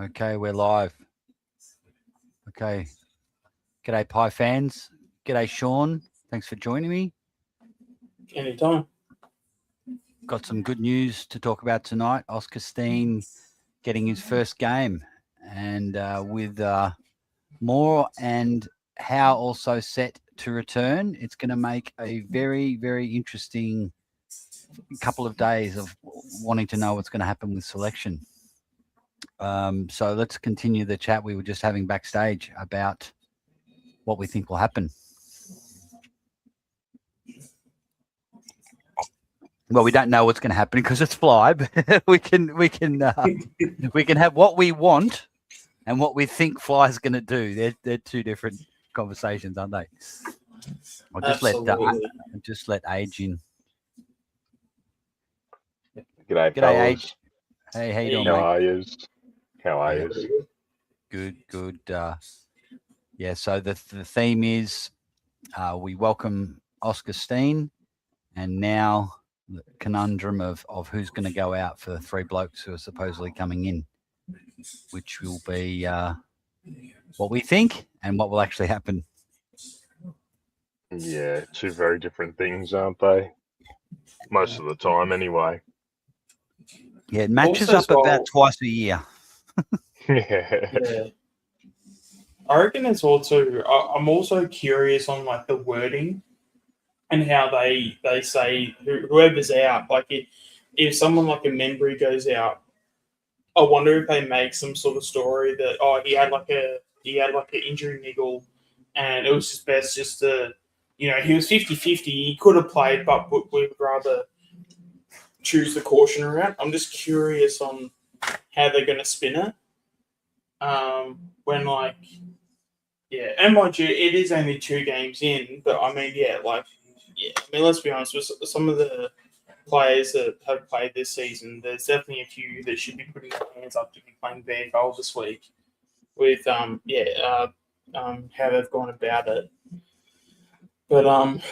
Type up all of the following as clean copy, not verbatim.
Okay, we're live. Okay. G'day, Pie fans. G'day, Sean. Thanks for joining me. Anytime. Got some good news to talk about tonight. Oscar Steene getting his first game, and with Moore and Howe also set to return, it's going to make a very, very interesting couple of days of wanting to know what's going to happen with selection. So let's continue the chat we were just having backstage about what we think will happen. Well, we don't know what's going to happen because it's fly, but we can have what we want and what we think fly is going to do. They're two different conversations, aren't they? I'll just let Age in. G'day, fellas. Age. Hey, how you doing, mate? How are you? Good. Yeah. So the theme is we welcome Oscar Steene, and now the conundrum of who's going to go out for the three blokes who are supposedly coming in, which will be what we think and what will actually happen. Yeah, two very different things, aren't they? Most of the time, anyway. Yeah, it matches up about twice a year. Yeah. I reckon it's also. I'm also curious on like the wording and how they say whoever's out. Like if someone like a Membry goes out, I wonder if they make some sort of story that he had like an injury niggle, and it was just best just to, he was 50-50. He could have played, but we'd rather choose the caution route. I'm just curious on how they're going to spin it. When like, yeah, and mind you, it is only 2 games in, but I mean, let's be honest, with some of the players that have played this season, there's definitely a few that should be putting their hands up to be playing VFL this week with how they've gone about it. But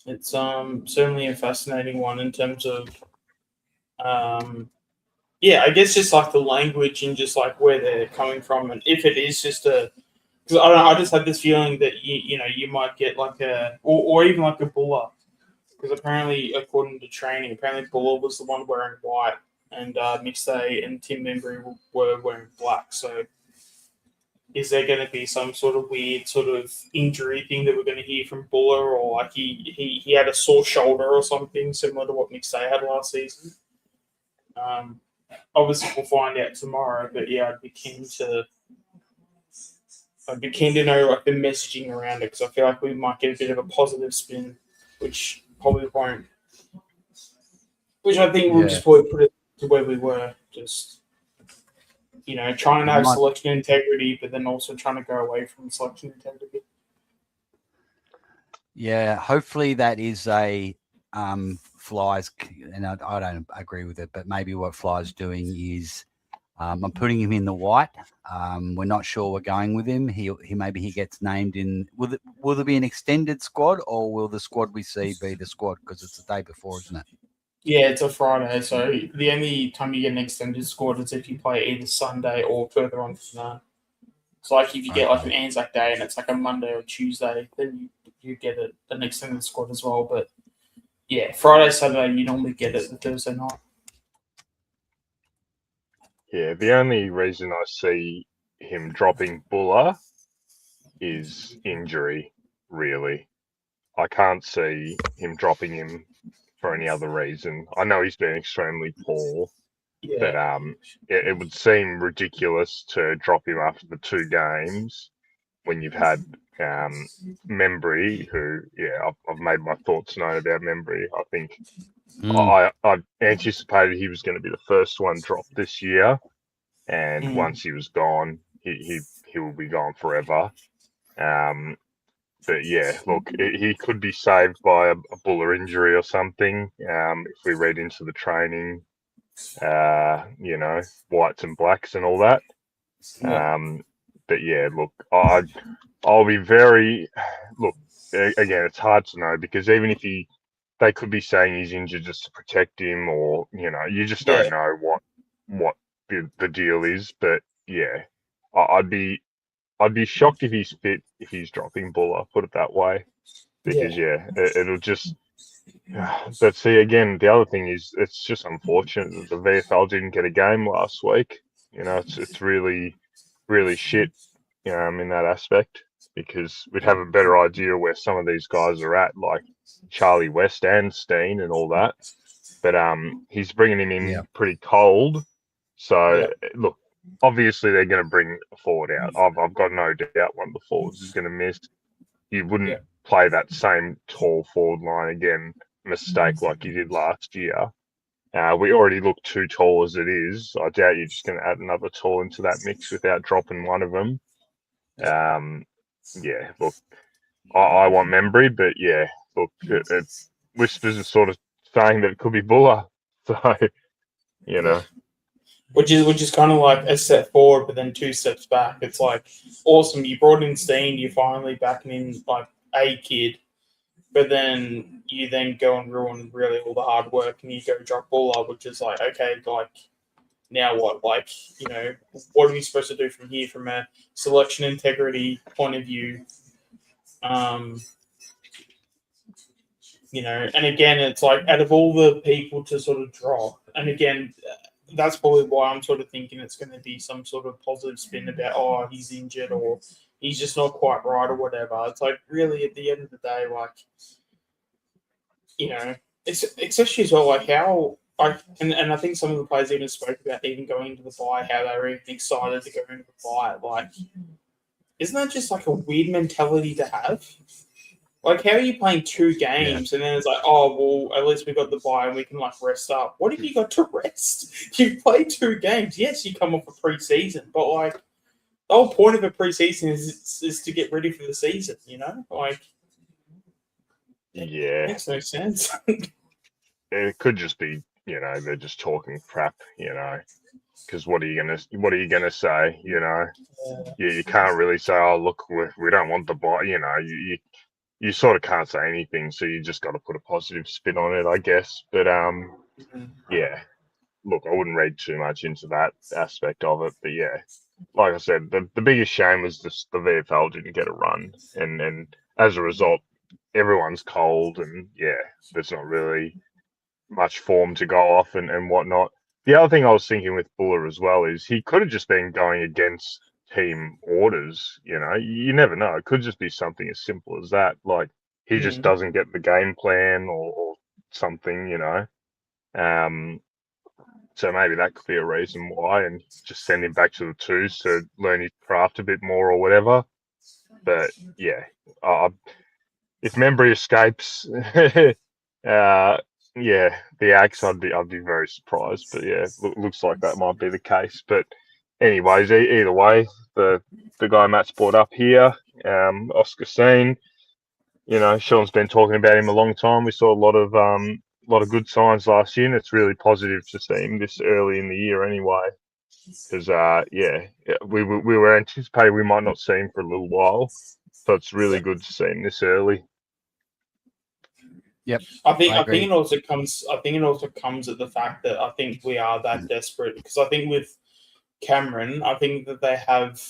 it's certainly a fascinating one in terms of I guess just like the language and just like where they're coming from, and if it is just because I don't know, I just had this feeling that you might get like or even like a Buller, because apparently according to training, Buller was the one wearing white, and Mixday and Tim Membry were wearing black. So is there going to be some sort of weird sort of injury thing that we're going to hear from Buller, or like he had a sore shoulder or something similar to what Mixday had last season? Obviously, we'll find out tomorrow. But yeah, I'd be keen to know like the messaging around it, because I feel like we might get a bit of a positive spin, which probably won't. Which I think we'll just probably put it to where we were, just trying to have selection integrity, but then also trying to go away from selection integrity. Yeah, hopefully that is a Fly's, and I don't agree with it, but maybe what Fly's doing is I'm putting him in the white. We're not sure we're going with him. He maybe he gets named in. Will there be an extended squad, or will the squad we see be the squad, because it's the day before, isn't it? Yeah, it's a Friday, so the only time you get an extended squad is if you play either Sunday or further on from that. So, like, if you get like an Anzac Day and it's like a Monday or Tuesday, then you get an extended squad as well. But yeah, Friday, Saturday, you normally get it the Thursday night. Yeah, the only reason I see him dropping Buller is injury, really. I can't see him dropping him for any other reason. I know he's been extremely poor, but it would seem ridiculous to drop him after the 2 games when you've had Membry, who, I've made my thoughts known about Membry. I think I anticipated he was going to be the first one dropped this year, and once he was gone, he will be gone forever. But yeah, look, he could be saved by a Buller injury or something. If we read into the training, whites and blacks and all that. But yeah, look, I'll be very, again, it's hard to know, because even if he they could be saying he's injured just to protect him, or you just don't know what the deal is. But yeah, I'd be shocked if he's fit, if he's dropping Buller. Put it that way, because it'll just. But see, again, the other thing is it's just unfortunate that the VFL didn't get a game last week. It's really shit in that aspect, because we'd have a better idea where some of these guys are at, like Charlie West and Steene and all that. But he's bringing him in pretty cold. So look, obviously they're going to bring a forward out. I've got no doubt one of the forwards is going to miss. You wouldn't play that same tall forward line again, mistake like you did last year. We already look too tall as it is. I doubt you're just going to add another tall into that mix without dropping one of them. Look, I want Membry, but look, it whispers are sort of saying that it could be Buller. So, Which is kind of like a step forward, but then 2 steps back. It's like, awesome, you brought in Steene, you're finally backing in like a kid, but then you then go and ruin really all the hard work, and you go drop Buller, which is like, okay, like, now what? Like, what are we supposed to do from here from a selection integrity point of view? And again, it's like, out of all the people to sort of drop, and again, that's probably why I'm sort of thinking it's going to be some sort of positive spin about, oh, he's injured or he's just not quite right or whatever. It's like, really, at the end of the day, like, it's especially as well, like how, and I think some of the players even spoke about even going into the bye, how they were even excited to go into the bye. Like, isn't that just like a weird mentality to have? Like, how are you playing 2 games and then it's like, oh, well, at least we got the bye and we can like rest up. What have you got to rest? You've played 2 games. Yes, you come off a pre-season, but like the whole point of a pre-season is to get ready for the season, Like, it makes no sense. It could just be, they're just talking crap, because what are you gonna say? You can't really say, oh, look, we don't want the bye. You sort of can't say anything, so you just got to put a positive spin on it, I guess. But look, I wouldn't read too much into that aspect of it. But like I said, the biggest shame was just the VFL didn't get a run, and as a result, everyone's cold, and there's not really much form to go off and whatnot. The other thing I was thinking with Buller as well is he could have just been going against team orders. You never know. It could just be something as simple as that. Like, he just doesn't get the game plan or something, so maybe that could be a reason why, and just send him back to the 2s to learn his craft a bit more or whatever. But if Membry escapes, the Axe, I'd be very surprised. But looks like that might be the case. But anyways, either way, the guy Matt's brought up here, Oscar Steene, Sean's been talking about him a long time. We saw a lot of good signs last year, and it's really positive to see him this early in the year anyway. Because we were anticipating we might not see him for a little while, so it's really good to see him this early. Yep. I think it also comes at the fact that I think we are that desperate, because I think with Cameron, I think that they have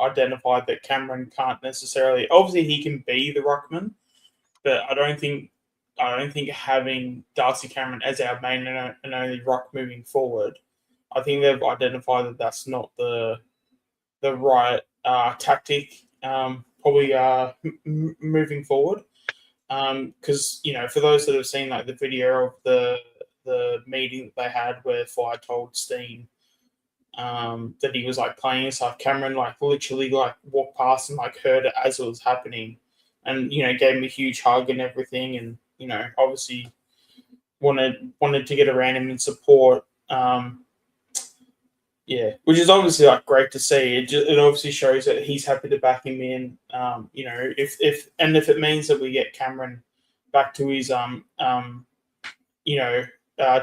identified that Cameron can't necessarily. Obviously, he can be the ruckman, but I don't think having Darcy Cameron as our main and only ruck moving forward. I think they've identified that that's not the right tactic. Probably moving forward. Because for those that have seen like the video of the meeting that they had where Fly told Steene that he was like playing himself, Cameron like literally like walked past and like heard it as it was happening, and gave him a huge hug and everything, and obviously wanted to get around him and support. Which is obviously like great to see. It obviously shows that he's happy to back him in. If it means that we get Cameron back to his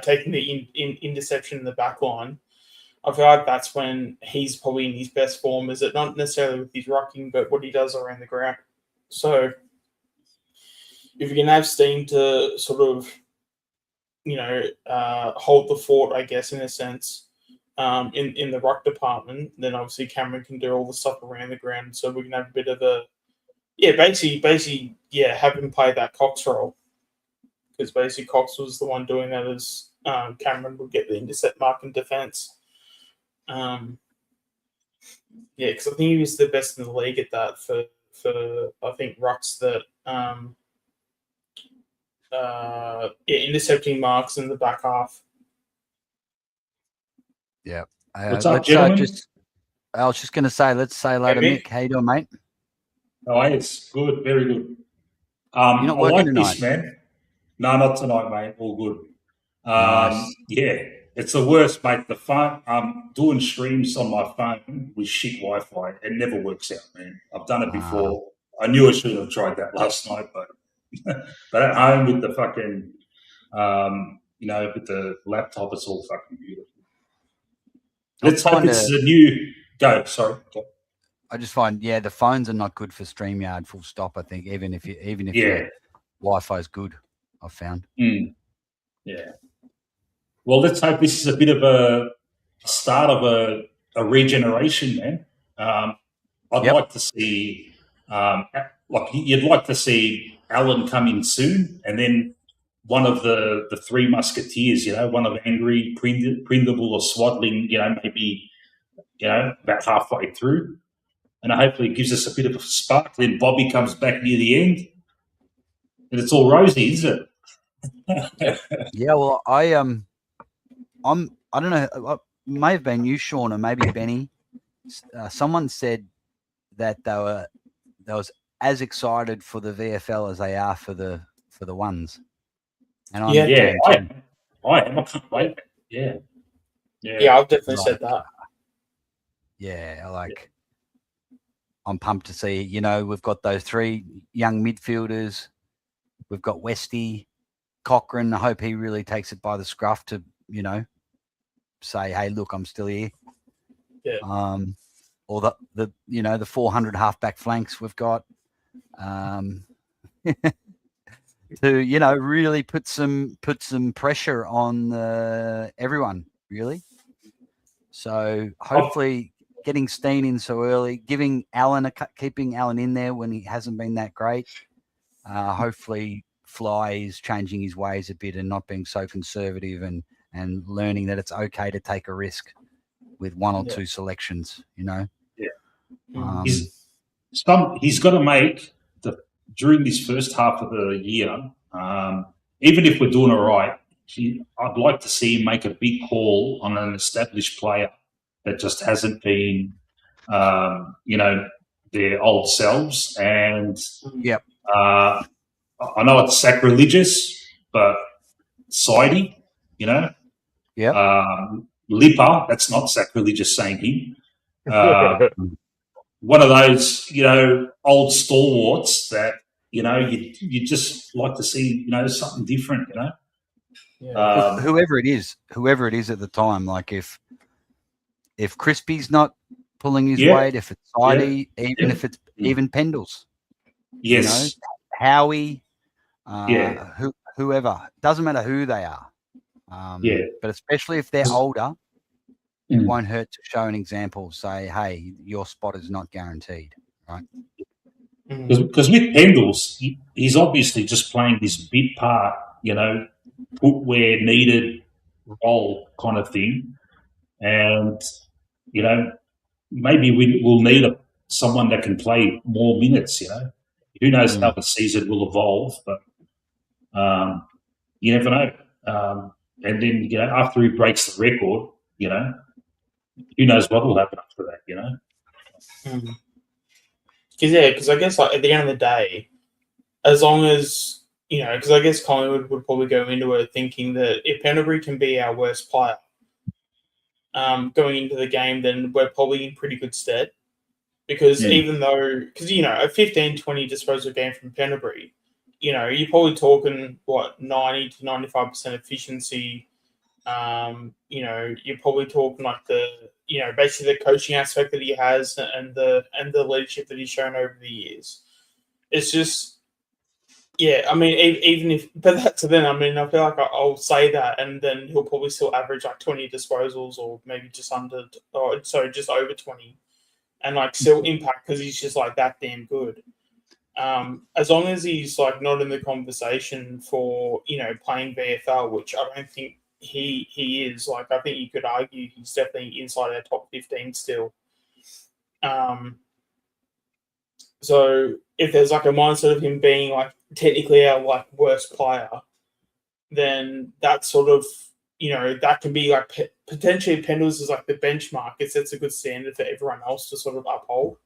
taking the interception in the back line, I feel like that's when he's probably in his best form. Is it not necessarily with his rucking, but what he does around the ground? So if you can have Steene to sort of, hold the fort, I guess, in a sense, in the ruck department, then obviously Cameron can do all the stuff around the ground. So we can have a bit of a, basically, have him play that Cox role. Because basically Cox was the one doing that as Cameron would get the intercept mark in defence. Because I think he was the best in the league at that for I think rucks that intercepting marks in the back half. Yeah. What's up, gentlemen? I was just going to say, let's say hello to Mick. How you doing, mate? Oh, it's good, very good. You're not working tonight? This, man. No, not tonight, mate. All good. Nice. Yeah, it's the worst, mate. The phone, doing streams on my phone with shit Wi-Fi. It never works out, man. I've done it before. I knew I should have tried that last night, but but at home with the fucking, with the laptop, it's all fucking beautiful. Let's hope it's a new go. Sorry. Go. I just find, the phones are not good for StreamYard. Full stop. I think even if your Wi-Fi is good, I've found. Yeah. Well, let's hope this is a bit of a start of a regeneration, man. I'd like to see, you'd like to see Alan come in soon, and then one of the three musketeers, one of Angry, Prindable, or Swaddling, maybe, about halfway through. And hopefully it gives us a bit of a spark. Then Bobby comes back near the end, and it's all rosy, isn't it? Yeah, well, I don't know. It may have been you, Sean, or maybe Benny. Someone said that they was as excited for the VFL as they are for the ones. And I am. I can't wait. Yeah, I've definitely said that. Yeah, I'm pumped to see. We've got those three young midfielders. We've got Westy, Cochrane. I hope he really takes it by the scruff to, say, hey, look, I'm still here. Yeah. Or the 400 halfback flanks we've got. To really put some pressure on everyone, really. So hopefully getting Steene in so early, keeping Alan in there when he hasn't been that great. Hopefully Fly is changing his ways a bit and not being so conservative and learning that it's okay to take a risk with one or two selections. Yeah. He's got to make during this first half of the year, even if we're doing all right, I'd like to see him make a big call on an established player that just hasn't been, their old selves. And I know it's sacrilegious, but Sidey, Lipper, that's not sacrilegious saying him. One of those, old stalwarts that, you just like to see, something different, whoever it is at the time, like if Crispy's not pulling his weight, if it's Sidey, if it's even Pendles, Howie, whoever, doesn't matter who they are. But especially if they're older, it won't hurt to show an example. Say, hey, your spot is not guaranteed, right? Because with Pendles, he's obviously just playing this bit part, put where needed role kind of thing. And, maybe we'll need someone that can play more minutes, Who knows how the season will evolve, but you never know. And then, after he breaks the record, who knows what will happen after that, Because I guess at the end of the day, as long as, because I guess Collingwood would probably go into it thinking that if Pendlebury can be our worst player going into the game, then we're probably in pretty good stead. Because even though, a 15-20 disposal game from Pendlebury, you're probably talking, 90 to 95% efficiency. You're probably talking basically the coaching aspect that he has and the leadership that he's shown over the years. It's just, Yeah, I mean, even if, but that's then. I mean, I feel like I'll say that, and then he'll probably still average like 20 disposals, or maybe just under, or sorry, just over 20, and like still impact because he's just like that damn good. As long as he's like not in the conversation for playing VFL, which I don't think he is. Like, I think you could argue he's definitely inside our top 15 still. So if there's like a mindset of him being like technically our like worst player, then that sort of that can be like potentially Pendles is like the benchmark. It sets a good standard for everyone else to sort of uphold.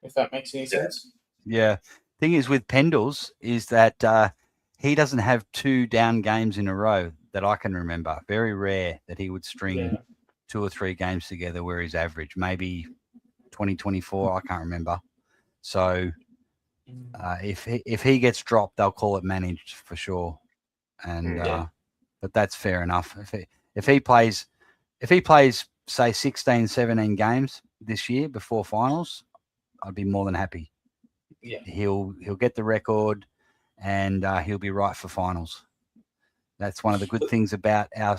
If that makes any sense. Yeah. Thing is with Pendles is that he doesn't have 2 down games in a row that I can remember. Very rare that he would string 2 or 3 games together where he's average. Maybe 2024, I can't remember. So if he gets dropped, they'll call it managed for sure. And but that's fair enough. If he plays say 16, 17 games this year before finals, I'd be more than happy. Yeah, he'll get the record, and he'll be right for finals. That's one of the good things about our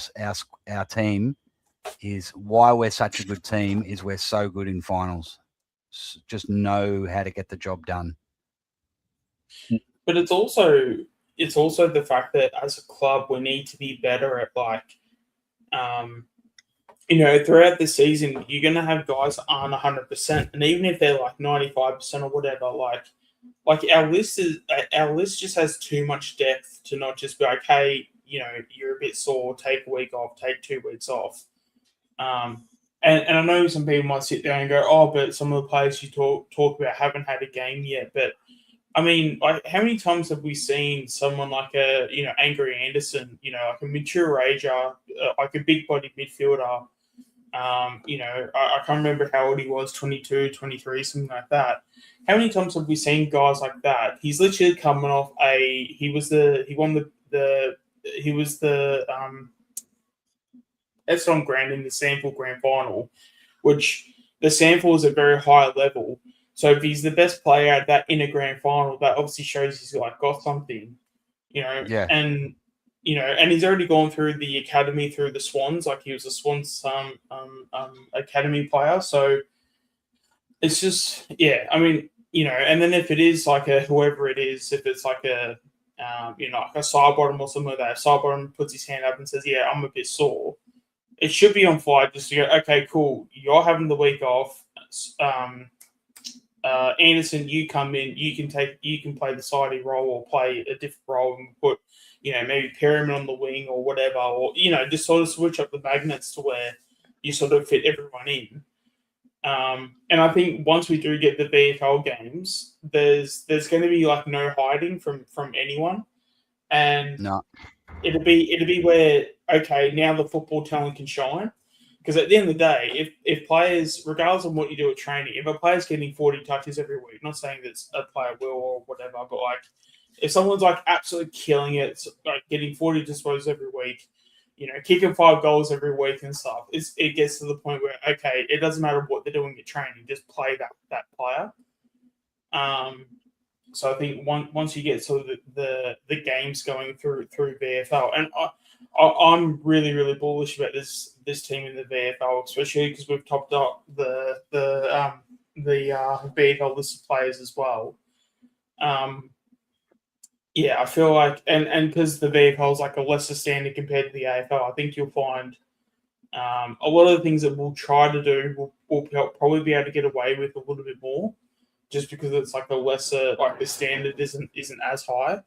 team is why we're such a good team is we're so good in finals. Just know how to get the job done. But it's also the fact that as a club we need to be better at like throughout the season you're gonna have guys that aren't 100%, and even if they're like 95% or whatever, like our list just has too much depth to not just be like, hey, you're a bit sore, take a week off, take 2 weeks off. And I know some people might sit there and go, oh, but some of the players you talk about haven't had a game yet. But I mean, like, how many times have we seen someone like Angry Anderson, like a mature ager, like a big body midfielder? I can't remember how old he was, 22, 23, something like that. How many times have we seen guys like that? He's literally coming off he was the Epsilon Grand in the Sanford Grand Final, which the Sanford is a very high level. So if he's the best player at that in a grand final, that obviously shows he's like got something, Yeah. And and he's already gone through the academy through the Swans, like he was a Swans academy player. So it's just I mean, and then if it is like whoever it is, if it's like a like a side bottom or something like that, side bottom puts his hand up and says, "Yeah, I'm a bit sore." It should be on fly just to go, okay, cool. You're having the week off. Anderson, you come in. You can play the sidey role or play a different role and put, maybe pair him on the wing or whatever, or just sort of switch up the magnets to where you sort of fit everyone in. And I think once we do get the VFL games, there's going to be like no hiding from anyone, and No. it'll be where, okay, now the football talent can shine. Because at the end of the day, if players, regardless of what you do at training, if a player's getting 40 touches every week, not saying that a player will or whatever, but like if someone's like absolutely killing it, like getting 40 disposals every week, kicking 5 goals every week and stuff, it gets to the point where, okay, it doesn't matter what they're doing at training, just play that player. So I think once you get sort of the games going through VFL, and I'm really, really bullish about this team in the VFL, especially because we've topped up the VFL list of players as well. I feel like, and because the VFL is like a lesser standard compared to the AFL, I think you'll find a lot of the things that we'll try to do, we'll probably be able to get away with a little bit more, just because it's like a lesser, like the standard isn't as high.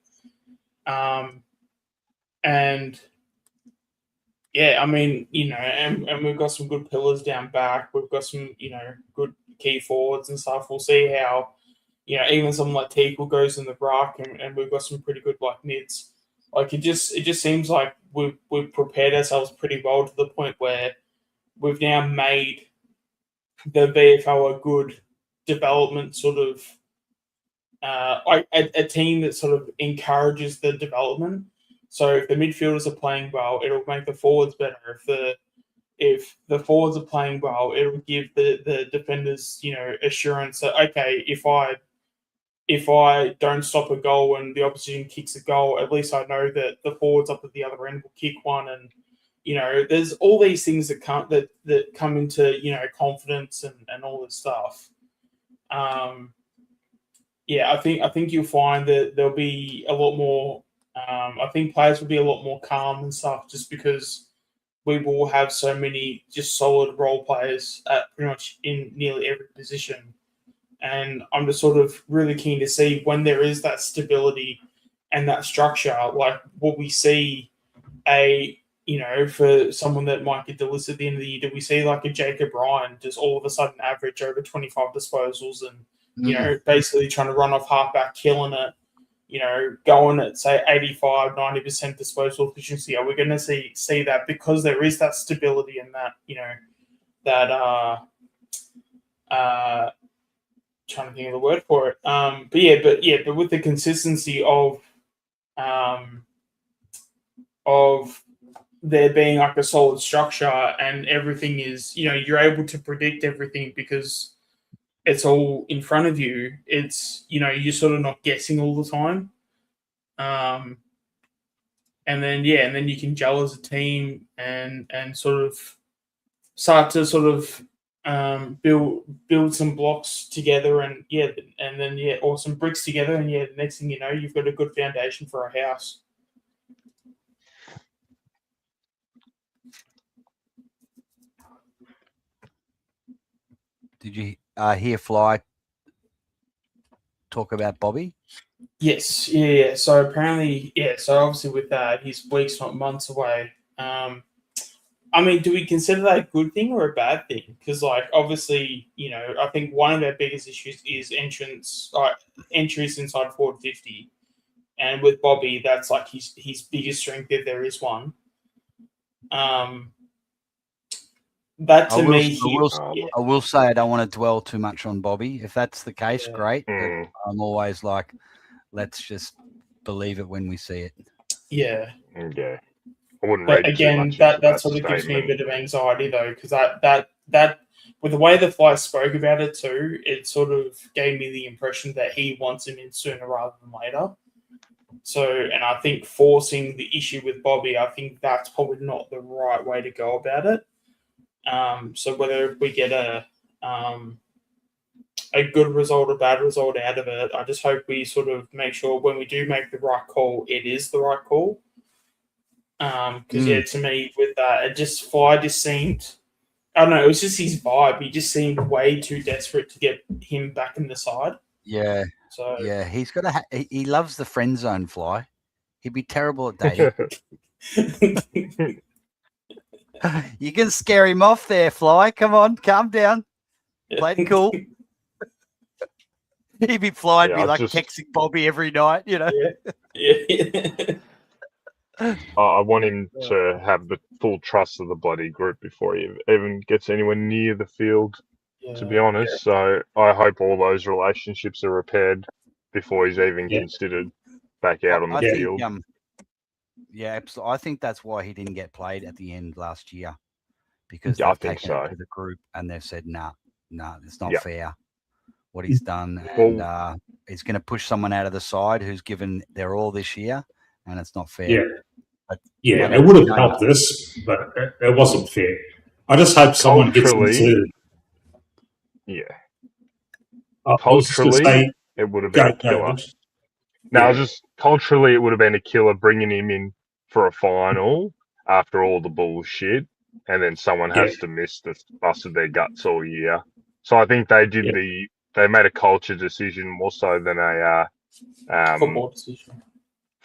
And I mean, and we've got some good pillars down back. We've got some, good key forwards and stuff. We'll see how, even someone like Teagle goes in the ruck, and we've got some pretty good like mids. Like it just seems like we've prepared ourselves pretty well to the point where we've now made the VFL a good development sort of a team that sort of encourages the development. So if the midfielders are playing well, it'll make the forwards better. If the forwards are playing well, it'll give the defenders, assurance that, okay, if I if I don't stop a goal and the opposition kicks a goal, at least I know that the forwards up at the other end will kick one. And, you know, there's all these things that come into, you know, confidence and all this stuff. Yeah, I think you'll find that there'll be a lot more. I think players will be a lot more calm and stuff, just because we will have so many just solid role players at pretty much in nearly every position. And I'm just sort of really keen to see when there is that stability and that structure, like what we see you know, for someone that might get the list at the end of the year, do we see like a Jacob Ryan just all of a sudden average over 25 disposals and, you know, basically trying to run off halfback, killing it, you know, going at, say, 85, 90% disposal efficiency? Are we going to see that because there is that stability and that, you know, that trying to think of the word for it. But with the consistency of there being like a solid structure and everything is, you know, you're able to predict everything because it's all in front of you. It's, you know, you're sort of not guessing all the time. And then you can gel as a team and sort of start to sort of build some blocks together and or some bricks together, and the next thing you know, you've got a good foundation for a house. Did you hear Fly talk about Bobby? Yes, yeah. So apparently, so obviously with that, his weeks, not months away. I mean, do we consider that a good thing or a bad thing? Because, like, obviously, you know, I think one of their biggest issues is entries inside forward 50. And with Bobby, that's like his biggest strength if there is one. That to me, I will say I don't want to dwell too much on Bobby. If that's the case, great. But I'm always like, let's just believe it when we see it. Yeah. Okay. I wouldn't but read again, too much that sort of gives me a bit of anxiety though, because that with the way the Fly spoke about it too, it sort of gave me the impression that he wants him in sooner rather than later. So, and I think forcing the issue with Bobby, I think that's probably not the right way to go about it. So whether we get a good result or bad result out of it, I just hope we sort of make sure when we do make the right call, it is the right call. Because to me, with that, Fly just seemed, I don't know, it was just his vibe. He just seemed way too desperate to get him back in the side. Yeah. So yeah, he's got he loves the friend zone, Fly. He'd be terrible at dating. You can scare him off there, Fly. Come on, calm down. Play it cool. He'd be flying, texting Bobby every night, you know. Yeah. I want him to have the full trust of the bloody group before he even gets anywhere near the field, to be honest. So I hope all those relationships are repaired before he's even considered back out on the field. Yeah, absolutely. I think that's why he didn't get played at the end last year, because I they've think taken so. it to the group and they've said, nah, it's not fair what he's done. And he's going to push someone out of the side who's given their all this year, and it's not fair. Yeah. But, it would have helped us, but it wasn't fair. I just hope someone gets into... Yeah. Culturally, it would have been a killer. Culturally, it would have been a killer bringing him in for a final after all the bullshit, and then someone has to miss that's busted their guts all year. So I think they did they made a culture decision more so than a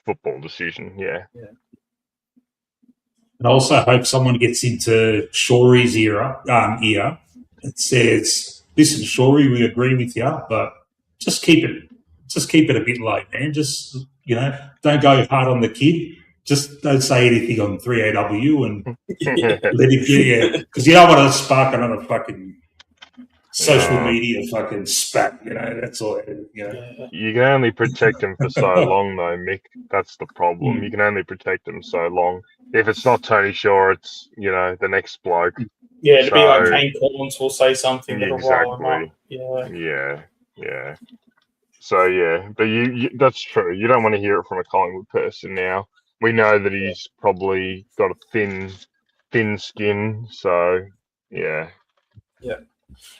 football decision, yeah. And I also hope someone gets into Shory's ear and says, "Listen, Shory, we agree with you, but just keep it a bit low, man. Just, don't go hard on the kid. Just don't say anything on 3AW and let him because you don't want to spark another fucking social media fucking spat. That's all. You can only protect him for so long, though, Mick. That's the problem. You can only protect him so long. If it's not Tony Shaw, it's the next bloke. Yeah, to be like Kane Collins will say something that'll roll him up. Yeah. So yeah, but that's true. You don't want to hear it from a Collingwood person now. We know that he's probably got a thin skin. So yeah.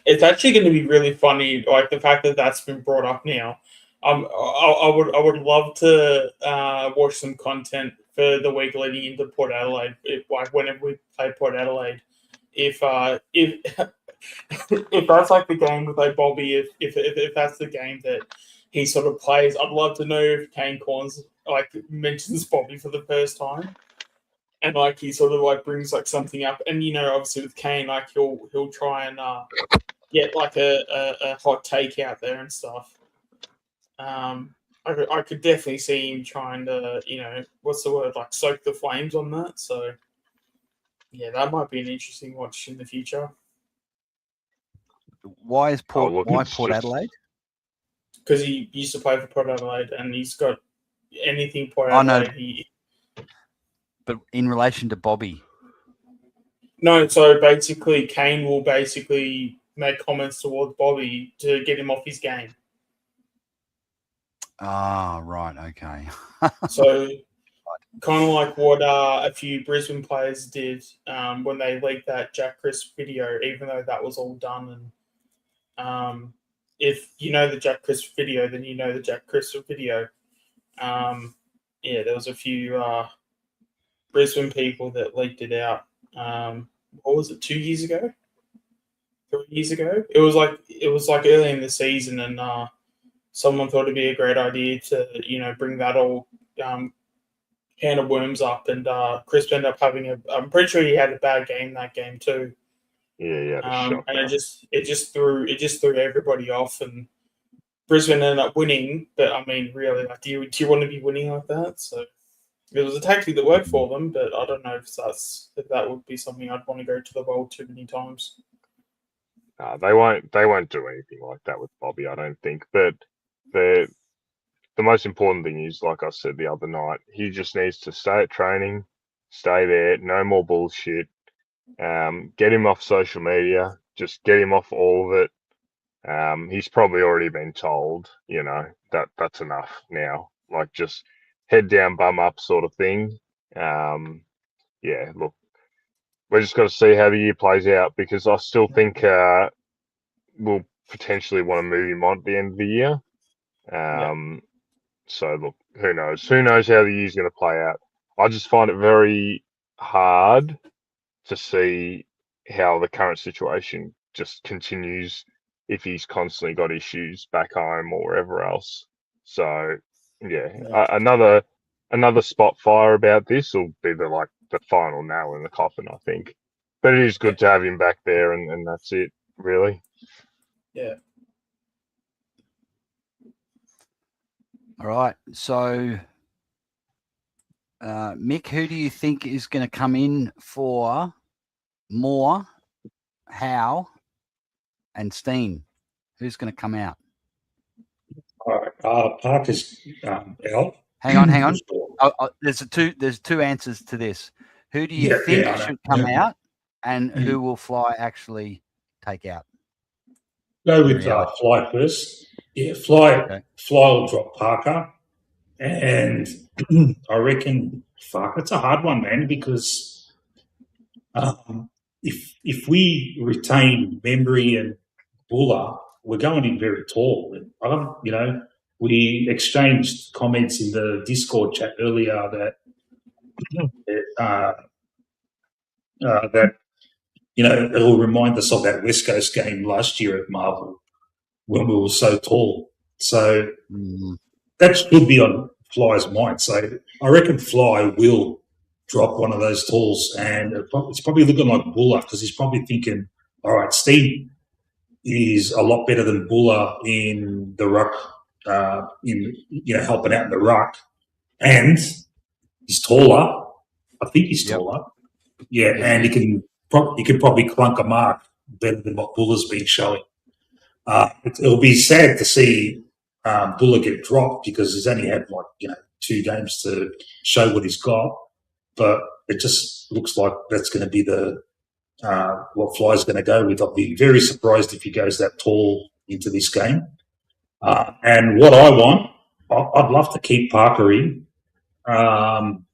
It's actually going to be really funny, like the fact that that's been brought up now. I would love to watch some content for the week leading into Port Adelaide. Like whenever we play Port Adelaide, if if that's like the game with like Bobby, if that's the game that he sort of plays, I'd love to know if Kane Corns like mentions Bobby for the first time. And like he sort of like brings like something up, and obviously with Kane, like he'll try and get like a hot take out there and stuff. I could definitely see him trying to what's the word, like soak the flames on that. So yeah, that might be an interesting watch in the future. Why is Port? look, why it's Port just- Adelaide? Because he used to play for Port Adelaide, and he's got anything Port Oh, no. Adelaide. But in relation to Bobby, No, so basically, Kane will basically make comments towards Bobby to get him off his game. right, okay. So, kind of like what a few Brisbane players did when they leaked that Jack Crisp video, even though that was all done. And if you know the Jack Crisp video, then you know the Jack Crisp video. Yeah, there was a few Brisbane people that leaked it out. What was it? 2 years ago? 3 years ago? It was like early in the season, and someone thought it'd be a great idea to bring that all can of worms up, and Chris ended up having I'm pretty sure he had a bad game that game too. Yeah. And it just threw everybody off, and Brisbane ended up winning. But I mean, really, like, do you want to be winning like that? So it was a tactic that worked for them, but I don't know if that would be something I'd want to go to the world too many times. They won't do anything like that with Bobby, I don't think. But the most important thing is, like I said the other night, he just needs to stay at training, stay there, no more bullshit. Get him off social media, just get him off all of it. He's probably already been told, that's enough now. Like, just head down, bum up sort of thing. Yeah, look, we're just got to see how the year plays out, because I still think we'll potentially want to move him on at the end of the year. So, look, who knows? Who knows how the year's going to play out? I just find it very hard to see how the current situation just continues if he's constantly got issues back home or wherever else. So, yeah. Another spot fire about this will be the final nail in the coffin, I think. But it is good to have him back there, and that's it, really. Yeah. All right. So, Mick, who do you think is going to come in for Moore, Howe, and Steene? Who's going to come out? All right. Parker's out. Hang on. There's two answers to this. Who do you think should come out, and who will Fly actually take out? Go with Fly first. Yeah, Fly will drop Parker, and I reckon it's a hard one, man, because if we retain Memory and Buller, we're going in very tall. We exchanged comments in the Discord chat earlier that it'll remind us of that West Coast game last year at Marvel when we were so tall. So that should be on Fly's mind. So I reckon Fly will drop one of those talls, and it's probably looking like Buller, because he's probably thinking, all right, Steve is a lot better than Buller in the ruck, helping out in the ruck, and he's taller. I think he's taller. Yeah, and he can probably clunk a mark better than what Buller's been showing. It'll be sad to see Buller get dropped, because he's only had 2 games to show what he's got, but it just looks like that's going to be what Fly's going to go with. I'll be very surprised if he goes that tall into this game. And what I want, I'd love to keep Parker in. And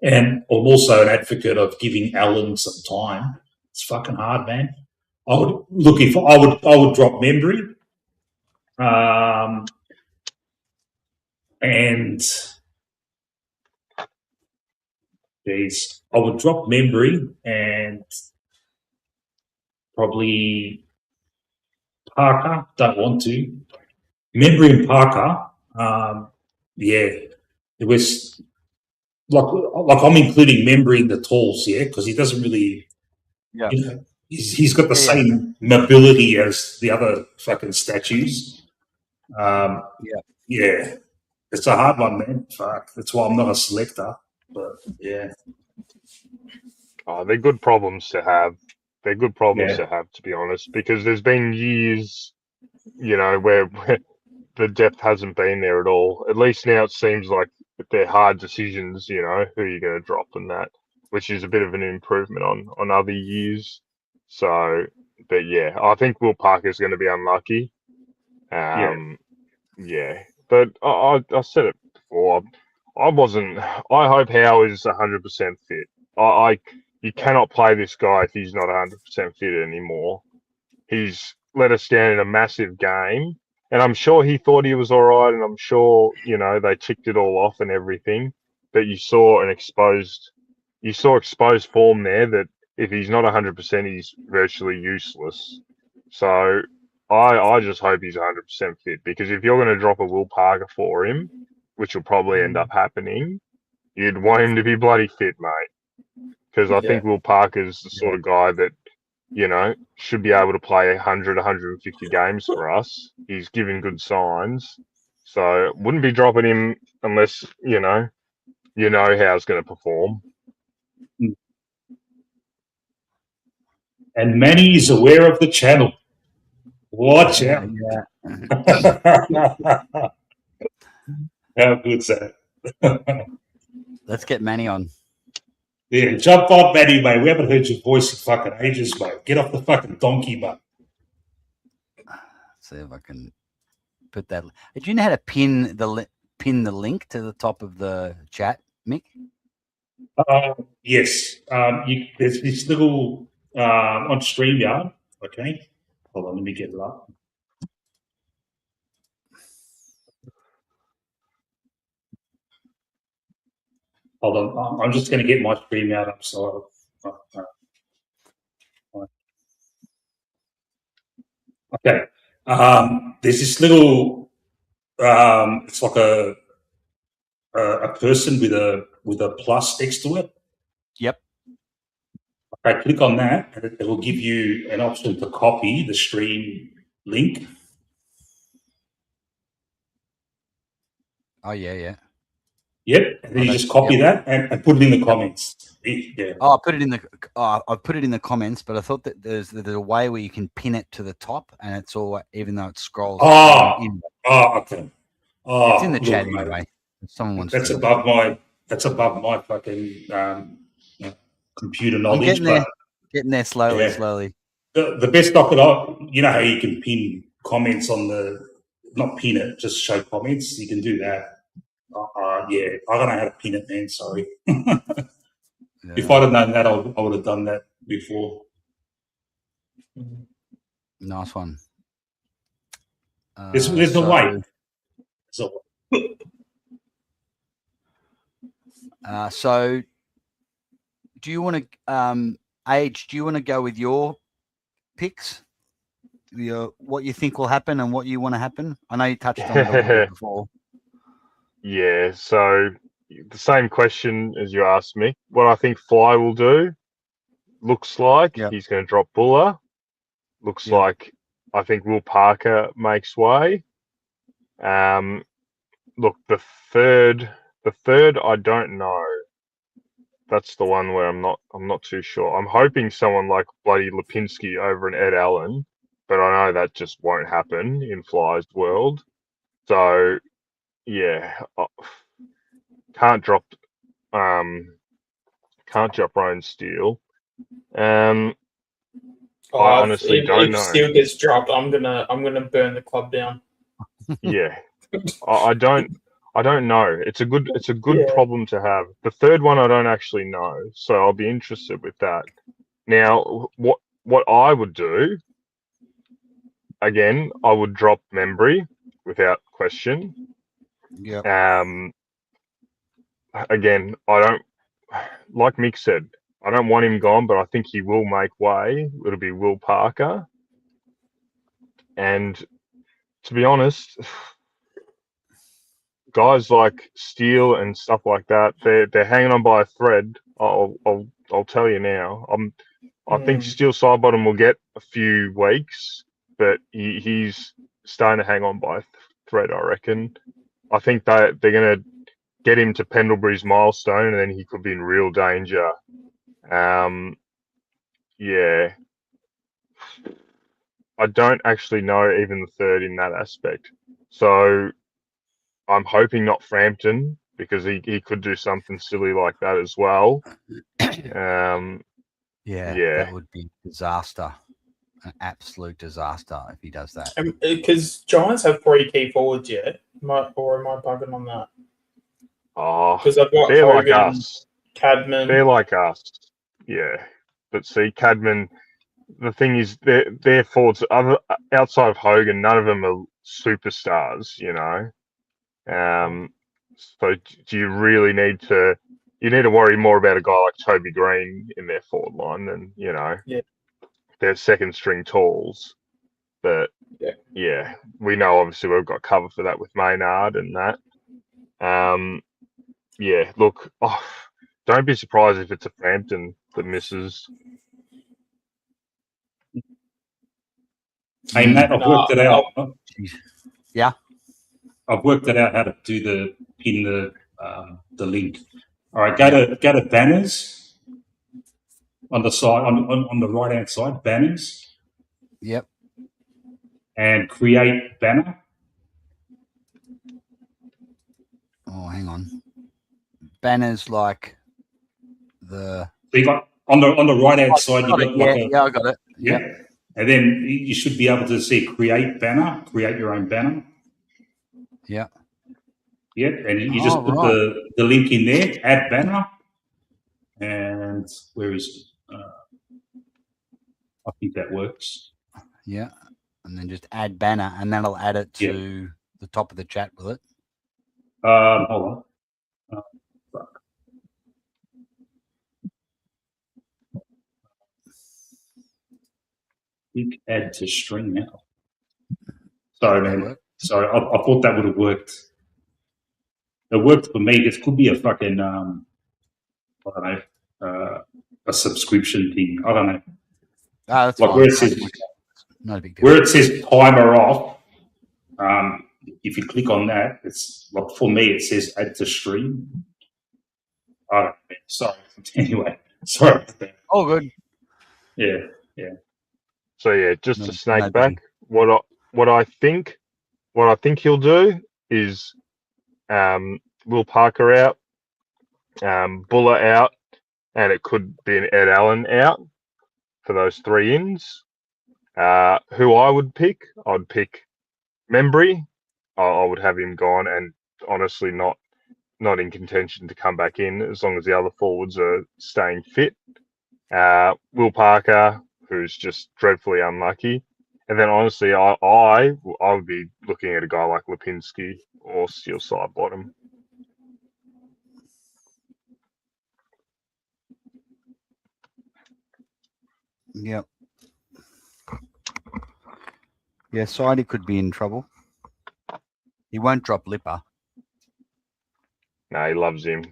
I'm also an advocate of giving Allen some time. It's fucking hard, man. I would look if I would drop Membry, and geez, I would drop Membry and probably Parker. Don't want to. Membry and Parker. Yeah, it was like I'm including Membry in the talls, yeah, because he doesn't really. Yeah. You know, he's got the same mobility as the other fucking statues. Yeah, it's a hard one, man. Fuck, that's why I'm not a selector. But yeah, they're good problems to have. They're good problems to have, to be honest, because there's been years, you know, where the depth hasn't been there at all. At least now it seems like they're hard decisions, you know, who you're going to drop and that, which is a bit of an improvement on other years. So, but yeah, I think Will Parker's going to be unlucky. Yeah, but I said it before. I hope Howe is 100% fit. You cannot play this guy if he's not 100% fit anymore. He's let us down in a massive game, and I'm sure he thought he was all right, and I'm sure, you know, they ticked it all off and everything. But you saw exposed form there that if he's not 100%, he's virtually useless. So I just hope he's 100% fit, because if you're going to drop a Will Parker for him, which will probably end up happening, you'd want him to be bloody fit, mate. Because I think Will Parker's the sort of guy that, you know, should be able to play 100, 150 games for us. He's giving good signs. So wouldn't be dropping him unless, you know how he's going to perform. and Manny is aware of the channel. Watch out. How good's that? Let's get Manny on. Yeah, jump on, Manny, mate. We haven't heard your voice in fucking ages, mate. Get off the fucking donkey, mate. See if I can put that. Do you know how to pin the link to the top of the chat, Mick? Yes. There's this little on StreamYard. Okay. Hold on, let me get it up. Hold on, I'm just going to get my StreamYard up. So, okay. There's this little. It's like a person with a plus next to it. Yep. Okay, click on that, and it will give you an option to copy the stream link. Oh yeah. Yep, and then you just copy that and put it in the comments. Yeah. Oh, I put it in the comments, but I thought that there's a way where you can pin it to the top, and it's all, even though it scrolls. Okay. It's in the chat anyway. If someone wants that's to. above my fucking computer knowledge. Getting there slowly. The best docket, you know how you can pin comments on not pin it, just show comments. You can do that. Yeah, I don't know how to pin it, man. Sorry. If I'd have known that, I would have done that before. Nice one. There's no way. So, do you want to, Age? Do you want to go with your picks? What you think will happen and what you want to happen? I know you touched on it a little bit before. Yeah, so the same question as you asked me. What I think Fly will do, looks like he's going to drop Buller. Looks like I think Will Parker makes way. Look, the third I don't know. That's the one where I'm not too sure. I'm hoping someone like bloody Lipinski over an Ed Allen, but I know that just won't happen in Fly's world. So yeah, can't drop Ryan Steele. I honestly don't know. If Steele gets dropped, I'm gonna burn the club down. Yeah, I don't know. It's a good Yeah. problem to have. The third one I don't actually know, so I'll be interested with that. Now, what I would do again, I would drop Membry without question. Yep. Again, I don't, like Mick said, I don't want him gone, but I think he will make way. It'll be Will Parker. And to be honest, guys like Steele and stuff like that, they're hanging on by a thread. I'll tell you now. I think Steele Sidebottom will get a few weeks, but he's starting to hang on by a thread, I reckon. I think they're going to get him to Pendlebury's milestone, and then he could be in real danger. Yeah. I don't actually know even the third in that aspect. So I'm hoping not Frampton, because he could do something silly like that as well. Yeah, Yeah. that would be disaster. An absolute disaster if he does that. Because Giants have 3 key forwards yet. Or am I bugging on that? Oh, Because I've got they're like Hogan, us. Cadman. They're like us. Yeah. But see, Cadman, the thing is, their forwards, outside of Hogan, none of them are superstars, you know. So do you really need to? You need to worry more about a guy like Toby Green in their forward line than, you know, their second string talls. But yeah, we know obviously we've got cover for that with Maynard and that. Yeah, look, don't be surprised if it's a Frampton that misses. Hey Matt, I've worked it out. Yeah, I've worked it out how to do the link. All right, go to banners on the side on the right hand side, banners. Yep. And create banner. Oh, hang on. Banners like the. So you got on the right hand side. You got yeah, I got it. Yeah, and then you should be able to see create banner, create your own banner. Yeah. Yeah, and you just put the link in there, add banner, and where is it? I think that works. Yeah, and then just add banner, and that'll add it to the top of the chat, will it? Hold on. Fuck. Click add to stream now. Sorry, man. Sorry, I thought that would have worked. It worked for me. It could be a fucking I don't know, a subscription thing. I don't know. That's like fine. where it says, not a big deal. Where it says timer off, if you click on that, it's like for me it says add to stream. I don't know. Sorry. Anyway, sorry. Oh, good. Yeah. So yeah, just to snake back, what I think he'll do is Will Parker out, Buller out, and it could be an Ed Allen out for those 3 ins. Who I would pick? I'd pick Membry. I would have him gone, and honestly not in contention to come back in as long as the other forwards are staying fit. Will Parker, who's just dreadfully unlucky. And then honestly, I would be looking at a guy like Lipinski or Steele Sidebottom. Yep. Yeah, Sidey could be in trouble. He won't drop Lipper. No, he loves him.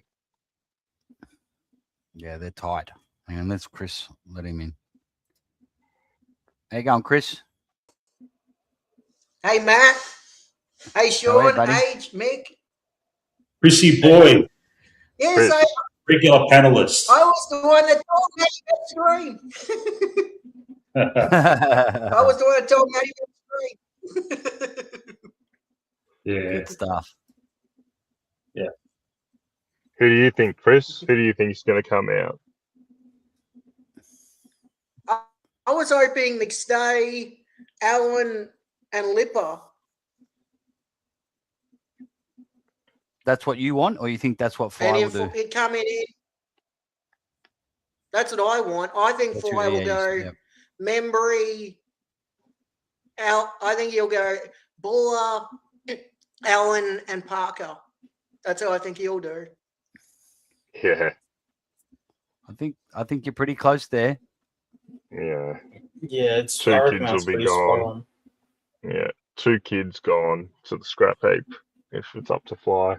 Yeah, they're tight. Hang on, let's Chris let him in. How you going, Chris? Hey, Matt. Hey, Sean. Hey, Mick. Chrissy boy. Yes, Chris. Regular panelist. I was the one that told me how you got screen. I was the one that told me how you got screen. Yeah. Good stuff. Yeah. Who do you think, Chris? Who do you think is going to come out? I was hoping McStay, Allen, and Lipper. that's what you want, or you think that's what Fly And will if do? it come in, that's what I want. I think That's your- Fly will yeah, go yeah. Membry, Al. I think he'll go Buller, Allen, and Parker. That's how I think he'll do. Yeah, I think you're pretty close there. yeah. Yeah, it's Two I reckon kids that's will be pretty spot gone. on. Yeah, 2 kids gone to the scrap heap if it's up to Fly.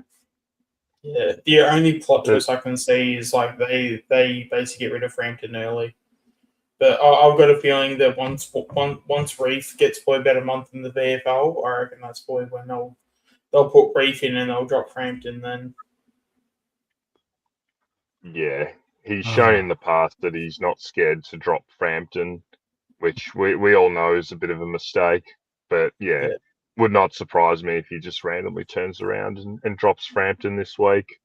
Yeah, the only plot But- twist I can see is like they basically get rid of Frampton early. But I've got a feeling that once Reef gets probably about a month in the VFL, I reckon that's probably when they'll put Reef in and they'll drop Frampton then. Yeah, he's shown in the past that he's not scared to drop Frampton, which we all know is a bit of a mistake. But yeah, would not surprise me if he just randomly turns around and drops Frampton this week.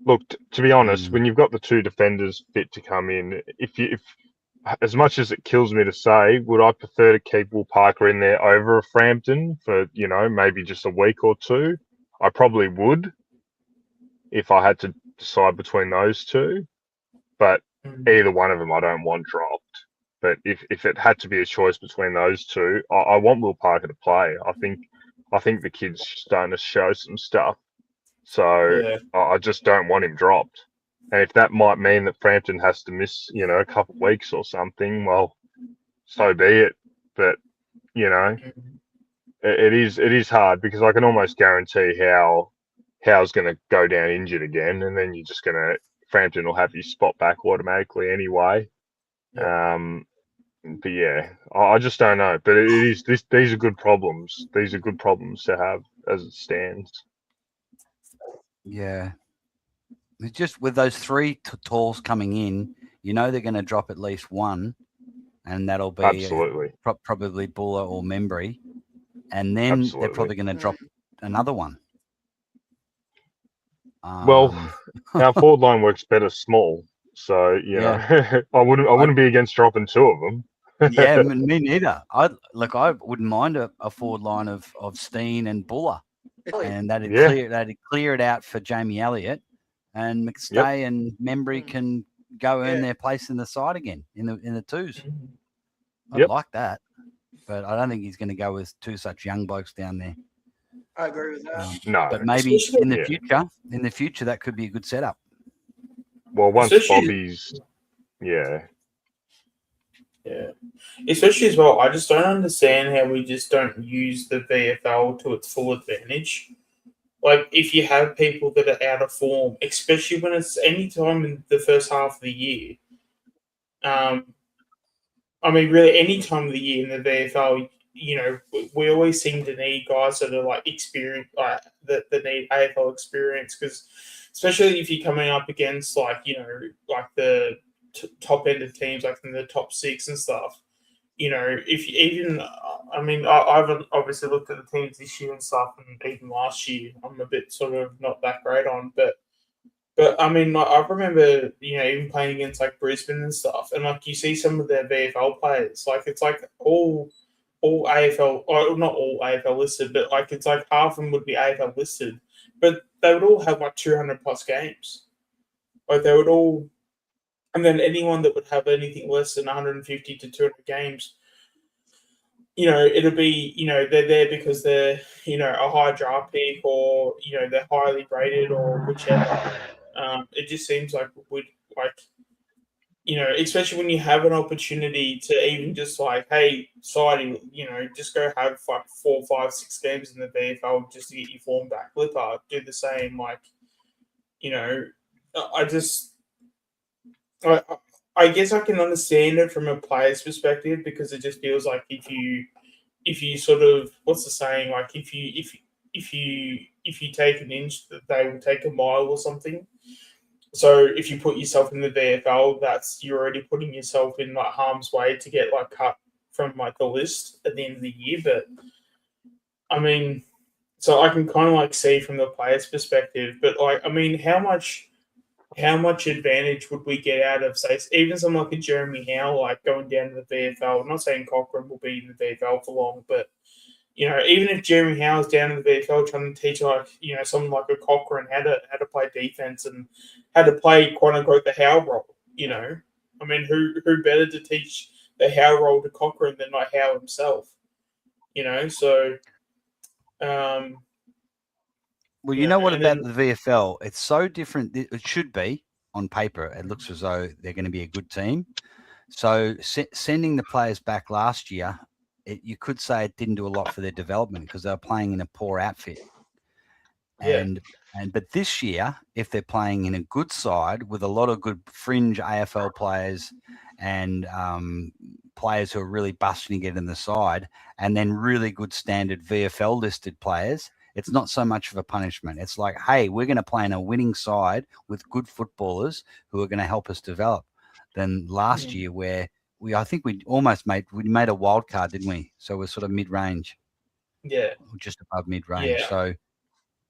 Look, to be honest, when you've got the 2 defenders fit to come in, if as much as it kills me to say, would I prefer to keep Will Parker in there over a Frampton for, maybe just a week or 2? I probably would if I had to decide between those 2. But either one of them I don't want dropped. But if it had to be a choice between those 2, I want Will Parker to play. I think the kid's starting to show some stuff. So Yeah. I just don't want him dropped. And if that might mean that Frampton has to miss, a couple of weeks or something, well, so be it. But, it is hard because I can almost guarantee Howe's going to go down injured again, and then you're just going to Frampton will have his spot back automatically anyway. But yeah, I just don't know. But these are good problems. These are good problems to have as it stands. Yeah. It's just with those 3 talls coming in, they're going to drop at least one, and that'll be Absolutely. Probably Buller or Membry, and then they're probably going to drop another one. Well, our forward line works better small, so I wouldn't be against dropping 2 of them. Yeah, me neither. I wouldn't mind a forward line of Steene and Buller, and that'd clear it out for Jamie Elliott, and McStay and Membry can go earn their place in the side again in the 2s. I'd like that, but I don't think he's going to go with 2 such young blokes down there. I agree with that. No, but maybe in the future, that could be a good setup. Well, once Bobby's, Yeah. Especially as well, I just don't understand how we just don't use the VFL to its full advantage. Like, if you have people that are out of form, especially when it's any time in the first half of the year, really any time of the year in the VFL, we always seem to need guys that are like experienced, like that need AFL experience, because especially if you're coming up against like the top end of teams, like in the top 6 and stuff. If you even, I haven't obviously looked at the teams this year and stuff, and even last year, I'm a bit sort of not that great on, but I remember, even playing against like Brisbane and stuff, and like you see some of their VFL players, like it's like all AFL, or not all AFL listed, but like it's like half of them would be AFL listed, but they would all have like 200 plus games. Like they would all. And then anyone that would have anything less than 150 to 200 games, it'll be, they're there because they're, a high draft pick, or, they're highly rated or whichever. It just seems like especially when you have an opportunity to even just like, hey, siding, just go have like 4, 5, 6 games in the VFL just to get your form back. Lippard, do the same. Like, I guess I can understand it from a player's perspective, because it just feels like if you sort of, what's the saying, like if you take an inch, they will take a mile or something. So if you put yourself in the VFL, you're already putting yourself in like harm's way to get like cut from like the list at the end of the year. But so I can kind of like see from the player's perspective, but like how much advantage would we get out of, say, even someone like a Jeremy Howe, like going down to the VFL? I'm not saying Cochrane will be in the VFL for long, but You know, even if Jeremy Howe's down in the VFL trying to teach someone like a Cochrane how to play defense and how to play quote unquote the Howe role, you know, I mean, who better to teach the Howe role to Cochrane than like Howe himself, you know? So, well, you know what about the VFL? It's so different. It should be on paper. It looks as though they're going to be a good team. So sending the players back last year, you could say it didn't do a lot for their development because they were playing in a poor outfit. But this year, if they're playing in a good side with a lot of good fringe AFL players and players who are really busting to get in the side, and then really good standard VFL listed players, it's not so much of a punishment. It's like, hey, we're going to play in a winning side with good footballers who are going to help us develop. Than last year where I think we made a wild card, didn't we? So we're sort of mid-range. Yeah. Just above mid-range. Yeah. So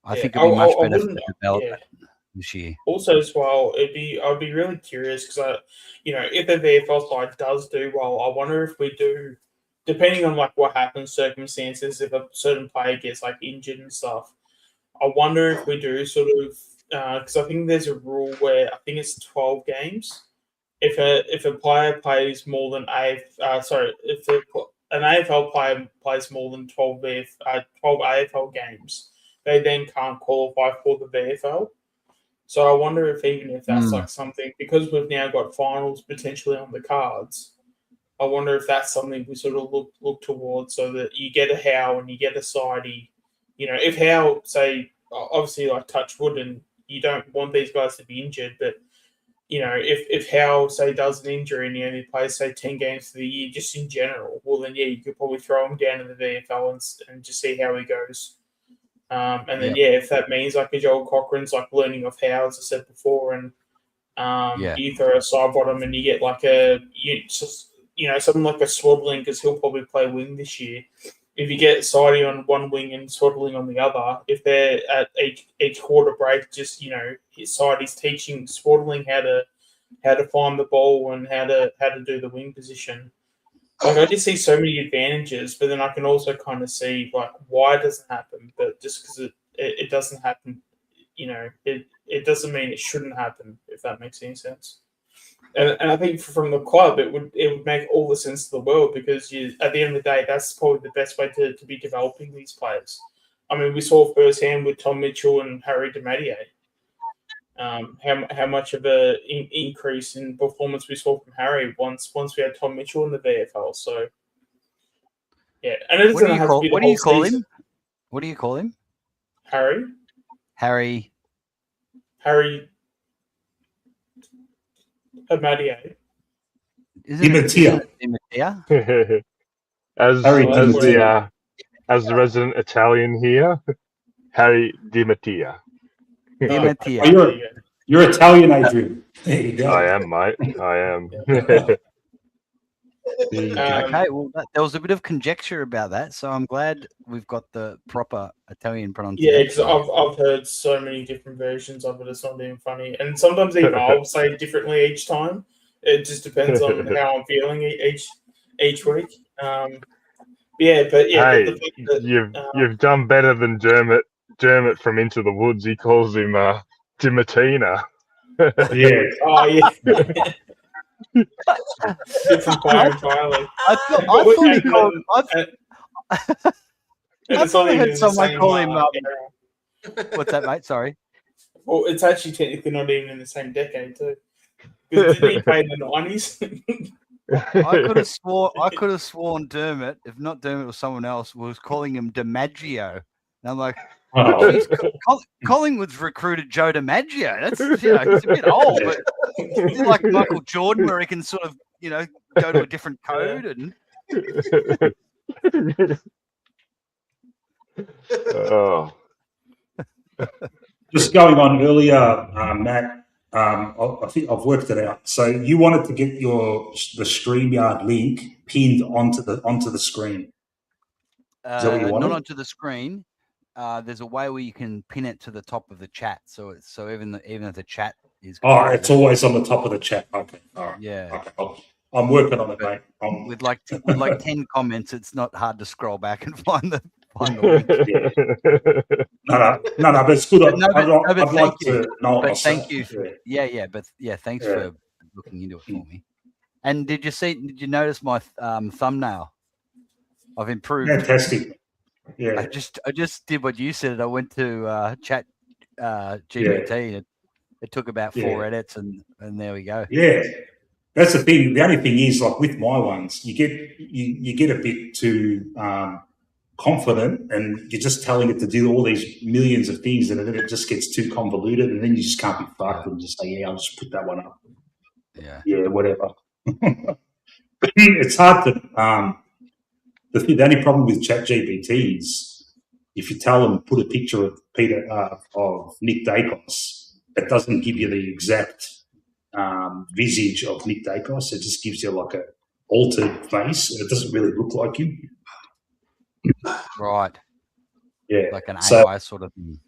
I think it'd be much better for the development this year. Also, as well, I'd be really curious because if the VFL side does do well, I wonder if we do, depending on like what happens, circumstances, if a certain player gets like injured and stuff. I wonder if we do sort of because I think there's a rule where I think it's 12 games. If a player plays more than if an AFL player plays more than 12 AFL games, they then can't qualify for the VFL. So I wonder if that's like something, because we've now got finals potentially on the cards. I wonder if that's something we sort of look towards, so that you get a Howe and you get a Sidey. You know, if Howe, say, obviously like touch wood, and you don't want these guys to be injured, but you know, if Howe, say, does an injury and he only plays, say, 10 games for the year, just in general, well, then, yeah, you could probably throw him down in the VFL and just see how he goes. And then, if that means, like, a Joel Cochrane's, like, learning off Howe, as I said before, and you throw a side bottom and you get, like, something like a Swaddling, because he'll probably play wing this year. If you get Sidey on one wing and Swaddling on the other, if they're at each quarter break, just, you know, Sidey's teaching Swaddling how to find the ball and how to do the wing position. Like, I just see so many advantages, but then I can also kind of see like why it doesn't happen. But just because it doesn't happen, you know, it doesn't mean it shouldn't happen, if that makes any sense. And I think from the club, it would make all the sense in the world, because at the end of the day, that's probably the best way to be developing these players. I mean, we saw firsthand with Tom Mitchell and Harry Demadier how much of an increase in performance we saw from Harry once we had Tom Mitchell in the VFL. So, yeah. And it doesn't have to be the whole season. What do you call him? Harry. Demadier. Demadier. As the resident Italian here, Harry Demadier. You're Italian, Adrian. There you go. I am, mate. I am. Okay, well, there was a bit of conjecture about that, so I'm glad we've got the proper Italian pronunciation. Yeah, because I've heard so many different versions of it. It's not even funny, and sometimes even I'll say it differently each time. It just depends on how I'm feeling each week. Hey, you've done better than Dermot from Into the Woods. He calls him Dimatina. Yeah. Oh, yeah. Different player entirely. I thought he called. I've heard someone call him. What's that, mate? Sorry. Well, it's actually technically not even in the same decade, too. Because didn't he play in the 90s? I could have sworn Dermot, if not Dermot or someone else, was calling him DiMaggio. And I'm like, Collingwood's recruited Joe DiMaggio. That's, he's a bit old, but it's like Michael Jordan, where he can sort of, go to a different code and. Just going on earlier, Matt. I think I've worked it out. So you wanted to get the StreamYard link pinned onto the screen. Is that what you wanted? Not onto the screen. There's a way where you can pin it to the top of the chat. So even if the chat is. Oh, it's always on the top of the chat. Okay. All right. Yeah. Okay. I'm working on it, mate. With like 10 comments, it's not hard to scroll back and find the link. No, but it's good. I'd like to know But myself. thank you. Thanks for looking into it for me. And did you notice my thumbnail? I've improved. Fantastic. Yeah. I just did what you said. I went to Chat GPT. And it took about 4 edits, and there we go. Yeah, that's the thing. The only thing is, like with my ones, you get a bit too confident, and you're just telling it to do all these millions of things, and then it just gets too convoluted, and then you just can't be fucked and just say, "Yeah, I'll just put that one up." Yeah, whatever. It's hard to. The only problem with ChatGPT is if you tell them put a picture of Nick Dacos, it doesn't give you the exact visage of Nick Dacos. It just gives you like a altered face. It doesn't really look like him. Right. Yeah. Like an AI sort of thing.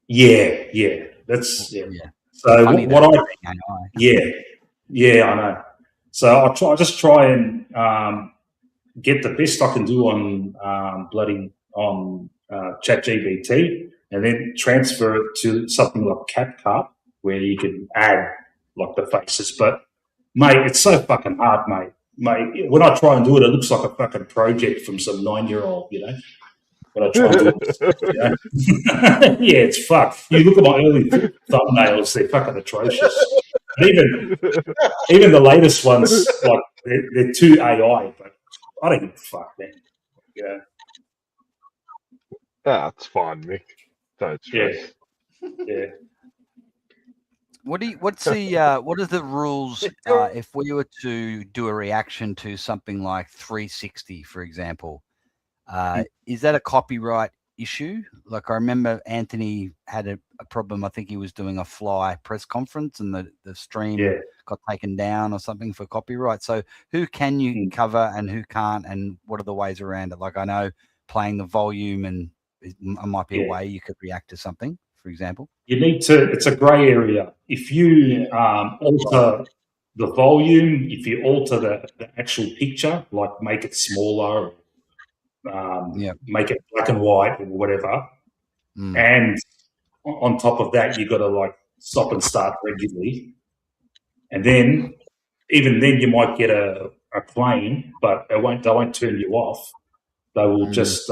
Yeah. That's yeah. So I know. So I just try and get the best I can do on ChatGPT, and then transfer it to something like CapCut, where you can add like the faces. But mate, it's so fucking hard, mate. When I try and do it, it looks like a fucking project from some 9-year-old, you know. When I try and do it, you know? Yeah, it's fucked. You look at my early thumbnails; they're fucking atrocious. Even the latest ones, like they're too AI, but I don't give a fuck, man. Yeah. That's fine, Mick. Don't stress. Yeah. What are the rules if we were to do a reaction to something like 360, for example? Is that a copyright issue? Like I remember Anthony had a problem. I think he was doing a Fly press conference, and the stream got taken down or something for copyright. So who can you cover and who can't, and what are the ways around it? Like I know playing the volume, and it might be a way you could react to something, for example. You need to. It's a grey area. If you alter the volume, if you alter the actual picture, like make it smaller, make it black and white or whatever, and on top of that, you got to like stop and start regularly, and then even then you might get a claim, but they won't turn you off. They will just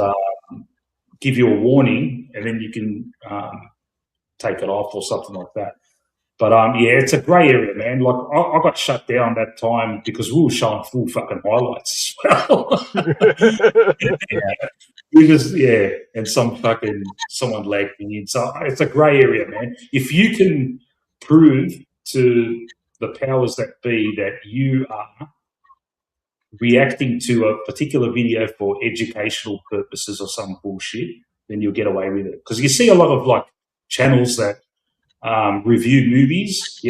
give you a warning, and then you can take it off or something like that. But it's a grey area, man. Like I got shut down that time because we were showing full fucking highlights as well. And someone lagged me in. So it's a grey area, man. If you can prove to the powers that be that you are reacting to a particular video for educational purposes or some bullshit, then you'll get away with it. Because you see a lot of like channels that review movies,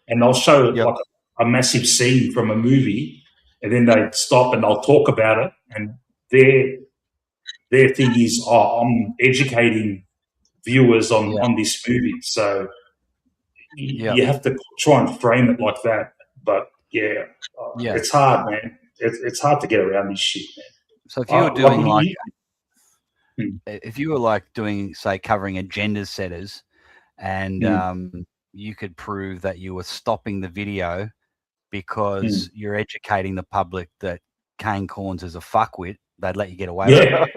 and they'll show like a massive scene from a movie, and then they stop and they'll talk about it, and their thing is, I'm educating viewers on this movie. So you have to try and frame it like that. But it's hard, man. It's hard to get around this shit, man. So if you were doing if you were doing, say, covering agendas setters, and you could prove that you were stopping the video because you're educating the public that Kane Corns is a fuckwit, they'd let you get away with it.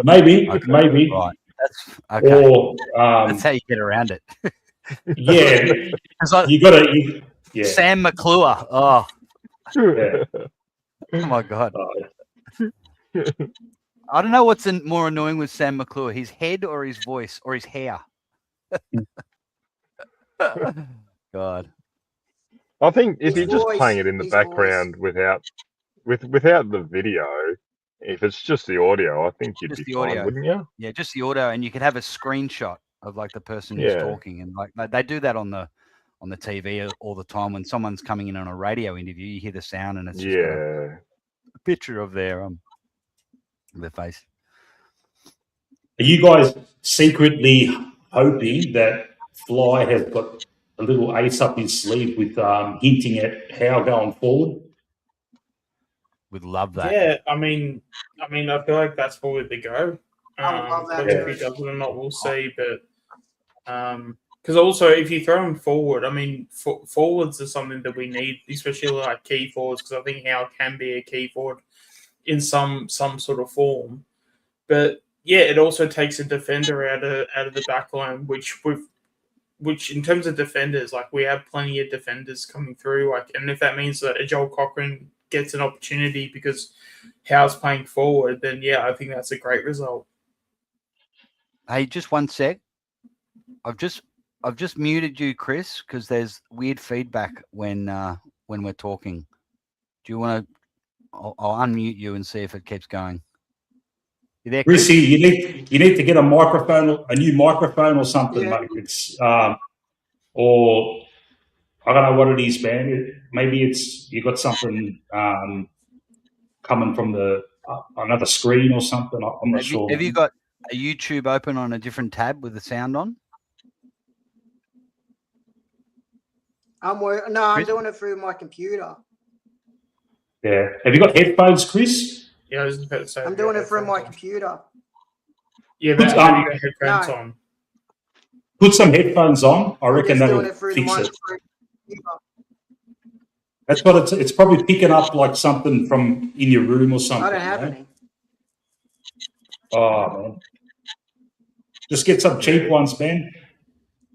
Maybe. Right. That's okay. Or, that's how you get around it. You got to. Sam McClure. Oh. Yeah. Oh my God. I don't know what's more annoying with Sam McClure, his head or his voice or his hair. God. I think if you're just playing it in the background without the video, if it's just the audio, I think you'd be fine, wouldn't you? Yeah, just the audio, and you could have a screenshot of like the person who's talking, and like they do that on the TV all the time when someone's coming in on a radio interview. You hear the sound, and it's just a picture of their face. Are you guys secretly hoping that Fly has got a little ace up his sleeve with hinting at how going forward? would love that. Yeah, I mean, I feel like that's probably the go. I would love that Whether if he too. does it or not, we'll see. But because also, if you throw him forward, I mean, forwards are something that we need, especially like key forwards, because I think Howe can be a key forward in some sort of form. But yeah, it also takes a defender out of the back line, which in terms of defenders, like we have plenty of defenders coming through. Like, and if that means that a Joel Cochran gets an opportunity because Howe's playing forward, then yeah, I think that's a great result. Hey, just one sec. I've just muted you, Chris, because there's weird feedback when we're talking. Do you want to? I'll unmute you and see if it keeps going. You there, Chris? Chrissy, you need to get a microphone, a new microphone or something, Yeah. mate. It's or I don't know what it is, man. Maybe it's you got something coming from the another screen or something. I'm not sure. Have you got a YouTube open on a different tab with the sound on? I'm Chris? doing it through my computer. Yeah. Have you got headphones, Chris? Yeah, I was just about to say. I'm doing it through my computer. Yeah, but have you got headphones No. on? Put some headphones on. I reckon I'm just doing that'll it through fix my it. computer. That's what it's probably picking up like something from in your room or something. I don't have man. any. Oh man. Just get some cheap ones, man.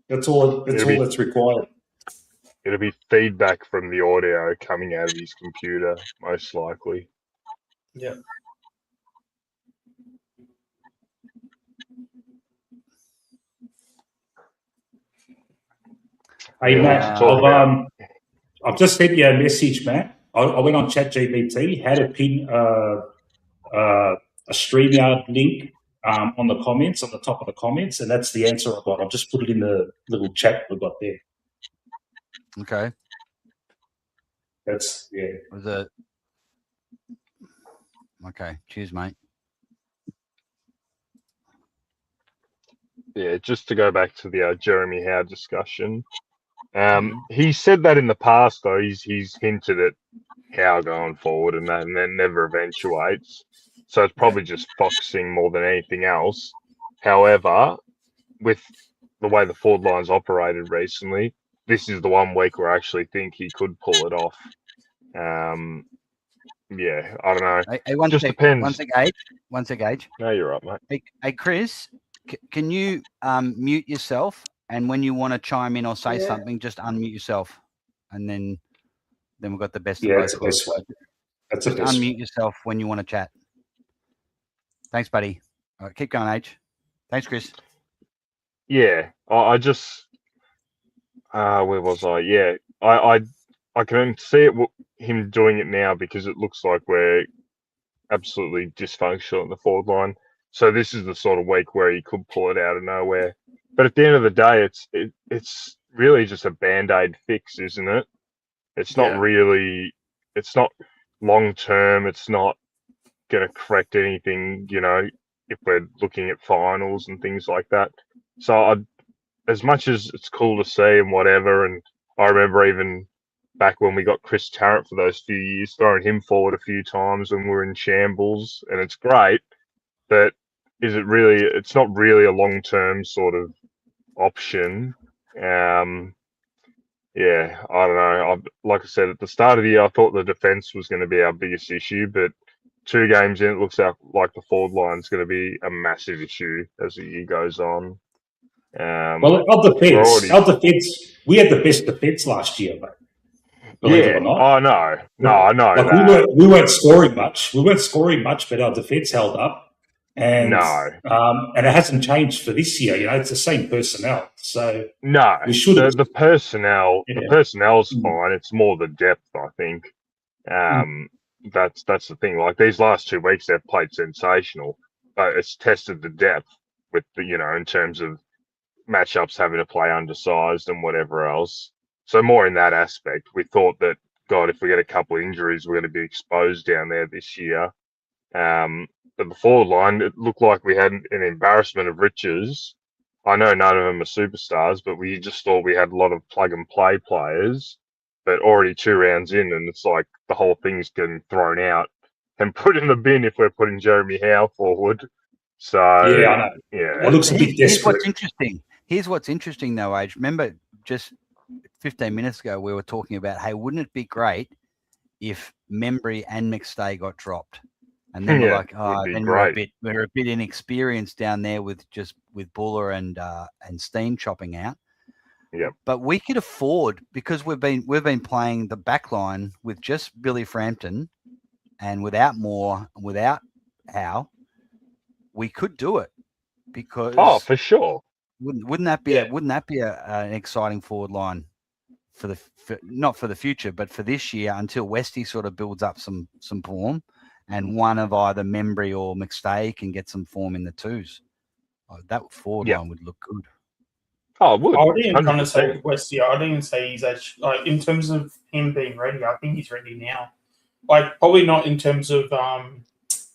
That's all that's required. It'll be feedback from the audio coming out of his computer, most likely. Yeah. Hey Yeah, Matt, let's talk about- I've just sent you a message, Matt. I went on ChatGPT, had to pin a StreamYard link on the comments, on the top of the comments, and that's the answer I got. I've just put it in the little chat we got there. Okay. That's Was it? Okay. Cheers, mate. Yeah, just to go back to the Jeremy Howe discussion. He said that in the past, though. He's hinted at Howe going forward, and then never eventuates. So it's probably just foxing more than anything else. However, with the way the forward line's operated recently, this is the one week where I actually think he could pull it off. Yeah, I don't know. Hey, one Just sec, depends. One sec, Age. No, you're right, mate. Hey, Chris, can you mute yourself? And when you want to chime in or say something, just unmute yourself, and then we've got the best of both that's the best way. That's the Just best. unmute yourself when you want to chat. Thanks, buddy. All right, keep going, Age. Thanks, Chris. Yeah, I just where was I? Yeah, I can see him doing it now because it looks like we're absolutely dysfunctional in the forward line. So this is the sort of week where he could pull it out of nowhere. But at the end of the day, it's really just a band-aid fix, isn't it? It's not really. It's not long term. It's not going to correct anything. You know, if we're looking at finals and things like that. So as much as it's cool to see and whatever, and I remember even back when we got Chris Tarrant for those few years, throwing him forward a few times when we were in shambles, and it's great, but is it really? It's not really a long-term sort of option. Yeah, I don't know. Like I said, at the start of the year, I thought the defence was going to be our biggest issue, but 2 games in, it looks like the forward line is going to be a massive issue as the year goes on. Well, our defence, we had the best defence last year, mate. Believe it or not. Oh no, I know like that. we weren't scoring much. We weren't scoring much, but our defence held up. And and it hasn't changed for this year. You know, it's the same personnel. So we should. The personnel, the personnel's fine. It's more the depth, I think. That's the thing. Like these last 2 weeks, they've played sensational, but it's tested the depth with the in terms of matchups having to play undersized and whatever else. So more in that aspect. We thought that God, if we get a couple of injuries, we're going to be exposed down there this year. But the forward line, it looked like we had an embarrassment of riches. I know none of them are superstars, but we just thought we had a lot of plug-and-play players, but already 2 rounds in, and it's like the whole thing's getting thrown out and put in the bin if we're putting Jeremy Howe forward. So Yeah, I know. yeah, It looks a bit Here's desperate. what's interesting. Here's what's interesting, though, Age. Remember, just 15 minutes ago, we were talking about, hey, wouldn't it be great if Membry and McStay got dropped? And then we're Yeah, like, oh, would be then great. we're a bit inexperienced down there with Buller and Steene chopping out. Yep. But we could afford, because we've been playing the back line with just Billy Frampton and without Moore, without Howe, we could do it, because Oh, for sure. wouldn't that be an exciting forward line for not for the future, but for this year, until Westy sort of builds up some form, and one of either Membry or McStay can get some form in the twos. That forward line would look good. Oh, it would. I would even kind of 100%. say with Westy, I don't even say he's actually, like, in terms of him being ready, I think he's ready now. Like, probably not in terms of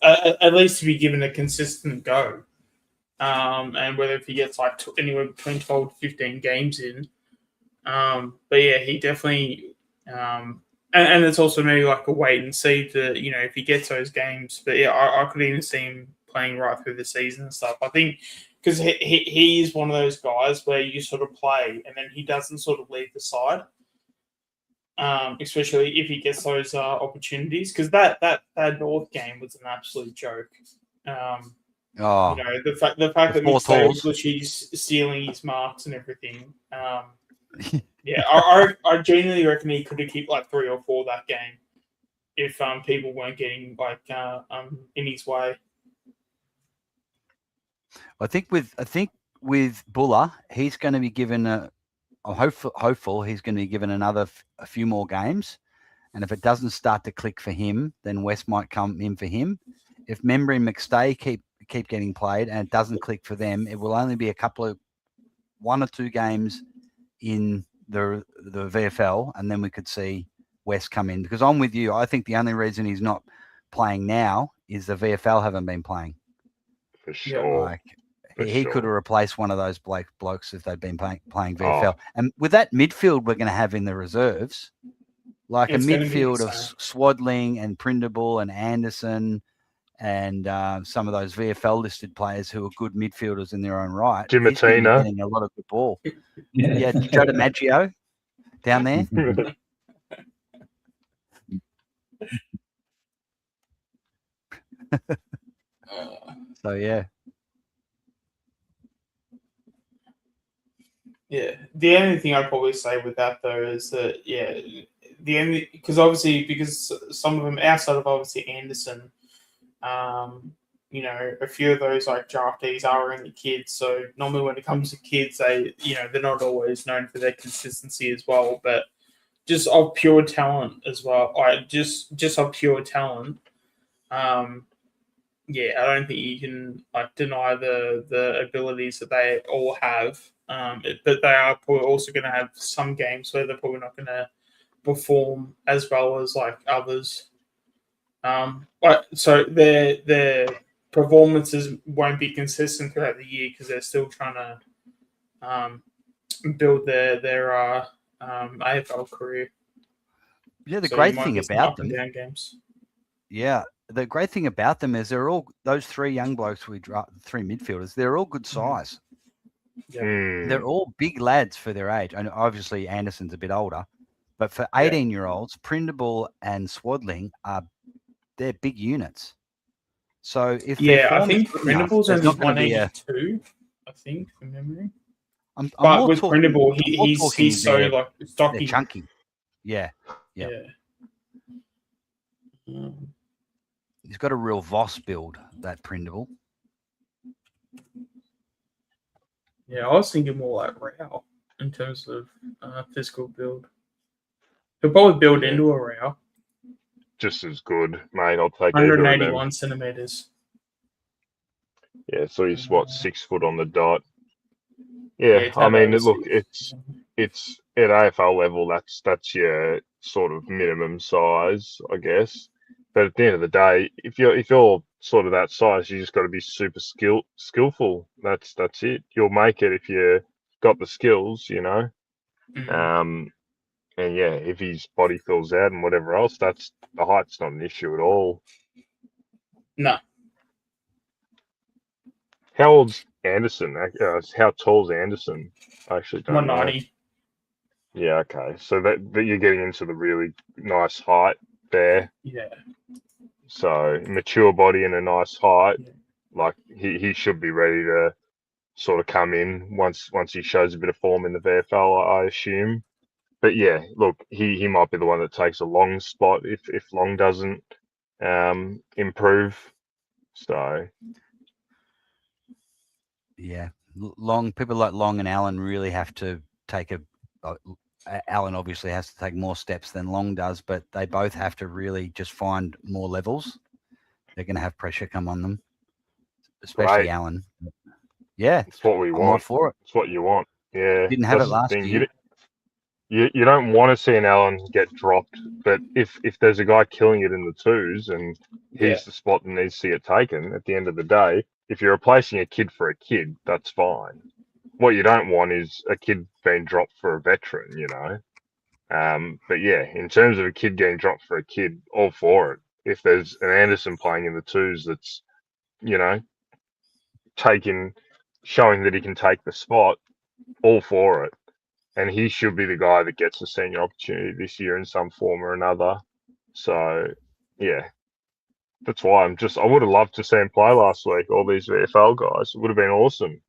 at least to be given a consistent go. And whether if he gets like anywhere between 12 to 15 games in. But yeah, he definitely and it's also maybe like a wait and see to, you know, if he gets those games. But yeah, I could even see him playing right through the season and stuff. I think because he is one of those guys where you sort of play and then he doesn't sort of leave the side. Especially if he gets those opportunities, because that North game was an absolute joke. You know, the fact that McStay was literally stealing his marks and everything. Yeah, I genuinely reckon he could have kept like 3 or 4 that game if people weren't getting like in his way. I think with Buller, he's going to be given I'm hopeful he's going to be given a few more games, and if it doesn't start to click for him, then West might come in for him. If Membry and McStay keep getting played and it doesn't click for them, it will only be 1 or 2 games in the VFL, and then we could see West come in. Because I'm with you. I think the only reason he's not playing now is the VFL haven't been playing. For sure. He could have replaced one of those blokes if they'd been playing VFL. And with that midfield we're going to have in the reserves, like a midfield of Swadling and Prindable and Anderson and some of those VFL listed players who are good midfielders in their own right. Dimatina. Getting a lot of good ball. Yeah, Joe DiMaggio down there. So, yeah. Yeah, the only thing I'd probably say with that though is that because some of them outside of obviously Anderson, you know, a few of those like draftees are only kids. So normally when it comes to kids, they're not always known for their consistency as well. But just of pure talent as well, just of pure talent. Yeah, I don't think you can like deny the abilities that they all have. But they are probably also going to have some games where they're probably not going to perform as well as like others. So their performances won't be consistent throughout the year because they're still trying to build their AFL career. Yeah, the great thing about them. Down games. Yeah, the great thing about them is they're all those 3 young blokes we draft, 3 midfielders. They're all good size. Yeah. They're all big lads for their age. And obviously Anderson's a bit older, but for 18-year-olds, Prindable and Swadling they're big units. So if I think Prindable's only 182. I think from memory. But with Prindable, he's so like stocky, they're chunky. Yeah. He's got a real Voss build, that Prindable. Yeah, I was thinking more like Rao in terms of physical build. He'll probably build into a Rao. Just as good, mate. I'll take 181 centimeters. Yeah, so he's 6 foot on the dot. Yeah, I mean, look, it's at AFL level. That's your sort of minimum size, I guess. But at the end of the day, if you're sort of that size, you just got to be super skillful. That's it. You'll make it if you got the skills, you know. Mm-hmm. And yeah, if his body fills out and whatever else, the height's not an issue at all. No. How old's Anderson? How tall's Anderson? I actually don't know. 190. Yeah, okay. So that you're getting into the really nice height there. Yeah. So mature body and a nice height. Yeah. Like he should be ready to sort of come in once he shows a bit of form in the VFL, I assume. But yeah, look, he might be the one that takes a Long spot if Long doesn't improve. So Yeah, Long people like Long and Allen really have to take Allen obviously has to take more steps than Long does, but they both have to really just find more levels. They're going to have pressure come on them, especially Great. Allen. Yeah, it's what we I'm want. all for it. It's what you want. Yeah, Didn't have that's it the last thing. year. You don't want to see an Allen get dropped, but if there's a guy killing it in the twos and he's the spot that needs to see it taken, at the end of the day, if you're replacing a kid for a kid, that's fine. What you don't want is a kid being dropped for a veteran, you know. But yeah, in terms of a kid getting dropped for a kid, all for it. If there's an Anderson playing in the twos that's, you know, showing that he can take the spot, all for it. And he should be the guy that gets a senior opportunity this year in some form or another. So, yeah, that's why I would have loved to see him play last week, all these VFL guys. It would have been awesome.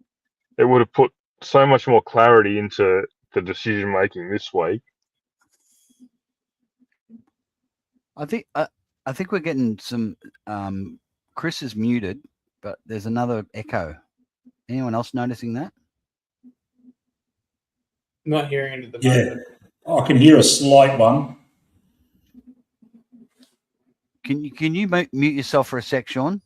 It would have put so much more clarity into the decision making this week. I think we're getting some. Chris is muted, but there's another echo. Anyone else noticing that? Not hearing it at the Yeah, moment. I can hear a slight one. Can you mute yourself for a sec, Sean?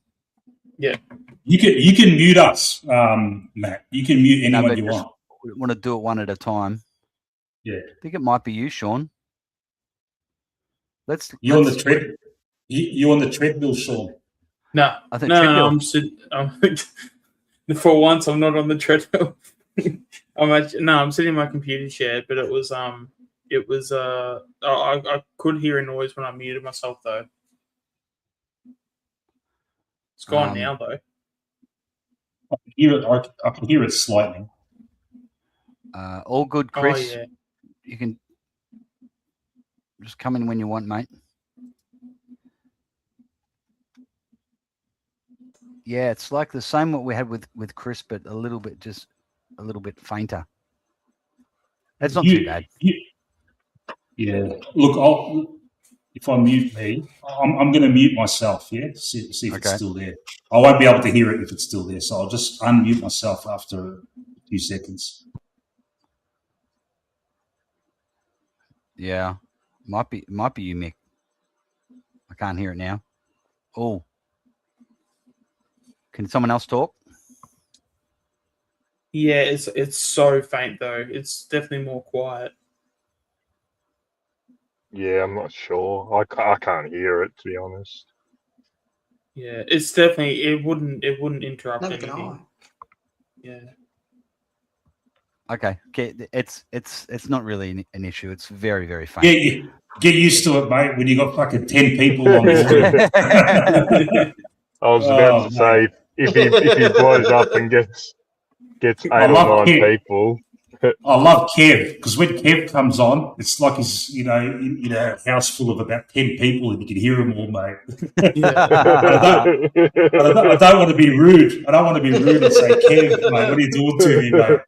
Yeah. You can mute us, Matt. You can mute anyone you want. We want to do it one at a time. Yeah. I think it might be you, Sean. You on the treadmill, Sean? No, I think no, for once, I'm not on the treadmill. I'm sitting in my computer chair, but it was I could hear a noise when I muted myself though. It's gone now though. I can hear it slightly. All good, Chris. Oh, yeah. You can just come in when you want, mate. Yeah, it's like the same what we had with Chris, but a little bit fainter. That's not too bad. Yeah. Look, if I mute me, I'm going to mute myself. Yeah, see if it's still there. I won't be able to hear it if it's still there, so I'll just unmute myself after a few seconds. Yeah, might be you, Mick. I can't hear it now. Oh, can someone else talk? Yeah, it's so faint though. It's definitely more quiet. Yeah, I'm not sure. I can't hear it, to be honest. Yeah, it's definitely it wouldn't interrupt Neither can anything. Yeah. Okay, it's not really an issue. It's very, very faint. Yeah, get used to it, mate. When you got fucking 10 people on the I was about to say, if he blows up and gets 8 or 9 people. I love Kev, because when Kev comes on, it's like he's in a house full of about 10 people and you can hear them all, mate. I don't want to be rude. I don't want to be rude and say, Kev, mate, what are you doing to me, mate?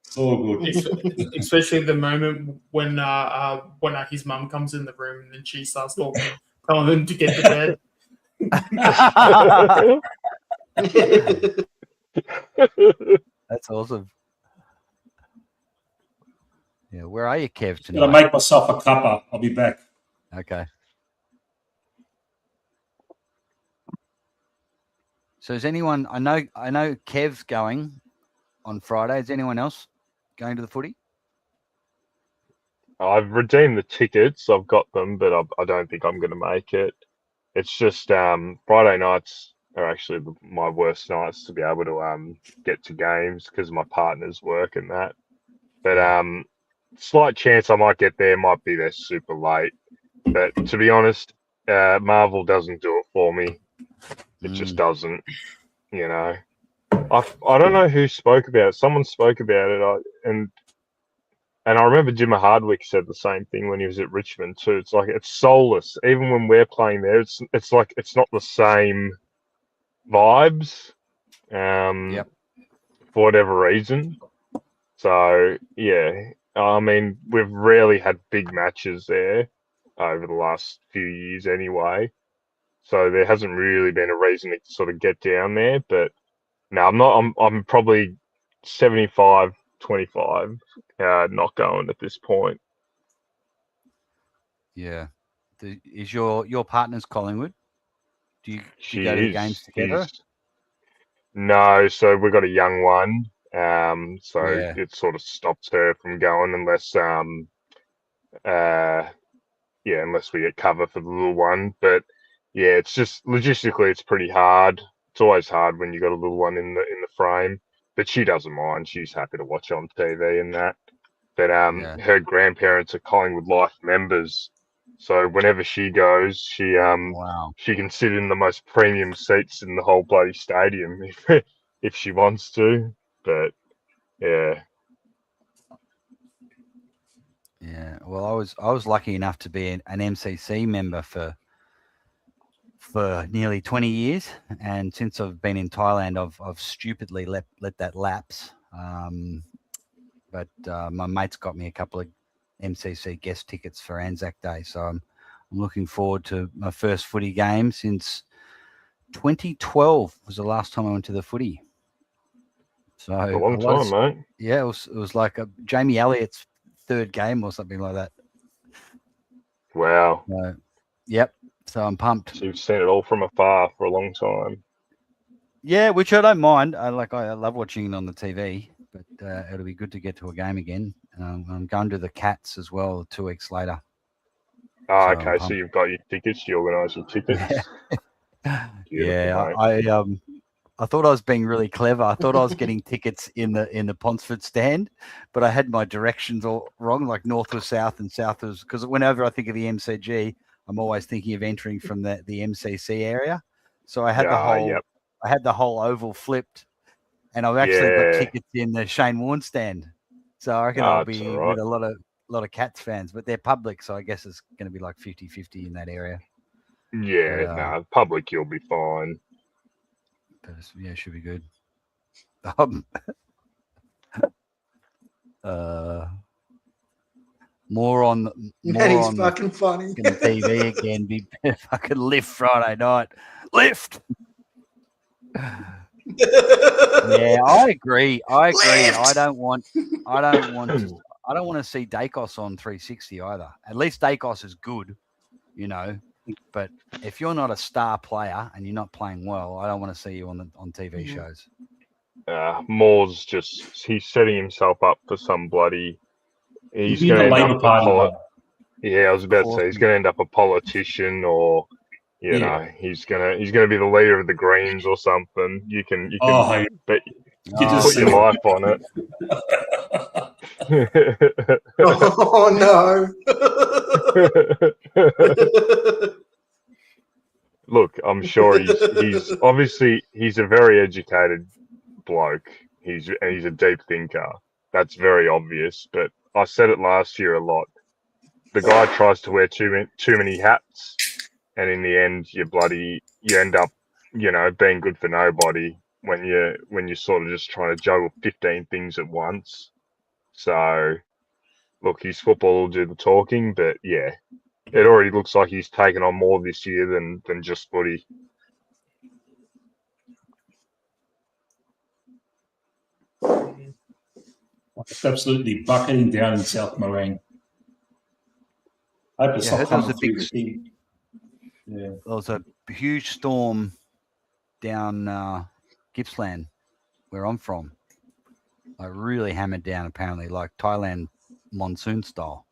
It's all good. Especially the moment when his mum comes in the room and then she starts talking, telling him to get to bed. That's awesome. Yeah, where are you, Kev, tonight? I'm gonna make myself a cuppa. I'll be back. Okay. So is anyone? I know Kev's going on Friday. Is anyone else going to the footy? I've redeemed the tickets. I've got them, but I don't think I'm going to make it. It's just Friday nights are actually my worst nights to be able to get to games because of my partner's work and that. But slight chance I might get there. Might be there super late. But to be honest, Marvel doesn't do it for me. It just doesn't, you know. I don't know who spoke about it. Someone spoke about it, and I remember Jimmy Hardwick said the same thing when he was at Richmond too. It's like it's soulless. Even when we're playing there, it's like it's not the same vibes. Yep. For whatever reason. So yeah, I mean we've rarely had big matches there over the last few years anyway. So there hasn't really been a reason to sort of get down there. But no, I'm not. I'm probably 75-25 not going at this point. Yeah. Is your partner's Collingwood? Do you go to the games together? No, so we've got a young one. So Yeah. it sort of stops her from going unless unless we get cover for the little one. But yeah, it's just logistically it's pretty hard. It's always hard when you got a little one in the frame. But she doesn't mind. She's happy to watch on TV and that. But her grandparents are Collingwood Life members. So whenever she goes, she Wow. she can sit in the most premium seats in the whole bloody stadium if she wants to. But yeah. Yeah. Well, I was lucky enough to be an MCC member for nearly 20 years, and since I've been in Thailand, I've stupidly let that lapse. But my mate's got me a couple of MCC guest tickets for Anzac Day, so I'm looking forward to my first footy game since 2012 was the last time I went to the footy. So A long time, mate. Yeah, it was like Jamie Elliott's third game or something like that. Wow. Yep. So I'm pumped. So you've seen it all from afar for a long time. Yeah, which I don't mind. I love watching it on the TV, but it'll be good to get to a game again. I'm going to the Cats as well 2 weeks later. Oh, okay. So you've got your tickets. You organise your tickets. Yeah. I thought I was being really clever. I thought I was getting tickets in the Ponsford stand, but I had my directions all wrong. Like north was south and south was, because whenever I think of the MCG, I'm always thinking of entering from the MCC area. So I had the whole oval flipped, and I've actually got tickets in the Shane Warne stand. So I reckon I'll be with a lot of Cats fans, but they're public, so I guess it's going to be like 50-50 in that area. Yeah, public, you'll be fine. But yeah, it should be good. More on fucking funny. the TV again. Be fucking lift Friday night. Lift. Yeah, I agree. Lift! I don't want to see Dacos on 360 either. At least Dacos is good, you know. But if you're not a star player and you're not playing well, I don't want to see you on TV shows. Moore's he's setting himself up for some bloody. He's going to end up I was about to say he's going to end up a politician, or you know, he's going to be the leader of the Greens or something. You can bet put your life on it. Oh no. Look, I'm sure he's obviously he's a very educated bloke. He's a deep thinker. That's very obvious. But I said it last year a lot. The guy tries to wear too many hats, and in the end, you end up, you know, being good for nobody when you're sort of just trying to juggle 15 things at once. So, look, his football will do the talking, but yeah. It already looks like he's taken on more this year than just footy. It's absolutely bucketing down in South Morang. I hope it's not coming through the thing. Yeah. There was a huge storm down Gippsland, where I'm from. Like really hammered down, apparently, like Thailand monsoon style.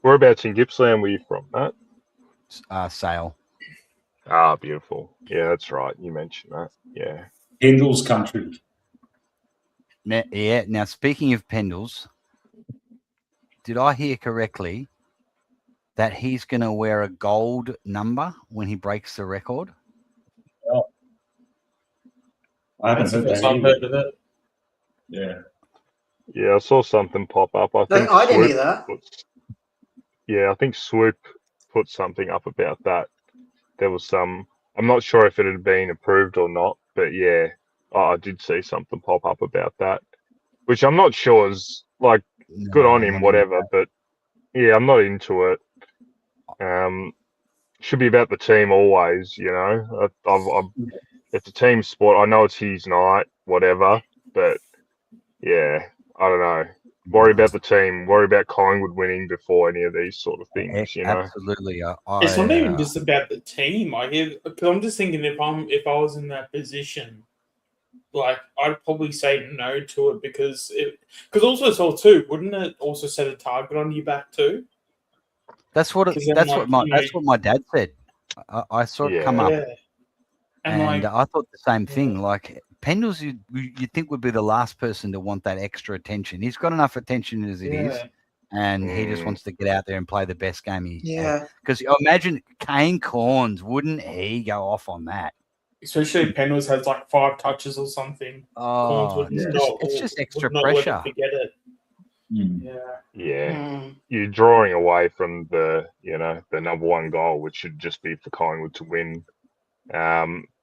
Whereabouts in Gippsland were you from, Matt? Sale. Ah, beautiful. Yeah, that's right. You mentioned that. Yeah. Pendles country. Now, speaking of Pendles, did I hear correctly that he's going to wear a gold number when he breaks the record? I haven't That's the heard first that I've either. heard of it. Yeah. Yeah, I saw something pop up. I think I didn't hear Swoop that. I think Swoop put something up about that. There was some. I'm not sure if it had been approved or not, but yeah, I did see something pop up about that, which I'm not sure is like good on No, him, not whatever. But yeah, I'm not into it. Should be about the team always, you know. It's a team sport. I know it's his night, whatever, but yeah, I don't know. Worry about the team. Worry about Collingwood winning before any of these sort of things, you know. Absolutely. It's not even just about the team. Because I'm just thinking if I was in that position, like I'd probably say no to it because also as well too, wouldn't it also set a target on your back too? That's what my dad said. I saw it come up, and I thought the same thing. Like Pendles, you think would be the last person to want that extra attention. He's got enough attention as it is, and he just wants to get out there and play the best game he has. Because imagine Kane Corns, wouldn't he go off on that? Especially if Pendles has like 5 touches or something. Oh, it's just extra pressure. Forget it. Yeah. You're drawing away from the number one goal, which should just be for Collingwood to win.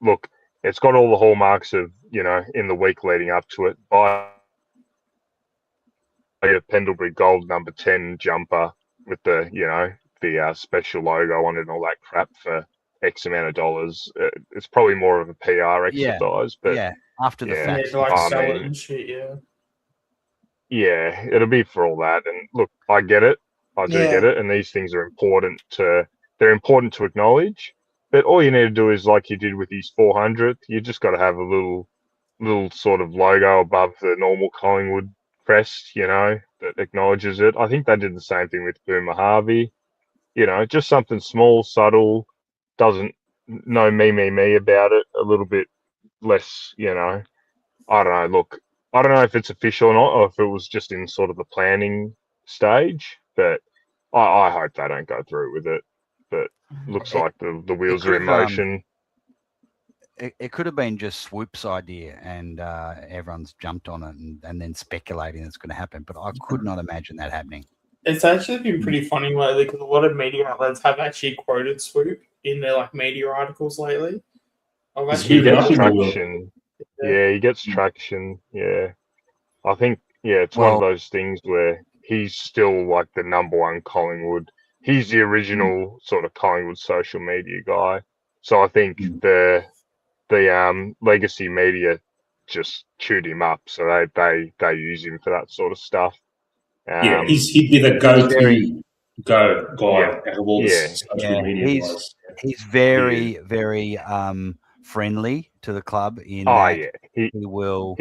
Look, it's got all the hallmarks of, in the week leading up to it. Buy a Pendlebury Gold number 10 jumper with the special logo on it and all that crap for X amount of dollars. It's probably more of a PR exercise, but after the fact, sell it and shit, yeah, it'll be for all that. And look, I get it. I do get it. And these things are important to acknowledge. But all you need to do is like you did with his 400th, you just got to have a little sort of logo above the normal Collingwood crest, that acknowledges it. I think they did the same thing with Boomer Harvey. Just something small, subtle, doesn't know me about it, a little bit less, I don't know. Look, I don't know if it's official or not, or if it was just in sort of the planning stage, but I hope they don't go through with it. But looks like the wheels are in motion. It could have been just Swoop's idea, and everyone's jumped on it and then speculating it's going to happen. But I could not imagine that happening. It's actually been pretty funny lately because a lot of media outlets have actually quoted Swoop in their media articles lately. He gets traction. Yeah, he gets traction. Yeah, I think it's one of those things where he's still like the number one Collingwood. He's the original sort of Collingwood social media guy. So I think the legacy media just chewed him up. So they use him for that sort of stuff. He'd be the go-to guy out of all the social media guys. He's very, very friendly to the club in he will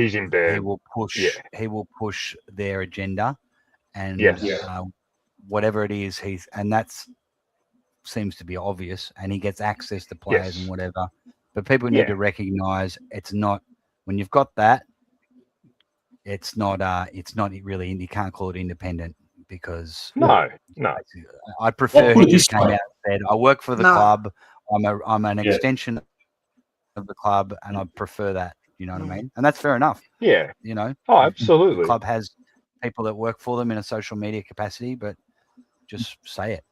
push their agenda and whatever it is and that's seems to be obvious, and he gets access to players and whatever, but people need to recognize it's not, when you've got that, it's not really, you can't call it independent, because no I prefer he just came out and said, I work for the club, I'm an extension of the club, and I prefer that. You know what I mean? And that's fair enough. Yeah. Oh, absolutely. The club has people that work for them in a social media capacity, but just say it.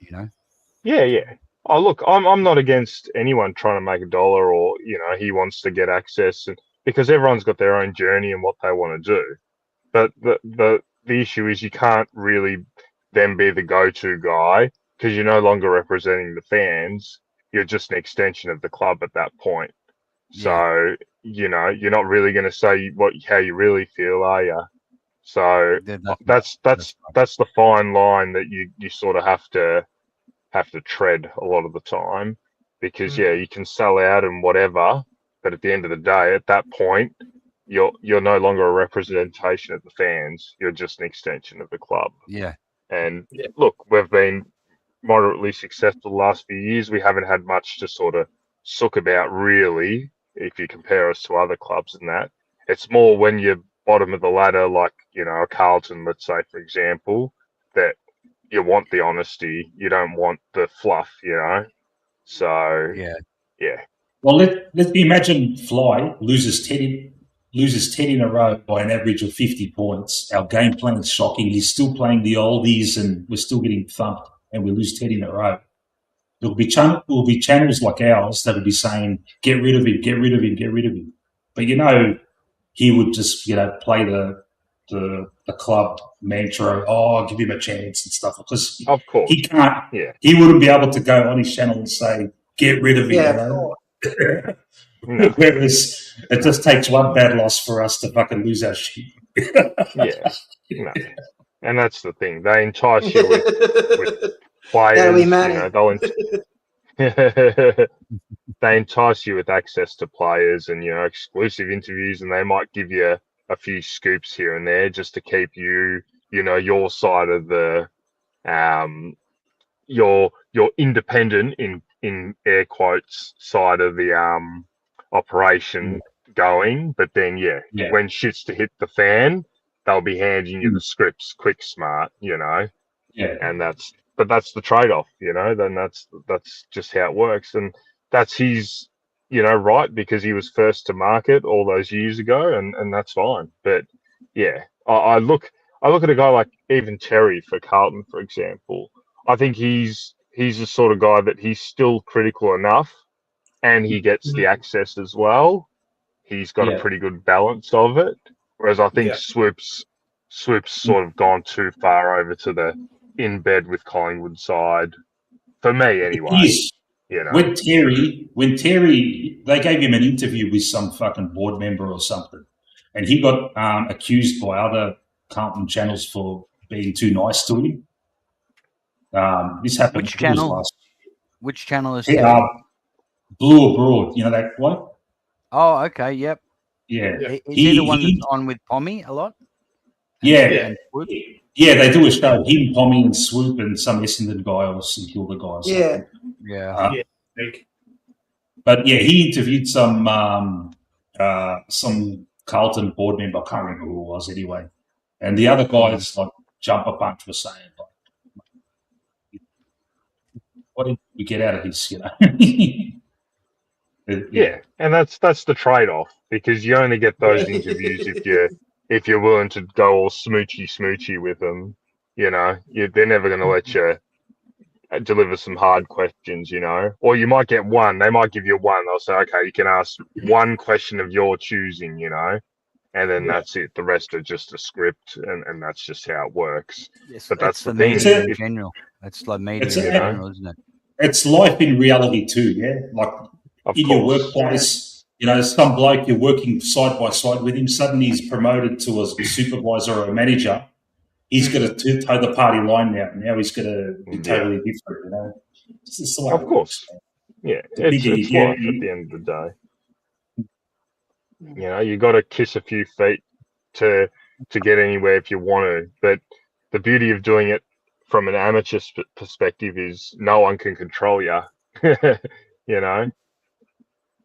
Yeah. Oh, look, I'm not against anyone trying to make $1, or he wants to get access, because everyone's got their own journey and what they want to do. But the issue is you can't really then be the go-to guy, because you're no longer representing the fans. You're just an extension of the club at that point. So, you're not really going to say how you really feel, are you? So that's the fine line that you sort of have to tread a lot of the time, because you can sell out and whatever, but at the end of the day, at that point, you're no longer a representation of the fans. You're just an extension of the club. Yeah. And look, we've been moderately successful the last few years. We haven't had much to sort of sook about, really, if you compare us to other clubs and that. It's more when you're bottom of the ladder, like, a Carlton, let's say, for example, that you want the honesty. You don't want the fluff, you know. So Yeah. Well, let me imagine Fly loses 10 in a row by an average of 50 points. Our game plan is shocking. He's still playing the oldies, and we're still getting thumped, and we lose 10 in a row. There'll be channels like ours that will be saying, "Get rid of him, get rid of him, get rid of him." But he would just play the club mantra. Oh, give him a chance and stuff, because of course he can't. Yeah. He wouldn't be able to go on his channel and say, "Get rid of him." Yeah, No. Whereas it just takes one bad loss for us to fucking lose our shit. Yeah. No. And that's the thing. They entice you with players. That'll be money. They entice you with access to players and exclusive interviews, and they might give you a few scoops here and there just to keep your side of the your independent in air quotes side of the operation going. But then when shit's to hit the fan, they'll be handing you the scripts quick smart, and that's the trade-off, then that's just how it works. And that's his right, because he was first to market all those years ago, and that's fine. But I look at a guy like even Terry for Carlton, for example. I think he's the sort of guy that he's still critical enough, and he gets the access as well. He's got a pretty good balance of it. Whereas I think Swoop's sort of gone too far over to the in bed with Collingwood side, for me anyway. When Terry, they gave him an interview with some fucking board member or something, and he got accused by other Carlton channels for being too nice to him. This happened. Which channel? Which channel is Blue Abroad? That one? Oh, okay. Yep. Yeah. Is he the one that's on with Pommy a lot? Yeah, they do a show. Him, Pommy, and Swoop, and some Essendon guy or St Kilda guy. Yeah. But he interviewed some Carlton board member. I can't remember who it was anyway. And the other guys like Jumper Punch were saying, like, what did we get out of this? And that's the trade-off, because you only get those interviews if you're willing to go all smoochy with them. They're never going to let you deliver some hard questions, or you might get one. They might give you one. They'll say, okay, you can ask one question of your choosing, and then that's it. The rest are just a script, and that's just how it works. Yes, but that's the media thing in general. That's like media in general, isn't it? It's life in reality too, Like your workplace, some bloke you're working side by side with him, suddenly he's promoted to a supervisor or a manager. He's got to toe the party line now. Now he's got to be totally different, It's just the way of course. It's life at the end of the day. You got to kiss a few feet to get anywhere if you want to. But the beauty of doing it from an amateur perspective is no one can control you.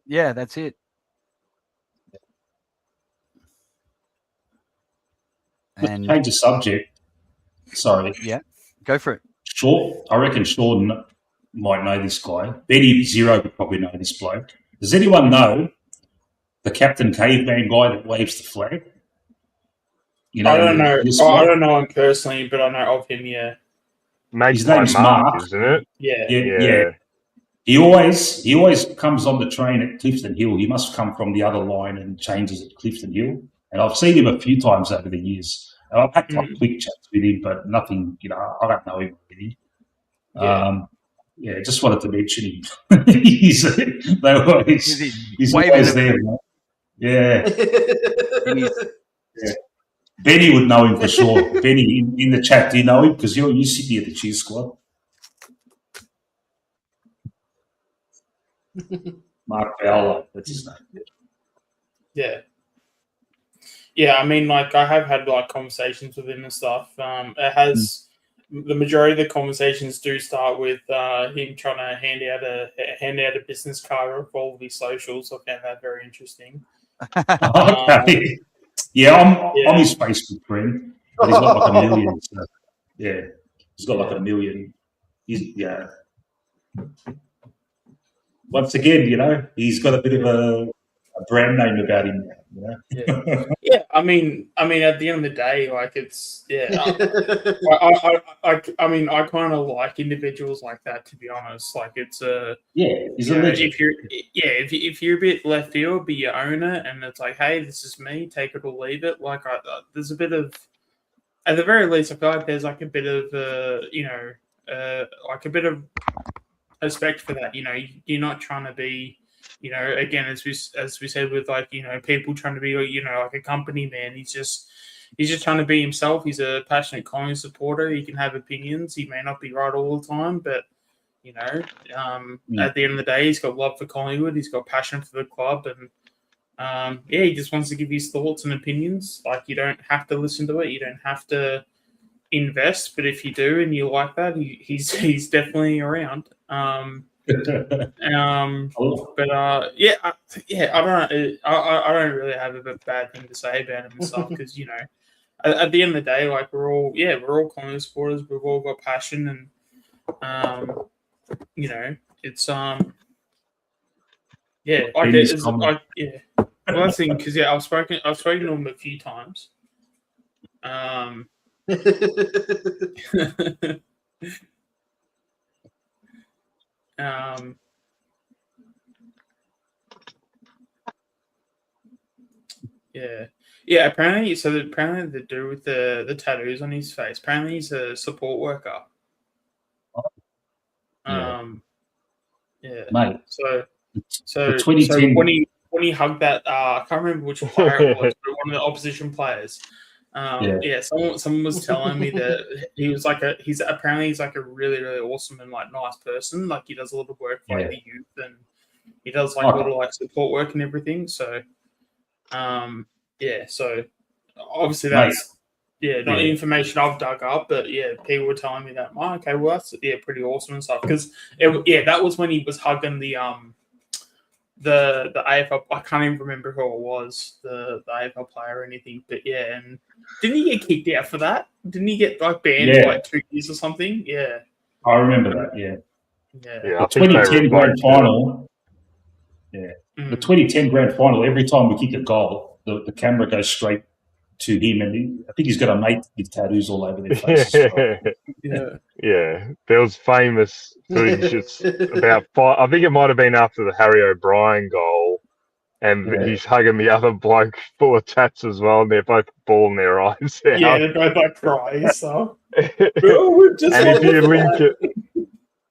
Yeah, that's it. And change the subject. Sorry. Yeah, go for it. I reckon Sean might know this guy. Benny Zero would probably know this bloke. Does anyone know the Captain Caveman guy that waves the flag? I don't know. I don't know him personally, but I know of him. Yeah. His name's Mark, isn't it? Yeah. He always comes on the train at Clifton Hill. He must come from the other line and changes at Clifton Hill. And I've seen him a few times over the years. And I've had quick chats with him, but nothing, I don't know him really. Just wanted to mention him. he's always there, man. Yeah. Benny would know him for sure. Benny, in the chat, do you know him? Because you sit here at the cheer squad. Mark Fowler, that's his name. Yeah. Yeah, I mean, like, I have had, like, conversations with him and stuff. It has... The majority of the conversations do start with him trying to hand out a business card of all of his socials. I found that very interesting. Okay. I'm his Facebook friend, but he's got like a million. So, yeah. He's got like $1 million. Once again, he's got a bit of a brand name about him. Yeah. I mean, at the end of the day, like it's I mean, I kind of like individuals like that, to be honest. Like it's he's a legend. If you're a bit left field, be your owner, and it's like, hey, this is me, take it or leave it. Like there's a bit of, at the very least, I feel like there's like a bit of like a bit of respect for that. You're not trying to be, again, as we said with like, people trying to be, like a company man. He's just trying to be himself. He's a passionate Collingwood supporter. He can have opinions. He may not be right all the time, but at the end of the day, he's got love for Collingwood. He's got passion for the club, and he just wants to give his thoughts and opinions. Like, you don't have to listen to it. You don't have to invest, but if you do and you like that, he's definitely around. I don't really have a bad thing to say about him and stuff, because at the end of the day, like we're all Collingwood supporters. We've all got passion, and it's Well, that's the thing, because I've spoken to him a few times. Apparently, the dude with the tattoos on his face, apparently he's a support worker. Mate. So when he hugged that, I can't remember which player it was, but one of the opposition players. Someone was telling me that he's apparently a really, really awesome and like nice person. Like, he does a lot of work for the youth, and he does like a little like support work and everything. So, so obviously that's not information I've dug up, but people were telling me that. Oh, okay, well that's pretty awesome and stuff, because that was when he was hugging the AFL. I can't even remember who it was, the AFL player or anything, but and didn't he get kicked out for that? Didn't he get like banned for like 2 years or something? Yeah, I remember that. The 2010 grand final. The 2010 grand final. Every time we kick a goal, the camera goes straight to him, and I think he's got a mate with tattoos all over their faces. There was famous footage about I think it might have been after the Harry O'Brien goal, and he's hugging the other bloke full of tats as well, and they're both bawling their eyes out. Yeah, they're both like crying. So, and if you link it,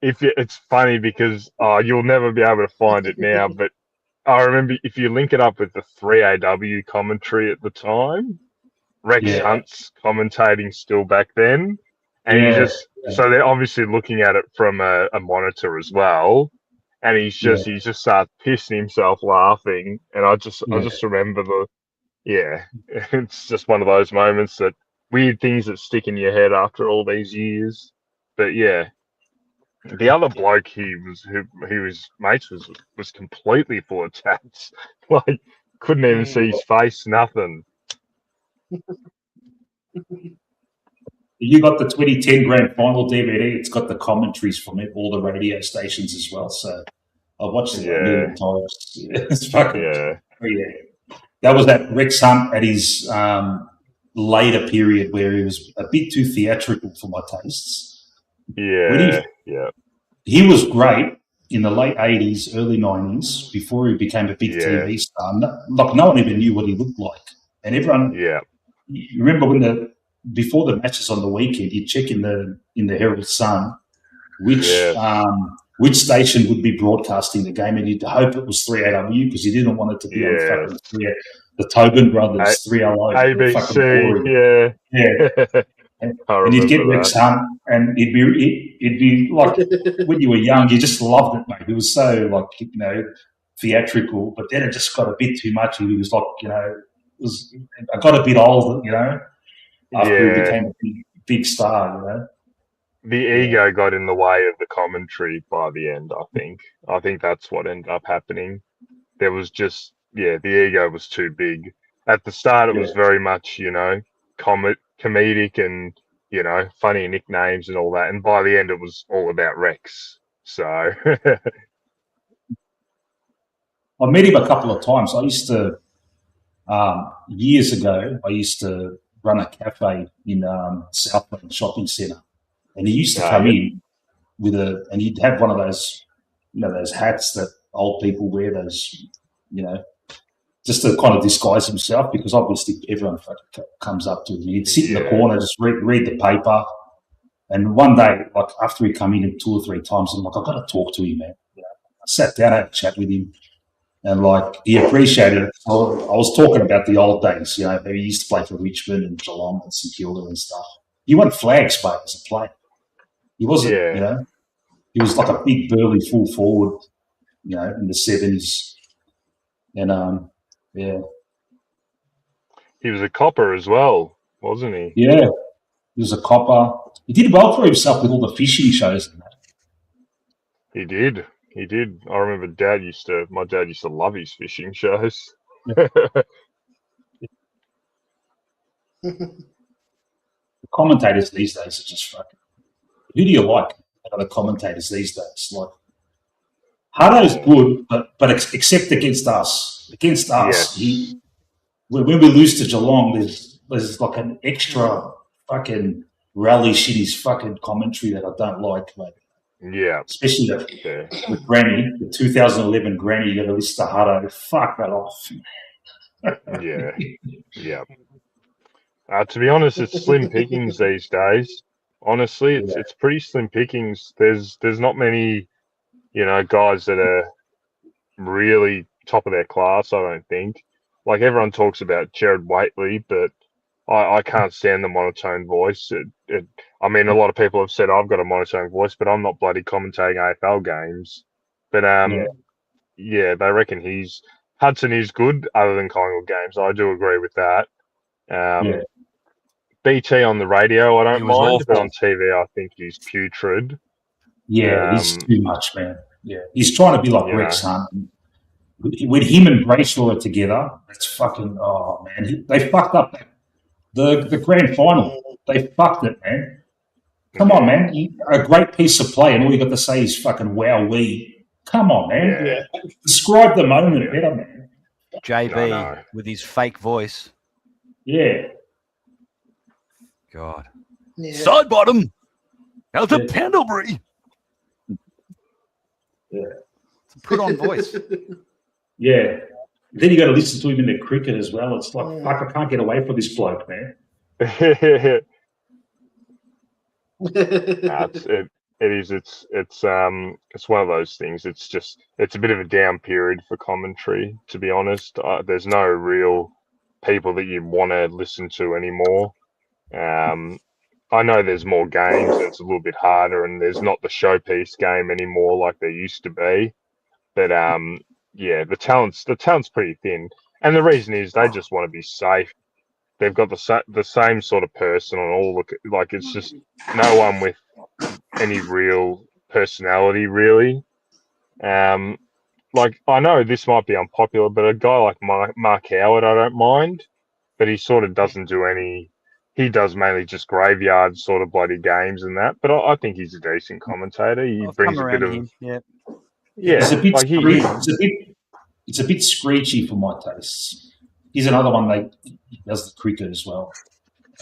it's funny because you'll never be able to find it now, but I remember if you link it up with the 3AW commentary at the time, Rex Hunt's commentating still back then, and so they're obviously looking at it from a monitor as well, and he just starts pissing himself laughing, and I just remember it's just one of those moments, that weird things that stick in your head after all these years. But the other bloke he was mates was completely full of tats, like couldn't even see his face, nothing. You got the 2010 grand final DVD. It's got the commentaries from all the radio stations as well. So I watched it a million times. It's fucking That was that Rex Hunt at his later period where he was a bit too theatrical for my tastes. He was great in the late 80s, early 90s, before he became a big TV star. No one even knew what he looked like, and everyone. You remember before the matches on the weekend, you'd check in the Herald Sun which station would be broadcasting the game, and you'd hope it was 3AW because you didn't want it to be on fucking the Tobin Brothers 3LO. ABC, And you'd get Rex Hunt, and it'd be like when you were young, you just loved it, mate. It was so like theatrical, but then it just got a bit too much. He was like I got a bit old, after he became a big star, The ego got in the way of the commentary by the end, I think that's what ended up happening. There was just, the ego was too big. At the start, it was very much, comedic, and, you know, funny nicknames and all that. And by the end, it was all about Rex. So, I met him a couple of times. I used to, years ago, I used to run a cafe in Southland Shopping Centre. And he used to come in with and he'd have one of those, you know, those hats that old people wear, those, you know, just to kind of disguise himself, because obviously everyone comes up to him. He'd sit in the corner, just read the paper. And one day, like after he come in 2 or 3 times, I'm like, I've got to talk to him, man. You know, I sat down, had a chat with him, and like he appreciated it. So I was talking about the old days, you know, he used to play for Richmond and Geelong and St Kilda and stuff. He won flags, mate, as a player. He wasn't, you know, he was like a big, burly, full forward, you know, in the 70s. And, yeah. he was a copper as well, wasn't he? Yeah, he was a copper. He did well for himself with all the fishing shows and that. He did. He did. I remember my dad used to love his fishing shows. The commentators these days are just fucking. Who do you like? The commentators these days, like Hutto's good, but except against us. Against us, when we lose to Geelong, there's like an extra fucking relish in his fucking commentary that I don't like, mate. Yeah. Especially the Granny, the 2011 Granny, you got to listen to Hutto. Fuck that off. Yeah. To be honest, it's slim pickings these days. Honestly, it's pretty slim pickings. There's not many, you know, guys that are really top of their class, I don't think. Like, everyone talks about Jared Waitley, but I can't stand the monotone voice. I mean, a lot of people have said I've got a monotone voice, but I'm not bloody commentating AFL games. But they reckon Hudson is good other than Collingwood games. I do agree with that. BT on the radio, I don't mind, but on TV, I think he's putrid. Yeah, he's too much, man. Yeah, he's trying to be like Rex Hunt. When him and Brayshaw are together, it's fucking, oh man, they fucked up the grand final. They fucked it, man. Come on, man. A great piece of play, and all you got to say is fucking wow, we. Come on, man. Describe the moment better, man. JB with his fake voice. Yeah. God. Side bottom. Out to Pendlebury. Yeah. It's a put on voice. Yeah. Then you got to listen to him in the cricket as well. It's like, fuck, I can't get away from this bloke, man. It is. It's one of those things. It's a bit of a down period for commentary, to be honest. There's no real people that you want to listen to anymore. I know there's more games. It's a little bit harder, and there's not the showpiece game anymore like there used to be. But the talent's pretty thin, and the reason is they just want to be safe. They've got the same sort of person on all like it's just no one with any real personality, really. Like, I know this might be unpopular, but a guy like Mark Howard, I don't mind, but he sort of doesn't do any. He does mainly just graveyard sort of bloody games and that. But I think he's a decent commentator. He brings a bit of It's a bit it's a bit screechy for my tastes. He's another one he does the cricket as well.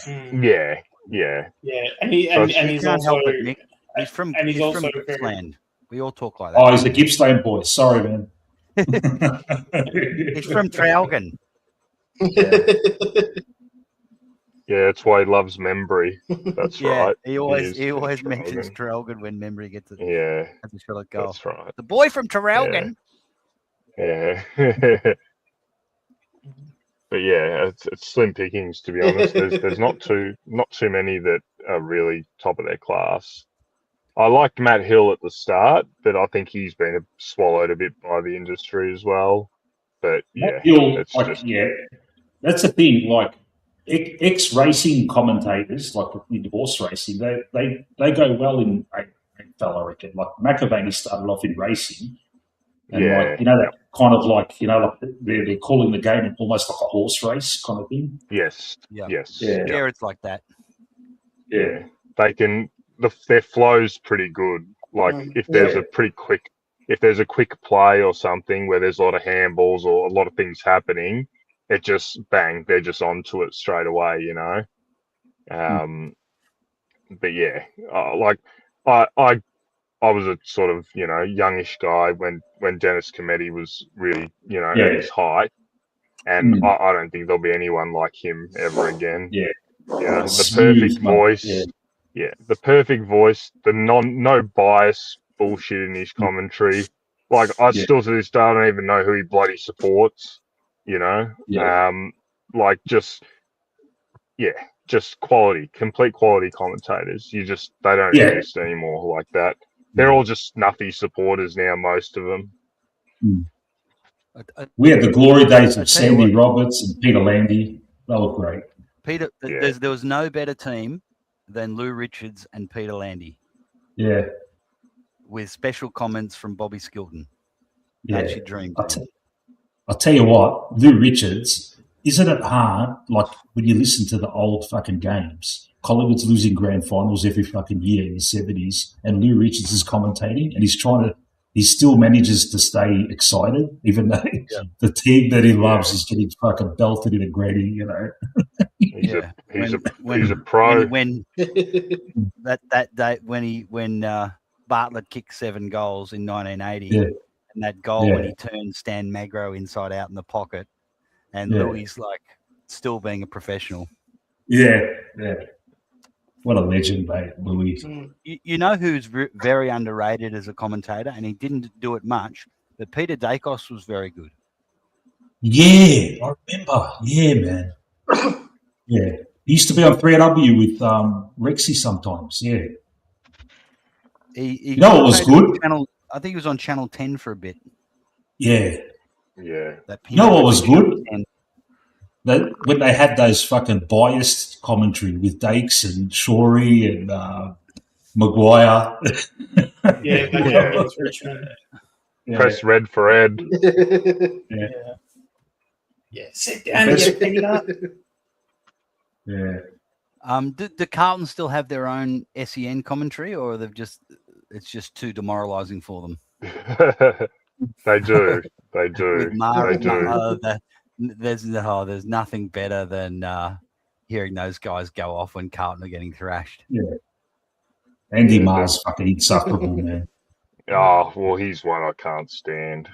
Yeah, and he's can't also help it, Nick. He's from Gippsland. We all talk like that. Oh, he's a Gippsland boy. Sorry, man. He's from Traralgon. Yeah, that's why he loves Membry. That's right. He always mentions Traralgon when Membry gets a shot at goal. That's right. The boy from Traralgon. Yeah. But yeah, it's slim pickings, to be honest. There's not too many that are really top of their class. I liked Matt Hill at the start, but I think he's been swallowed a bit by the industry as well. But Matt Hill, that's the thing. Like, ex-racing commentators, like in horse racing, they go well in AFL, I reckon. Like McAvaney started off in racing, and that kind of like like they're calling the game almost like a horse race kind of thing. Yes. Jared's like that. Yeah, they can. Their flow's pretty good. Like if there's a quick play or something where there's a lot of handballs or a lot of things happening, it just bang, they're just onto it straight away, you know. But yeah, like I was a sort of, you know, youngish guy when Dennis Cometti was really, you know, at his height, and I don't think there'll be anyone like him ever again. Yeah. You know, the Smooth, perfect mate. voice. Yeah, the perfect voice, the no bias bullshit in his commentary. Like I still to this day I don't even know who he bloody supports, you know. Like just quality, complete quality commentators. They don't exist anymore like that. They're all just snuffy supporters now, most of them. We had the glory days of Sandy Roberts and Peter Landy. They were great. Peter, there was no better team than Lou Richards and Peter Landy. Yeah. With special comments from Bobby Skilton. Yeah. That's your dream team. I'll tell you what, Lou Richards, isn't it hard, like when you listen to the old fucking games, Collingwood's losing grand finals every fucking year in the 70s, and Lou Richards is commentating, and he still manages to stay excited, even though the team that he loves is getting fucking belted in a granny, you know. He's a pro. When that day when Bartlett kicked 7 goals in 1980, and that goal when he turned Stan Magro inside out in the pocket, and Louis like still being a professional. Yeah. What a legend, mate, Louis. You know who's very underrated as a commentator, and he didn't do it much, but Peter Dacos was very good. Yeah, I remember. Yeah, man. Yeah. He used to be on 3AW with Rexy sometimes, yeah. You know what was good? I think he was on Channel 10 for a bit. Yeah. Yeah. You know what was good? When they had those fucking biased commentary with Dakes and Shorey and Maguire. Against Richmond. Press red for Ed. Sit down and get Peter. Yeah. Do Carlton still have their own SEN commentary, or it's just too demoralising for them? They do. They do. They do. There's nothing better than hearing those guys go off when Carlton are getting thrashed. Yeah. Andy Marr's fucking insufferable, man. Oh, well, he's one I can't stand.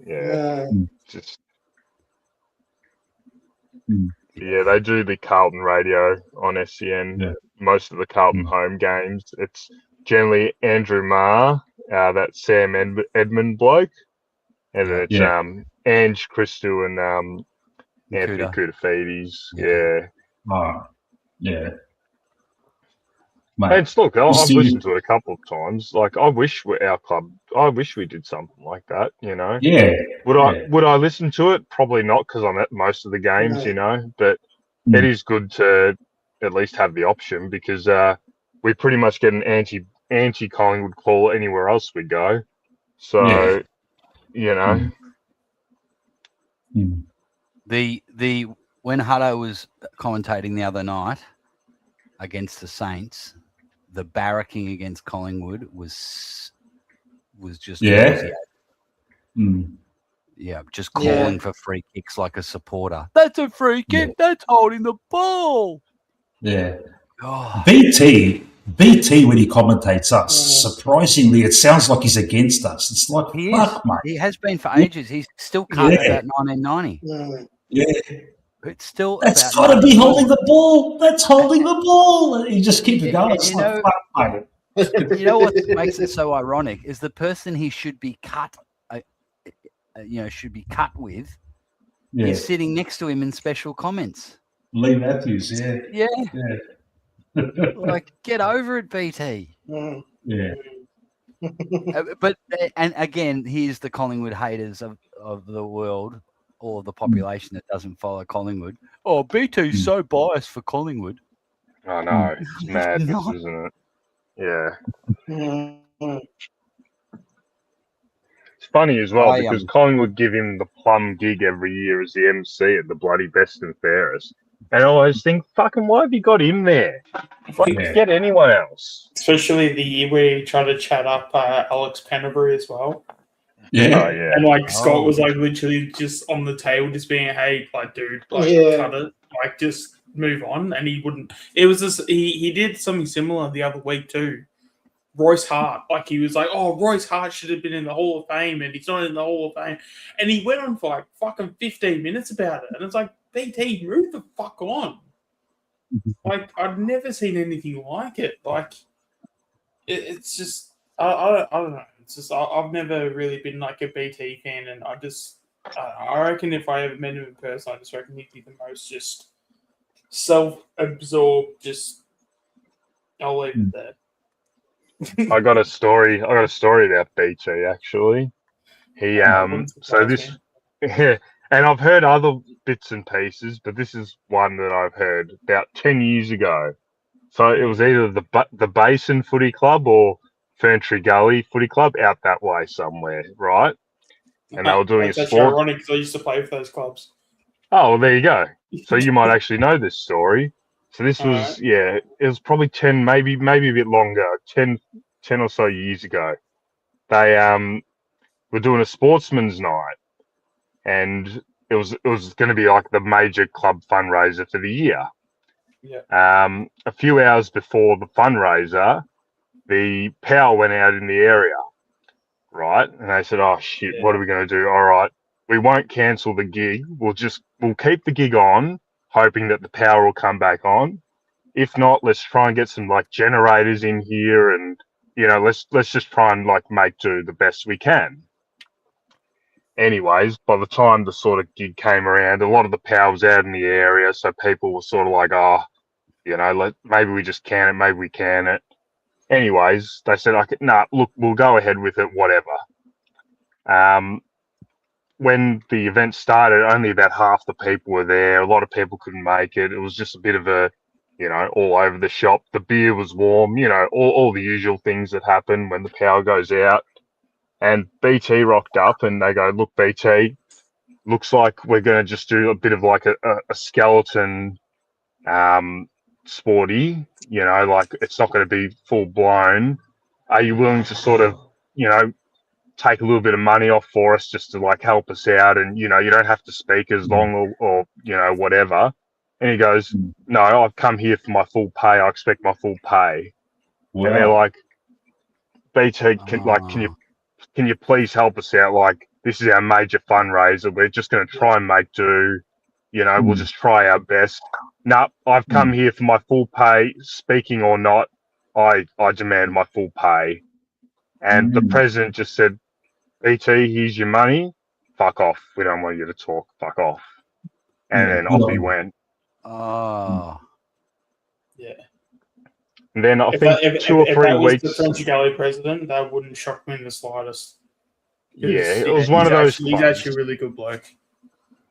Yeah. Just. Yeah, they do the Carlton radio on SEN. Yeah. Most of the Carlton home games. It's generally Andrew Marr, that Sam Edmund bloke, and then it's Ange Christou and Anthony Koutafidis. Yeah. Oh, yeah. Mate, and look, I've listened to it a couple of times. Like, I wish we did something like that, you know? Yeah. Would I listen to it? Probably not, because I'm at most of the games, you know? But it is good to at least have the option, because we pretty much get an anti-Collingwood call anywhere else we go. So, you know. When Hutto was commentating the other night against the Saints, the barracking against Collingwood was just just calling for free kicks like a supporter. That's a free kick. That's holding the ball. Yeah. Oh. BT when he commentates us, surprisingly, it sounds like he's against us. It's like, fuck, mate. He has been for ages. He's still cutting about 1990. Yeah. It's still. That's got to be holding the ball. That's holding the ball. And he just keeps going. It's like, fuck, mate. You know what makes it so ironic is the person he should be cut, with, is sitting next to him in special comments. Lee Matthews, yeah. Like, get over it, BT. Yeah. But again, here's the Collingwood haters of the world, or the population that doesn't follow Collingwood. Oh, BT's so biased for Collingwood. I know. It's madness, isn't it? Yeah. It's funny as well, because Collingwood give him the plum gig every year as the MC at the bloody best and fairest. And I always think, fucking, why have you got him there? Fucking Yeah. get anyone else. Especially the year where he tried to chat up Alex Pennebury as well. Yeah. Oh, yeah. And like Scott Oh. was like literally just on the table, just being, hey, like, dude, like, Yeah. cut it, like, just move on. And he wouldn't. It was just he did something similar the other week too. Royce Hart, like he was like, oh, Royce Hart should have been in the Hall of Fame, and he's not in the Hall of Fame. And he went on for like fucking 15 minutes about it, and it's like, BT, move the fuck on. Like I've never seen anything like it. Like it's just I don't know. It's just I've never really been like a BT fan, and I reckon if I ever met him in person, I just reckon he'd be the most just self-absorbed. Just I'll leave it there. I got a story about BT actually. He Wouldn't so surprise this me. yeah, and I've heard other bits and pieces, but this is one that I've heard about 10 years ago. So it was either the Basin Footy Club or Ferntree Gully Footy Club out that way somewhere, right? And they were doing That's a actually sport. ironic because I used to play for those clubs. Oh, well, there you go. So you might actually know this story. So this was, Alright. yeah, it was probably 10, maybe a bit longer, 10 or so years ago. They were doing a sportsman's night, and it was going to be like the major club fundraiser for the year. Yeah. A few hours before the fundraiser, the power went out in the area, right? And they said, "Oh shit, what are we going to do? All right, we won't cancel the gig. We'll keep the gig on, hoping that the power will come back on. If not, let's try and get some like generators in here, and let's just try and like make do the best we can." Anyways, by the time the sort of gig came around, a lot of the power was out in the area, so people were sort of like, "Oh, maybe we just can it, maybe we can it." Anyways, they said, "Okay, nah, look, we'll go ahead with it, whatever." When the event started, only about half the people were there. A lot of people couldn't make it. It was just a bit of a, all over the shop. The beer was warm, all the usual things that happen when the power goes out. And BT rocked up and they go, "Look, BT, looks like we're going to just do a bit of like a skeleton sporty, like it's not going to be full blown. Are you willing to sort of, take a little bit of money off for us just to like help us out? And, you don't have to speak as long or whatever." And he goes, "No, I've come here for my full pay. I expect my full pay." Wow. And they're like, "BT, can you please help us out? Like, this is our major fundraiser. We're just going to try and make do. We'll just try our best." "No, I've come here for my full pay. Speaking or not, I demand my full pay." And the president just said, "BT, here's your money. Fuck off. We don't want you to talk. Fuck off." And then off he went. Oh. Yeah. And then I think if 2 or 3 that was weeks. the French Galley president, that wouldn't shock me in the slightest. Yeah, it was one of those. He's actually a really good bloke.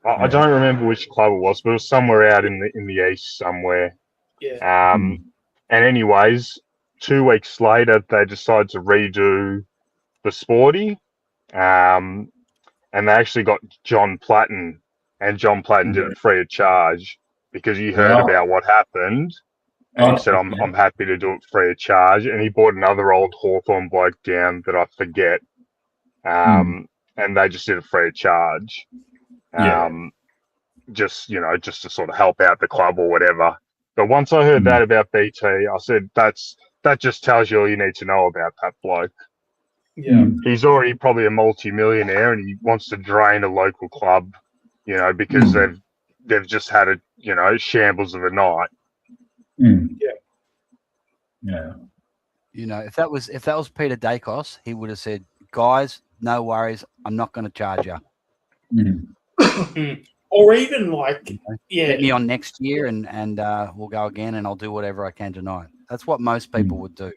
I don't remember which club it was, but it was somewhere out in the east somewhere. Yeah. And anyways, 2 weeks later, they decided to redo the sporty. And they actually got John Platten, and John Platten did it free of charge because he heard about what happened, and he said, I'm happy to do it free of charge." And he brought another old Hawthorn bloke down that I forget, and they just did it free of charge. Just to sort of help out the club or whatever. But once I heard that about BT, I said, that just tells you all you need to know about that bloke. Yeah. He's already probably a multi-millionaire, and he wants to drain a local club, because they've just had a shambles of a night. Yeah. If that was Peter Dacos, he would have said, "Guys, no worries, I'm not going to charge you." Or even like, Get me on next year, and we'll go again, and I'll do whatever I can tonight. That's what most people would do.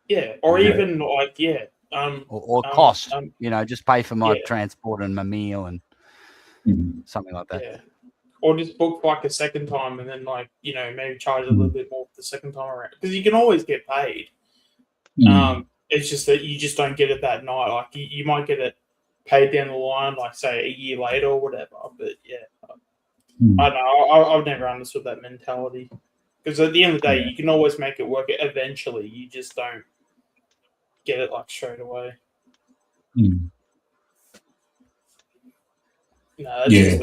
Yeah. Or even like, or cost, just pay for my transport and my meal and something like that. Yeah. Or just book like a second time and then like, maybe charge a little bit more for the second time around. Because you can always get paid. It's just that you just don't get it that night. Like you might get it paid down the line, like say a year later or whatever. But I don't know. I've never understood that mentality. Because at the end of the day, you can always make it work eventually. You just don't get it like straight away. No, that just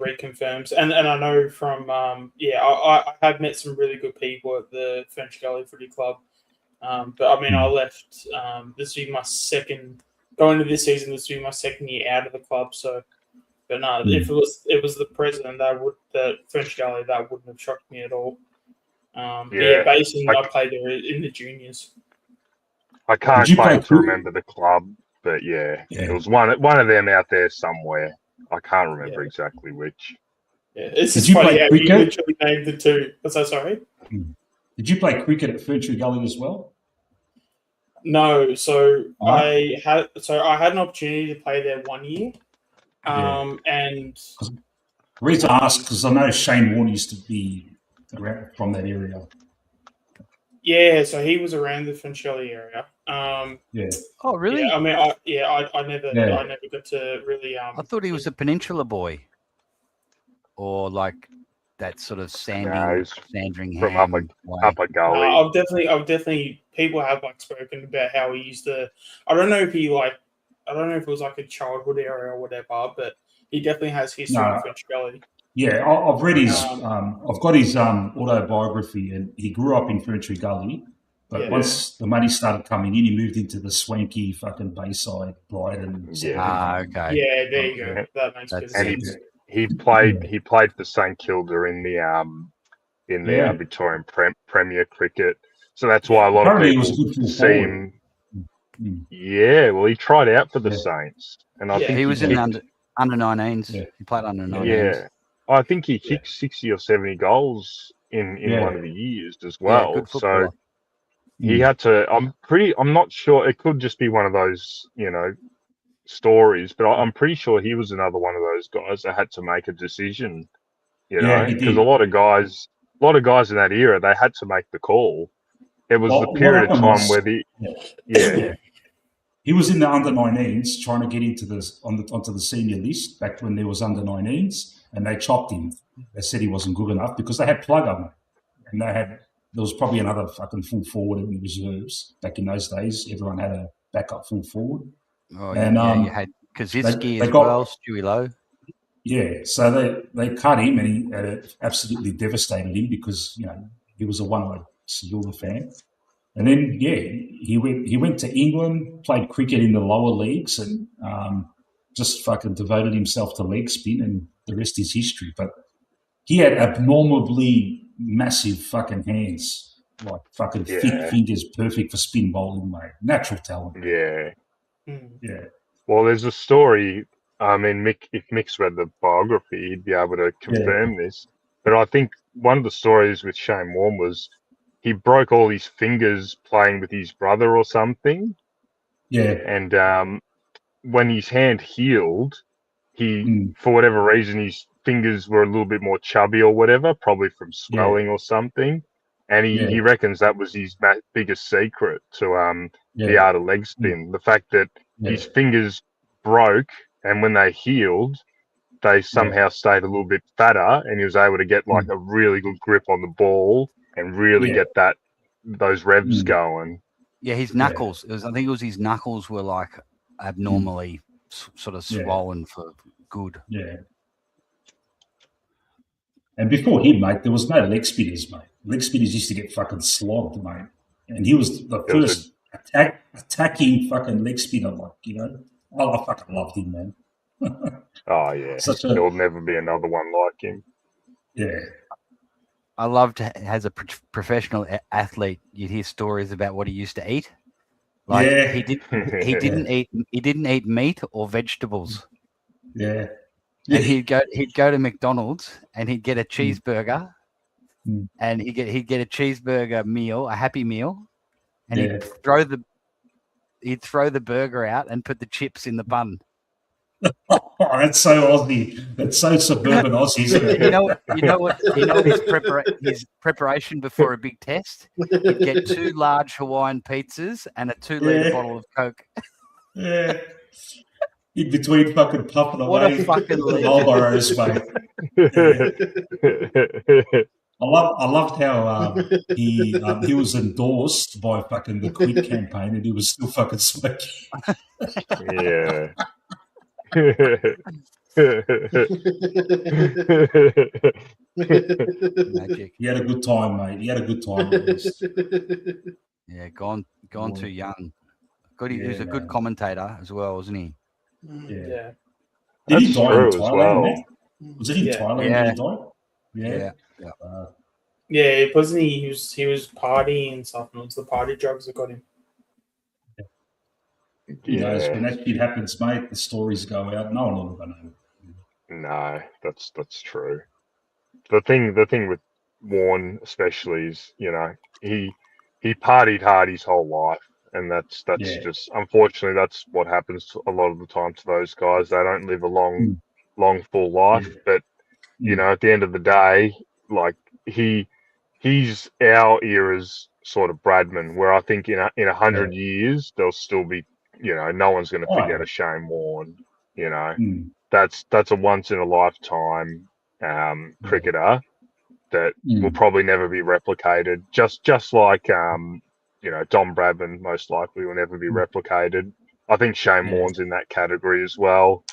reconfirms. And I know from I have met some really good people at the French Gully Footy Club. But I mean, I left. This will be my second going into this season. This will be my second year out of the club. So, but no, if it was the president, the French Gully, that wouldn't have shocked me at all. Basically, I played there in the juniors. I can't claim to remember the club, but it was one of them out there somewhere. I can't remember exactly which. Yeah, it's just funny how you literally named the two. What's that? Sorry. Did you play cricket at Ferntree Gully as well? No, so I had an opportunity to play there 1 year, and the reason I asked because I know Shane Warne used to be around from that area. Yeah, so he was around the Fincheli area. Oh, really? Yeah, I mean, I never got to really. I thought he was a Peninsula boy, or like that sort of sandring from ham upper gully. I've definitely people have like spoken about how he used to. I don't know if it was like a childhood area or whatever, but he definitely has history in French Gully. Yeah, I've read his. I've got his autobiography, and he grew up in Ferntree Gully. But once the money started coming in, he moved into the swanky fucking Bayside, Brighton. Okay. Yeah, there you go. That makes good sense. He played for St Kilda in the Victorian Premier Cricket, so that's why a lot of people see him. Yeah, well, he tried out for the Saints, and I think he was in under 19s. Yeah. He played under 19s. Yeah, I think he kicked 60 or 70 goals in one of the years as well. So he had to. I'm not sure. It could just be one of those, stories, but I'm pretty sure he was another one of those guys that had to make a decision. Because a lot of guys in that era, they had to make the call. It was the period of time where he was in the under 19s trying to get into onto the senior list back when there was under 19s, and they chopped him. They said he wasn't good enough because they had Plugger, and there was probably another fucking full forward in the reserves back in those days. Everyone had a backup full forward. Oh, and you had Kaczynski as well, Stewie Lowe. Yeah, so they cut him, and it absolutely devastated him because he was a one-eyed Silver fan. And then he went to England, played cricket in the lower leagues, and just fucking devoted himself to leg spin, and the rest is history. But he had abnormally massive fucking hands, like fucking thick fingers, perfect for spin bowling, mate. Natural talent. Yeah. Yeah. Well, there's a story. I mean, if Mick's read the biography, he'd be able to confirm this. But I think one of the stories with Shane Warne was he broke all his fingers playing with his brother or something. Yeah. And when his hand healed, for whatever reason, his fingers were a little bit more chubby or whatever, probably from swelling or something. And he reckons that was his biggest secret to the art of leg spin. The fact that his fingers broke, and when they healed, they somehow stayed a little bit fatter, and he was able to get like a really good grip on the ball and really get those revs going. Yeah, his knuckles. I think it was his knuckles were like abnormally sort of swollen for good. Yeah. And before him, mate, there was no leg spinners, mate. Leg spinners used to get fucking slogged, mate. And he was the first attacking fucking leg spinner, I fucking loved him, man. Oh, yeah. There'll never be another one like him. Yeah. I loved, as a professional athlete, you'd hear stories about what he used to eat. He didn't eat meat or vegetables. Yeah. And he'd go to McDonald's and he'd get a cheeseburger, and he'd get a cheeseburger meal, a Happy Meal, and he'd throw the burger out and put the chips in the bun. Oh, that's so Aussie. That's so suburban Aussie. You know his preparation before a big test. He'd get 2 large Hawaiian pizzas and a 2-liter bottle of Coke. Yeah. in between fucking puffing What a away fucking the legend. Marlboros, mate. I loved how he was endorsed by fucking the Quit campaign, and he was still fucking smoking. Yeah. Magic. He had a good time, mate. He had a good time at least. Yeah, gone too young. Good. He was Yeah, a good man. commentator as well, wasn't he? Yeah. Did he That's die in true as Thailand, well. Matt? Was it in Yeah. Thailand Yeah. that he died? Yeah. Yeah, wasn't he? He was partying and stuff, and it was the party drugs that got him. Who knows? Yeah. When that shit happens, mate, the stories go out. No one will ever know. No, that's true. The thing with Warren especially is, you know, he partied hard his whole life, and that's Yeah. just, unfortunately, that's what happens a lot of the time to those guys. They don't live a long full life. Yeah. But you know, at the end of the day, like he's our era's sort of Bradman, where I think in 100 years there'll still be, you know, no one's going to forget a Shane Warne. You know, that's a once in a lifetime cricketer that will probably never be replicated. Just like you know, Don Bradman most likely will never be replicated. I think Shane Warne's in that category as well.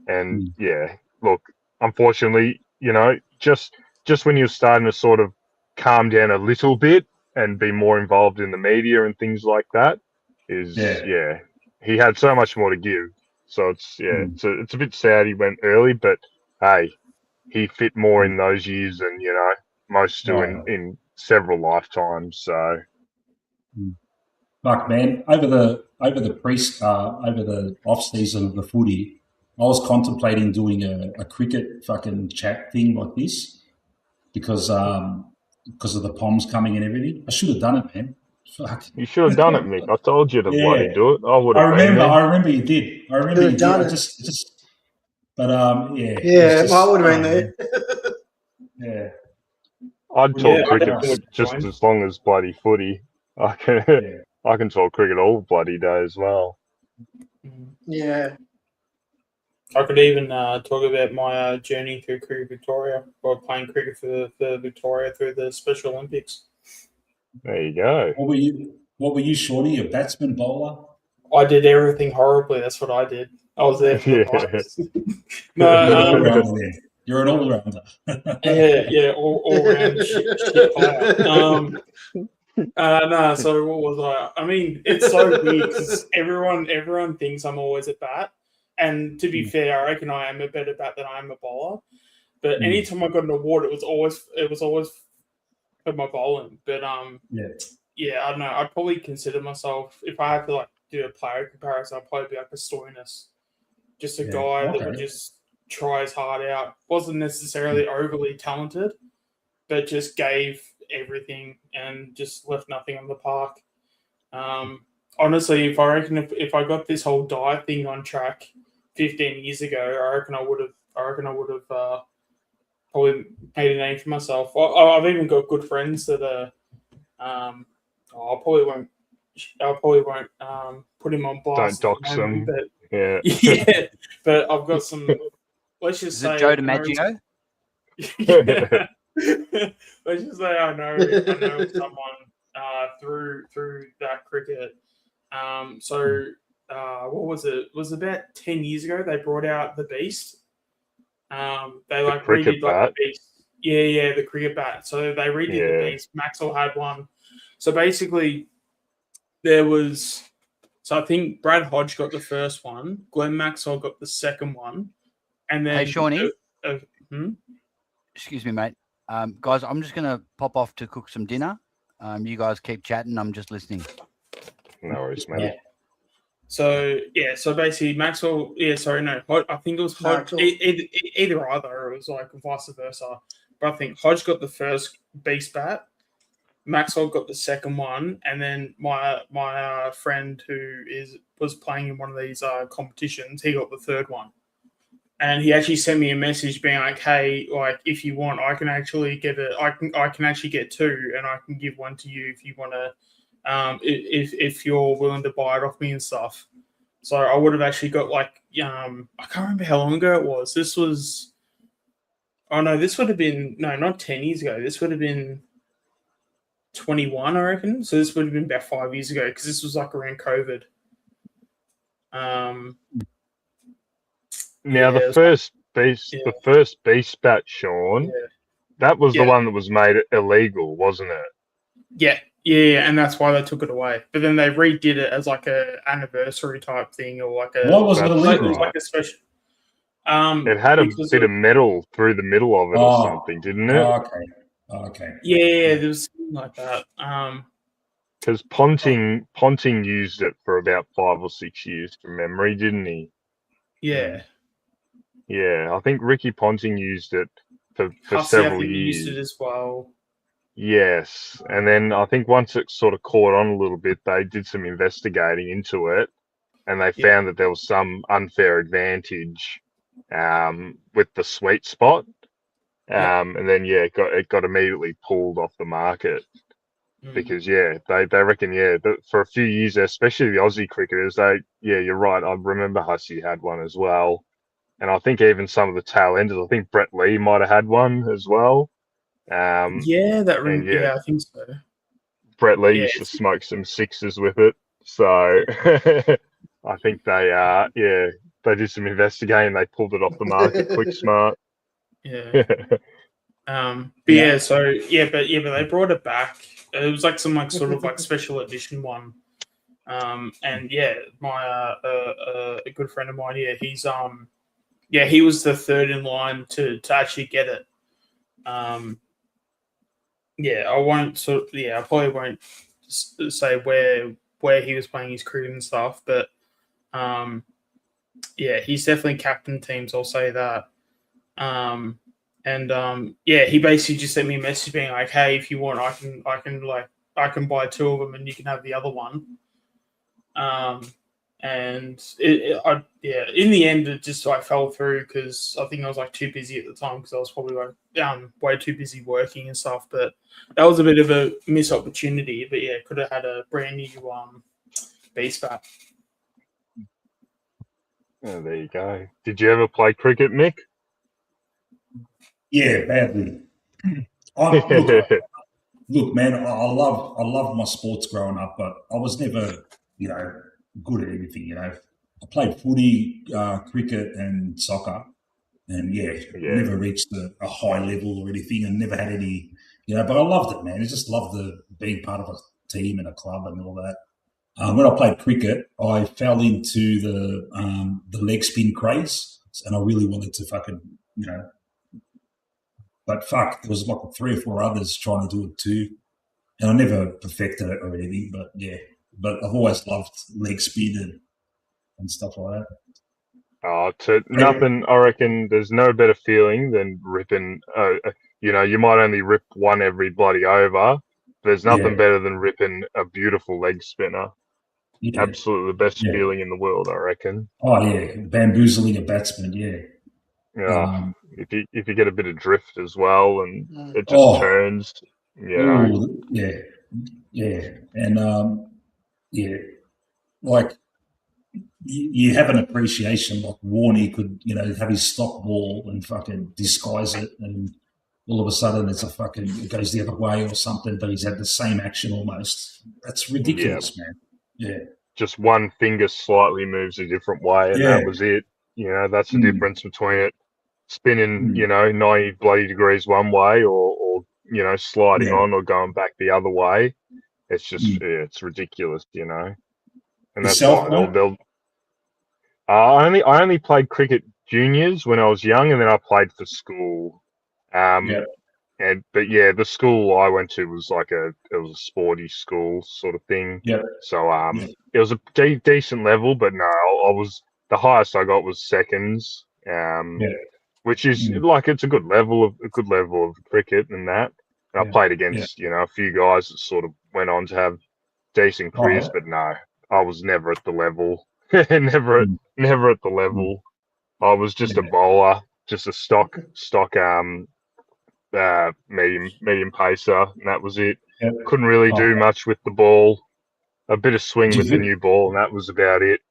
And yeah, look, unfortunately, you know, just when you're starting to sort of calm down a little bit and be more involved in the media and things like that, he had so much more to give. So it's a bit sad he went early, but hey, he fit more in those years than, you know, most do in several lifetimes. So Fuck, man, over the off season of the footy, I was contemplating doing a cricket fucking chat thing like this because of the Poms coming and everything. I should have done it, man. Fuck. you should have done it, Mick. I told you to bloody do it. I would I have been there. remember you did. I remember you did. done I it. just but yeah. Yeah, it's I would have been man. there. Yeah. I'd talk Yeah, cricket definitely just join. as long as bloody footy. I can talk cricket all bloody day as well. Yeah. I could even talk about my journey through Cricket Victoria, or playing cricket for Victoria through the Special Olympics. There you go. What were you, Shorty? A batsman, bowler? I did everything horribly. That's what I did. I was there for the vibes. You're an all-rounder. Yeah, all round shit player. No, so what was I? I mean, it's so weird because everyone thinks I'm always at bat. And to be fair, I reckon I am a better bat than I am a bowler. But anytime I got an award, it was always for my bowling. But yeah, I don't know. I'd probably consider myself, if I had to like do a player comparison, I'd probably be like a Stoinis, just a guy that would just try his heart out. Wasn't necessarily overly talented, but just gave everything and just left nothing on the park. Honestly, if I got this whole diet thing on track 15 years ago, I reckon I would have probably made a name for myself. I've even got good friends that are. I probably won't put him on blast. Don't dox them. But, Yeah. yeah, but I've got some. Let's just say Joe DiMaggio? Let's just say I know someone through that cricket. What was it? It was about 10 years ago. They brought out the Beast. They like redid like the Beast. Yeah, the cricket bat. So they redid the Beast. Maxwell had one. So basically, there was. So I think Brad Hodge got the first one. Glenn Maxwell got the second one, and then Hey, Shawnee. Excuse me, mate. Guys, I'm just going to pop off to cook some dinner. You guys keep chatting. I'm just listening. No worries, mate. Yeah. So basically Maxwell. I think it was Hodge. Either or it was like vice versa. But I think Hodge got the first Beast bat. Maxwell got the second one, and then my friend who was playing in one of these competitions, he got the third one. And he actually sent me a message being like, "Hey, like if you want, I can actually get it. I can actually get two, and I can give one to you if you want to, if you're willing to buy it off me and stuff." So I would have actually got like I can't remember how long ago it was. This was this would have been not 10 years ago. This would have been 21, I reckon. So this would have been about 5 years ago because this was like around COVID. Now the first beast bat, Sean, that was the one that was made illegal, wasn't it? Yeah, and that's why they took it away. But then they redid it as like a anniversary type thing, or like a What was it illegal? It was like a special. It had a bit of metal through the middle of it or something, didn't it? Okay. Yeah, there was something like that. Because Ponting used it for about 5 or 6 years from memory, didn't he? Yeah. Yeah, I think Ricky Ponting used it for Hussey, several I think, years. used it as well. Yes, and then I think once it sort of caught on a little bit, they did some investigating into it, and they found that there was some unfair advantage with the sweet spot, and then it got immediately pulled off the market because they reckon that for a few years, especially the Aussie cricketers, you're right. I remember Hussey had one as well, and I think even some of the tail enders. I think Brett Lee might have had one as well. I think so. Brett Lee used to smoke some sixes with it, so I think they did some investigating. They pulled it off the market quick, smart. But they brought it back. It was like some like sort of like special edition one. And my a good friend of mine, he's he was the third in line to actually get it. I probably won't say where he was playing his cricket and stuff, but he's definitely captain teams. I'll say that. He basically just sent me a message being like, "Hey, if you want, I can buy 2 of them and you can have the other one." In the end, it just fell through because I think I was like too busy at the time because I was probably like way too busy working and stuff. But that was a bit of a missed opportunity. But could have had a brand new beast bat. Oh, there you go. Did you ever play cricket, Mick? Yeah, badly. Look, man, I love my sports growing up, but I was never, good at anything. I played footy, cricket, and soccer, and never reached a high level or anything, and never had any, But I loved it, man. I just loved being part of a team and a club and all that. When I played cricket, I fell into the leg spin craze, and I really wanted to fucking, But fuck, there was like 3 or 4 others trying to do it too, and I never perfected it or anything. But but I've always loved leg spin and stuff like that. Nothing. I reckon there's no better feeling than ripping. You might only rip one every bloody over. There's nothing better than ripping a beautiful leg spinner. Yeah. Absolutely the best feeling in the world, I reckon. Oh yeah, bamboozling a batsman. Yeah. If you get a bit of drift as well, and it just turns. Ooh, and like you have an appreciation. Like Warney could, have his stock ball and fucking disguise it, and all of a sudden it goes the other way or something, but he's had the same action almost. That's ridiculous, man. Yeah. Just one finger slightly moves a different way, and that was it. That's the difference between it spinning, 90 bloody degrees one way or sliding on or going back the other way. It's just, it's ridiculous, And that's why I only played cricket juniors when I was young, and then I played for school. The school I went to was it was a sporty school sort of thing. Yeah. So it was a decent level, but no, the highest I got was seconds. Which is it's a good level of cricket and that. And I played against a few guys that sort of went on to have decent careers, but no, I was never at the level. never at the level. I was just a bowler, just a stock medium pacer, and that was it. Couldn't really do much with the ball. A bit of swing with the new ball, and that was about it.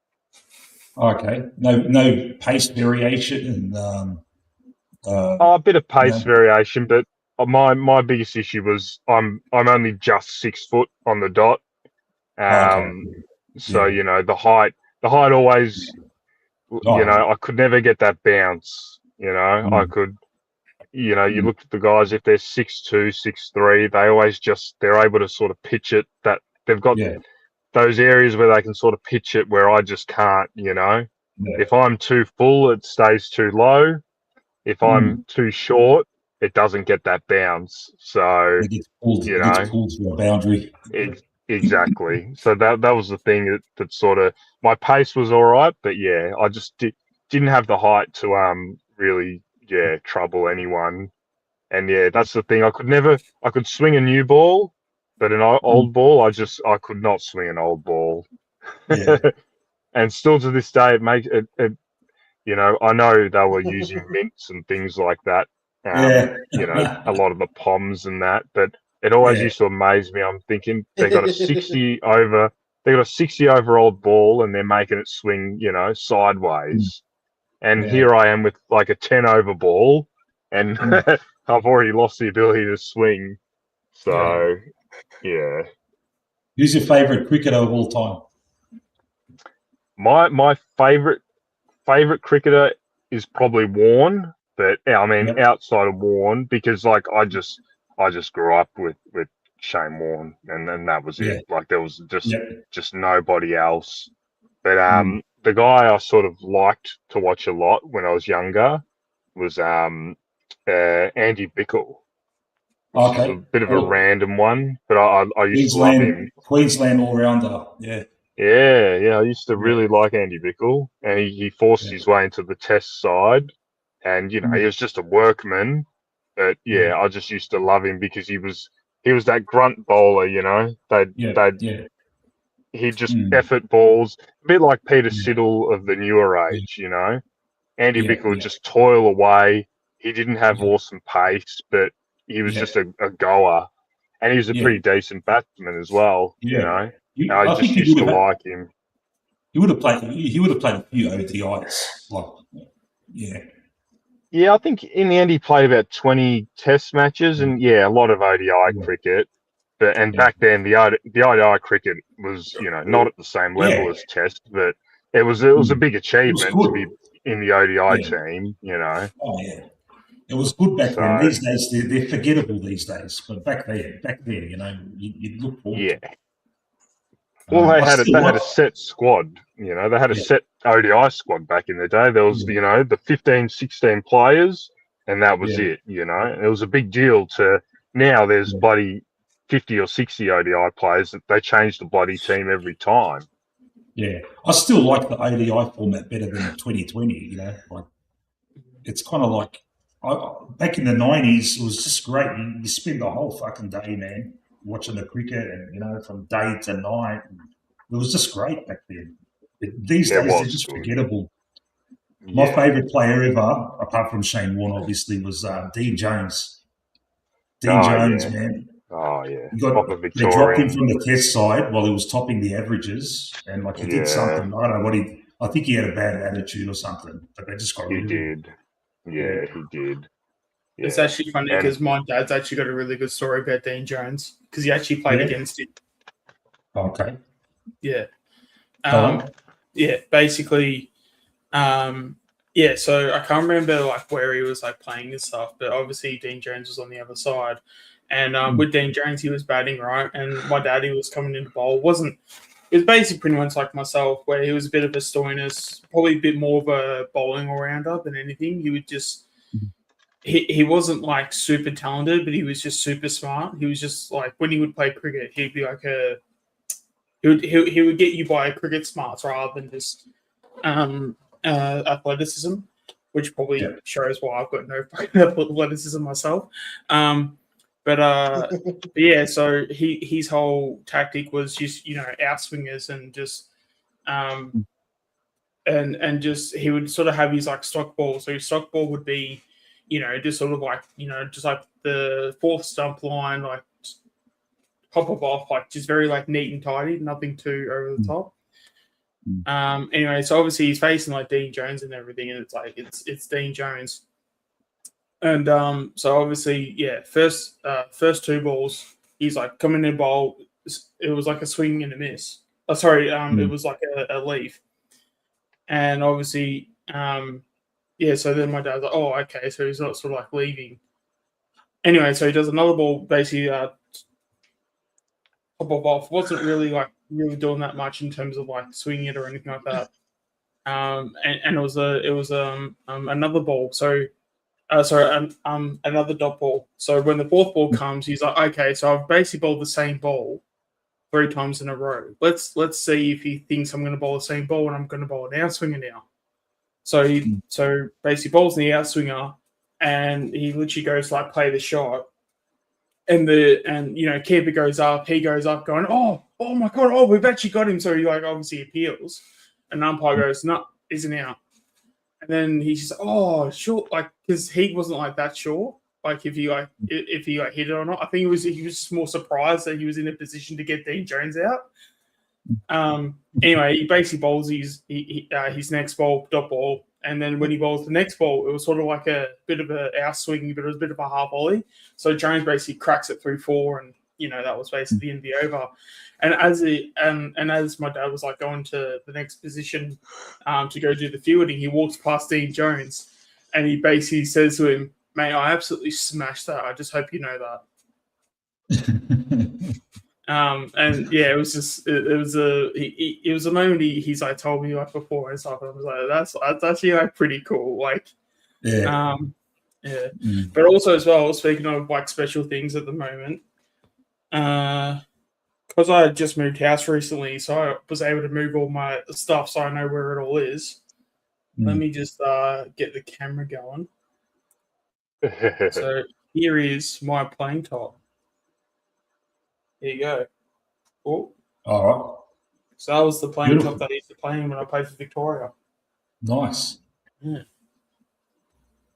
Okay. No pace variation and A bit of pace no. variation, but my biggest issue was I'm only just 6 foot on the dot. Okay. So Yeah. the height always, Oh, I could never get that bounce. I could, you look at the guys, if they're 6'2", 6'3", they're able to sort of pitch it, that they've got yeah. those areas where they can sort of pitch it where I just can't. Yeah. If I'm too full, it stays too low. If I'm too short, it doesn't get that bounce. So, It gets pulled. you It gets know, pulled to a boundary. exactly. So that was the thing that sort of, my pace was all right, but yeah, I just didn't have the height to really trouble anyone. And yeah, that's the thing. I could swing a new ball, but an old ball, I could not swing an old ball. Yeah. And still to this day, it makes it. I know they were using mints and things like that. Yeah. A lot of the POMs and that, but it always Yeah. used to amaze me. I'm thinking they got a 60 over old ball and they're making it swing, sideways. And Yeah. here I am with like a 10 over ball, and I've already lost the ability to swing. So, yeah. Who's your favourite cricketer of all time? My favourite cricketer is probably Warne, but I mean outside of Warne, because like I just grew up with Shane Warne, and then that was it. Like there was just nobody else. But the guy I sort of liked to watch a lot when I was younger was Andy Bickle. Okay. A bit of a random one, but I used to love him. Queensland all-rounder, yeah. Yeah, I used to really like Andy Bickle, and he forced his way into the Test side, and he was just a workman. But yeah, I just used to love him because he was that grunt bowler, he'd just effort balls, a bit like Peter Siddle of the newer age, Andy Bickle would just toil away. He didn't have awesome pace, but he was just a goer, and he was a pretty decent batsman as well. I just used to like him. He would have played a few ODIs. Yeah, I think in the end he played about 20 Test matches, and a lot of ODI cricket. But back then the ODI cricket was not at the same level as Test, but it was a big achievement to be in the ODI team. Oh yeah, it was good back then. These days they're forgettable these days, but back there, you'd look forward to it. Well, they had a set squad. They had a set ODI squad back in the day. There was, the 15, 16 players, and that was it. And it was a big deal to now. There's bloody 50 or 60 ODI players. That they change the bloody team every time. Yeah, I still like the ODI format better than the 2020. Like it's kind of like back in the 90s. It was just great. You spend the whole fucking day, man, watching the cricket, and from day to night. It was just great back then. These days they're just forgettable. My favourite player ever, apart from Shane Warne, obviously, was Dean Jones. Dean Jones, man. Oh yeah, they dropped him from the Test side while he was topping the averages, and he did something. I don't know what I think he had a bad attitude or something, but they just got rid of him. Yeah, he did. Yeah. It's actually funny because my dad's actually got a really good story about Dean Jones because he actually played against him. Okay. Yeah. Basically, so I can't remember where he was playing and stuff, but obviously Dean Jones was on the other side. And with Dean Jones, he was batting, right? And my daddy was coming in to bowl. It was basically pretty much like myself, where he was a bit of a stoiness, probably a bit more of a bowling all-rounder than anything. He would just he wasn't super talented, but he was just super smart. He was just when he would play cricket, he'd be he would get you by cricket smarts rather than just athleticism, which probably shows why I've got no athleticism myself. But yeah, so his whole tactic was just outswingers and just and just he would sort of have his stock ball. So his stock ball would be just sort of just the fourth stump line, pop off just very neat and tidy, nothing too over the top. Anyway, so obviously he's facing like Dean Jones and everything, and it's like it's Dean Jones. And so obviously, yeah, first two balls, he's like coming in bowl. It was like a swing and a miss. Oh, sorry, it was like a leave. And obviously, yeah, so then my dad's like, oh, okay, so he's not sort of like leaving. Anyway, so he does another ball, basically top off. Wasn't really doing that much in terms of like swinging it or anything like that. And it was another ball. So, another dot ball. So when the fourth ball comes, he's like, okay, so I've basically bowled the same ball 3 times in a row. Let's see if he thinks I'm going to bowl the same ball and I'm going to bowl an outswinger now. So he basically bowls the outswinger, and he literally goes to like play the shot, and keeper goes up. He goes up, going, oh my god, oh, we've actually got him. So he like obviously appeals, and umpire goes, no, isn't out. And then he's just, oh, sure, like because he wasn't like that sure, like if he hit it or not. I think he was just more surprised that he was in a position to get Dean Jones out. Anyway, he basically bowls his next ball, dot ball, and then when he bowls the next ball, it was sort of like a bit of a out swing, but it was a bit of a half volley. So Jones basically cracks it through 4, and that was basically the end of the over. And as my dad was like going to the next position to go do the fielding, he walks past Dean Jones, and he basically says to him, "Mate, I absolutely smashed that. I just hope you know that." And yeah, it was just it was a moment he's like told me like before and stuff, and I was like, that's actually like pretty cool, like yeah. But also as well, speaking of like special things at the moment, because I had just moved house recently, so I was able to move all my stuff so I know where it all is. Let me just get the camera going. So here is my playing top. Here you go. Oh. All right. So that was the playing top that I used to play in when I played for Victoria. Nice. Yeah.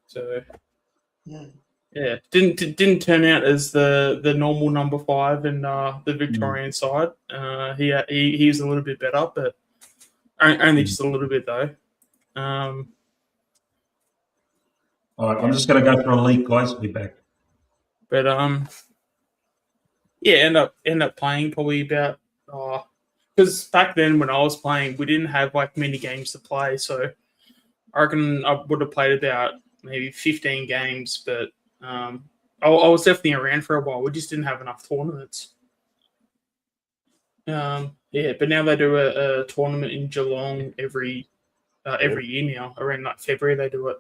So yeah, didn't turn out as the normal number 5 in the Victorian side. He was a little bit better, but only just a little bit though. All right, I'm just going to go for a leak, guys. I'll be back. But yeah, end up playing probably about because back then when I was playing, we didn't have like many games to play, so I reckon I would have played about maybe 15 games, but I was definitely around for a while. We just didn't have enough tournaments. Yeah, but now they do a tournament in Geelong every year now. Around like February they do it.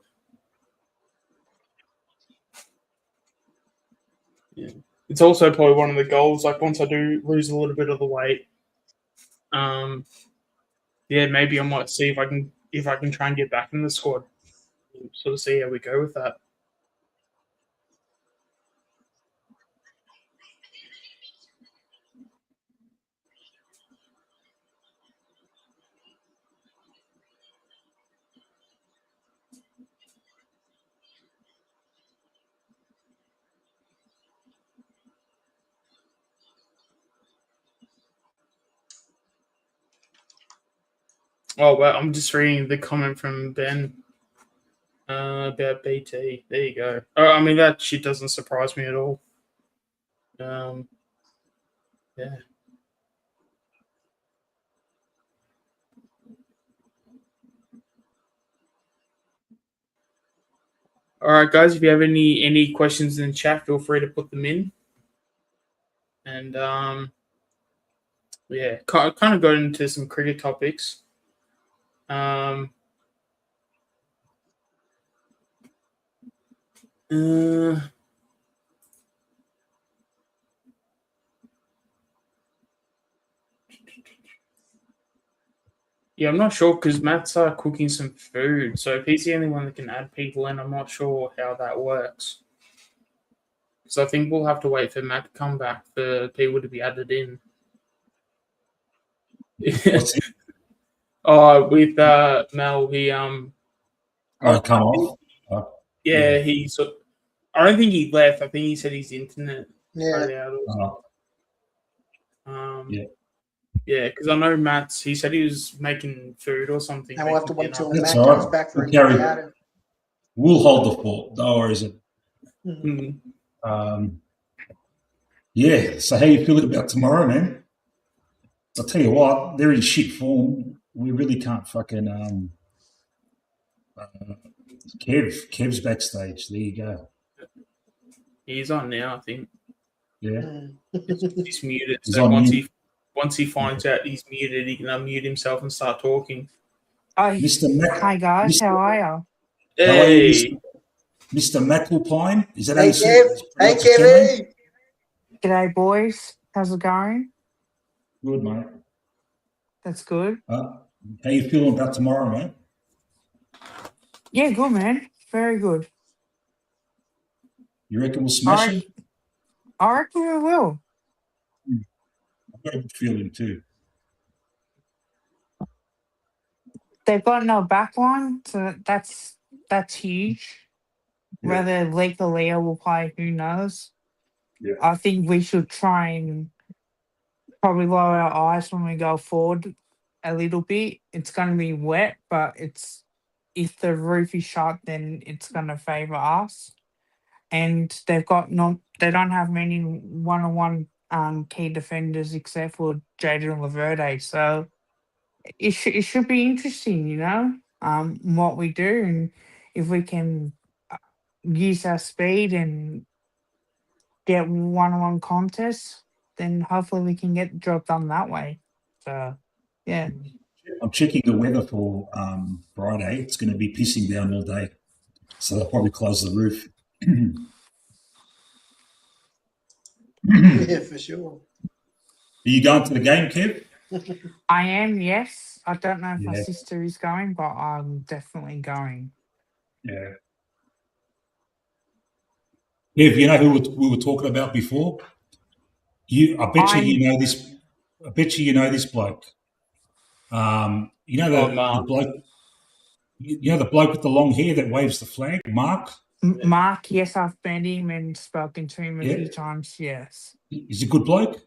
Yeah. It's also probably one of the goals. Like once I do lose a little bit of the weight, yeah, maybe I might see if I can try and get back in the squad. Sort of see how we go with that. Oh, well, I'm just reading the comment from Ben about BT. There you go. I mean, that shit doesn't surprise me at all. Yeah. All right, guys, if you have any questions in the chat, feel free to put them in. And yeah, kind of got into some cricket topics. Yeah, I'm not sure because Matt's cooking some food. So if he's the only one that can add people in, I'm not sure how that works. So I think we'll have to wait for Matt to come back for people to be added in. Oh, with Mel, he come off. Yeah, he's. I don't think he left. I think he said his internet. Yeah. Yeah. Yeah, because I know Matt's. He said he was making food or something. And we'll have to making wait till dinner. That's Matt all comes right. back for a We'll carry- new outing. We'll hold the fort. No worries. Mhm. Yeah. So how you feeling about tomorrow, man? I'll tell you what, they're in shit form. We really can't fucking Kev's backstage. There you go. He's on now, I think. Yeah. Mm. He's muted. He's So on once he finds out he's muted, he can unmute himself and start talking. Oh, Mr. Mac. hi guys, Mr. how are you? How are you, Hey, Mr. McAlpine? Is that how Hey, you say Kev. it? Hey, Pronounce it, Cameron? Kevin. G'day boys, how's it going? Good, mate. That's good. How you feeling about tomorrow, mate? Yeah, good man, very good. You reckon we'll smash I, it? I reckon we will. I've got a good feeling too. They've got no backline, so that's huge. Yeah. Whether Leek or Leo will play, who knows? Yeah. I think we should try and probably lower our eyes when we go forward a little bit. It's going to be wet, but if the roof is shut, then it's going to favour us. And they don't have many one-on-one key defenders except for Jaden Laverde. So it should be interesting, what we do, and if we can use our speed and get one-on-one contests, then hopefully we can get the job done that way. So yeah. I'm checking the weather for Friday. It's going to be pissing down all day, so they'll probably close the roof. Yeah, for sure. Are you going to the game, Kev? I am, yes. I don't know if my Yeah. sister is going, but I'm definitely going. Yeah. Kev, you know who we were talking about before? I bet you know this. I bet you know this bloke. You know the Mark. bloke. You know the bloke with the long hair that waves the flag, Mark. Mark, yes, I've met him and spoken to him a Yeah. few times, yes. He's a good bloke.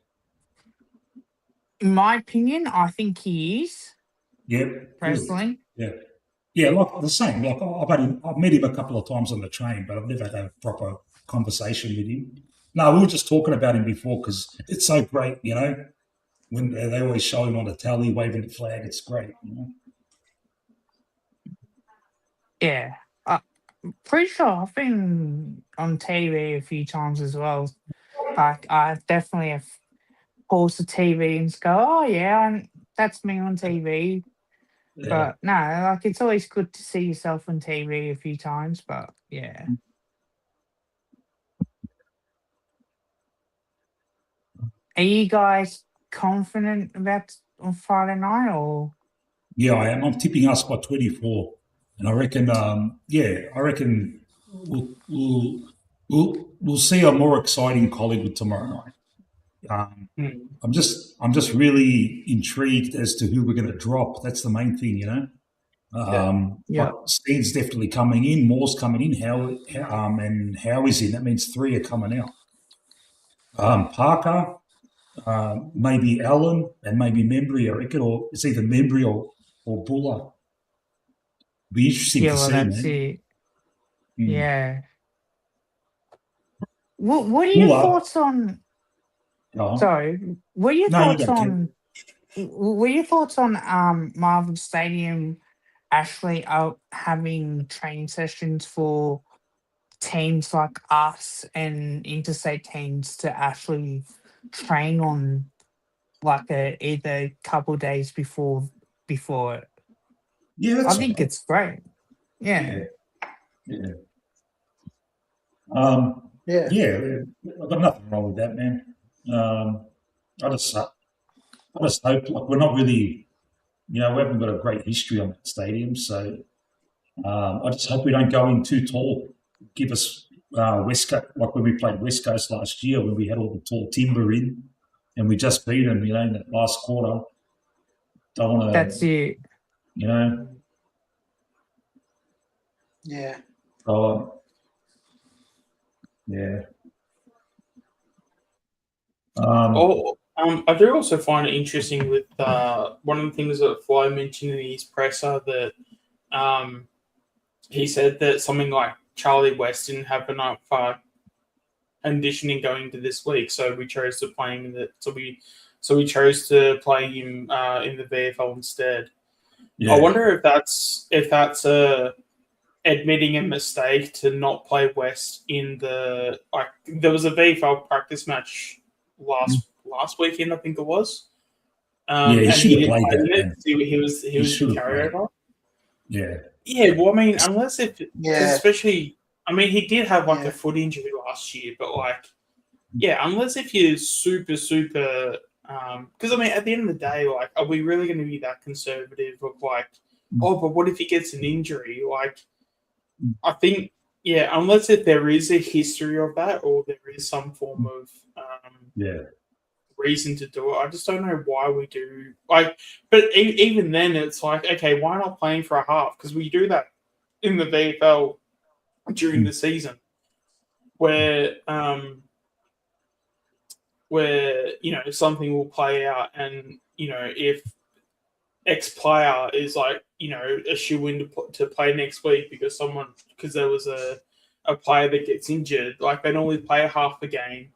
In my opinion, I think he is, Yeah. personally. Yeah. Yeah, like the same. Like I've met him a couple of times on the train, but I've never had a proper conversation with him. No, we were just talking about him before because it's so great, when they always show him on the tally waving the flag. It's great, Yeah. Pretty sure I've been on TV a few times as well. Like, I definitely have paused the TV and just go, oh, yeah, that's me on TV. Yeah. But no, like, it's always good to see yourself on TV a few times, but yeah. Are you guys confident about on Friday night, or? Yeah, I am. I'm tipping us by 24, and I reckon. I reckon we'll see a more exciting Collingwood tomorrow night. I'm just really intrigued as to who we're going to drop. That's the main thing, Yeah. But Steen's definitely coming in. Moore's coming in. And Howe is in. That means 3 are coming out. Parker, maybe Allen, and maybe Membry, I reckon, or it's either Membry or Buller. Be interesting to see, that's man. it. Mm. Yeah. What are your Buller. thoughts on? Oh. Sorry, what are your No, you thoughts don't, on? What are your thoughts on Marvel Stadium actually having training sessions for teams like us and interstate teams to actually train on like either a couple days before it? Yeah, that's I think right. it's great. Yeah. Yeah. Yeah. Yeah, I've got nothing wrong with that, man. I just hope, like, we're not really, we haven't got a great history on that stadium, so I just hope we don't go in too tall. Give us West Coast, like when we played West Coast last year, when we had all the tall timber in, and we just beat them, in that last quarter. Don't want to. That's it. Yeah. Yeah. I do also find it interesting with one of the things that Fly mentioned in his presser that he said that something like Charlie West didn't have enough conditioning going into this week, so we chose to play him so we chose to play him in the VFL instead. Yeah. I wonder if that's admitting a mistake to not play West in the there was a VFL practice match last weekend, I think it was. He should have played that. Man. He was the carryover. Yeah. Yeah, well, I mean, unless especially, I mean, he did have a foot injury last year, but unless if you're super, because I mean, at the end of the day, are we really going to be that conservative of but what if he gets an injury? I think, unless if there is a history of that or there is some form of reason to do it, I just don't know why we do. But even then, it's okay, why not playing for a half? Because we do that in the VFL during the season, where something will play out, and if X player is a shoe in to play next week because there was a player that gets injured, they normally play half the game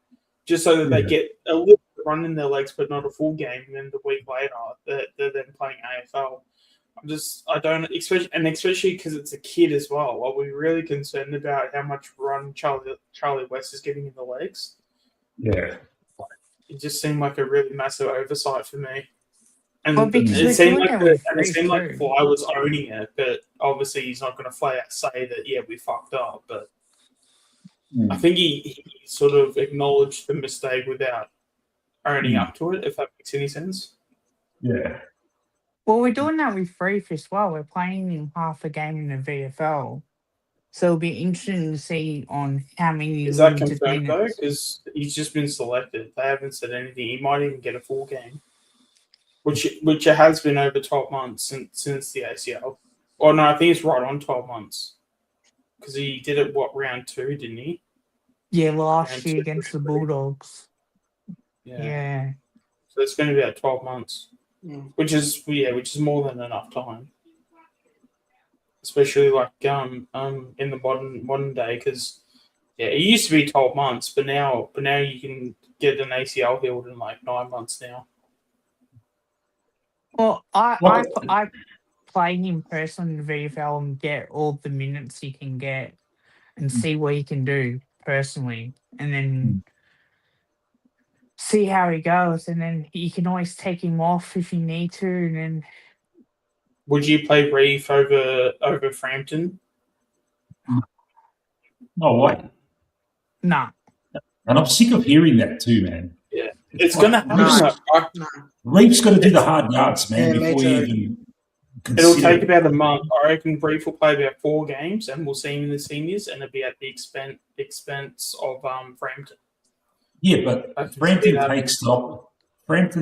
just so that they get a little run in their legs, but not a full game. And then the week later, they're then playing AFL. I don't, especially because it's a kid as well. Are we really concerned about how much run Charlie West is getting in the legs? Yeah. It just seemed like a really massive oversight for me. And it seemed like Fly was owning it, but obviously he's not going to flat out say that, we fucked up. But I think he sort of acknowledged the mistake without owning up to it, if that makes any sense. Yeah. Well, we're doing that with Reef as well. We're playing in half a game in the VFL. So it'll be interesting to see on how many. Is that confirmed though? Because he's just been selected. They haven't said anything. He might even get a full game, which it has been over 12 months since the ACL. Or no, I think it's right on 12 months because he did it round 2, didn't he? Yeah, last year against the Bulldogs. Yeah. So it's going to be about 12 months, which is more than enough time. Especially in the modern day, because it used to be 12 months, but now you can get an ACL healed in 9 months now. Well, I play him personally in the VFL and get all the minutes he can get and see what he can do personally, and then see how he goes, and then you can always take him off if you need to, and then. Would you play Reef over Frampton? No way. Nah. And I'm sick of hearing that too, man. Yeah. It's going to happen. Reef's got to do the hard yards, man, before you even consider. It'll take about a month. I reckon Reef will play about 4 games, and we'll see him in the seniors, and it'll be at the expense of Frampton. Yeah, but Frampton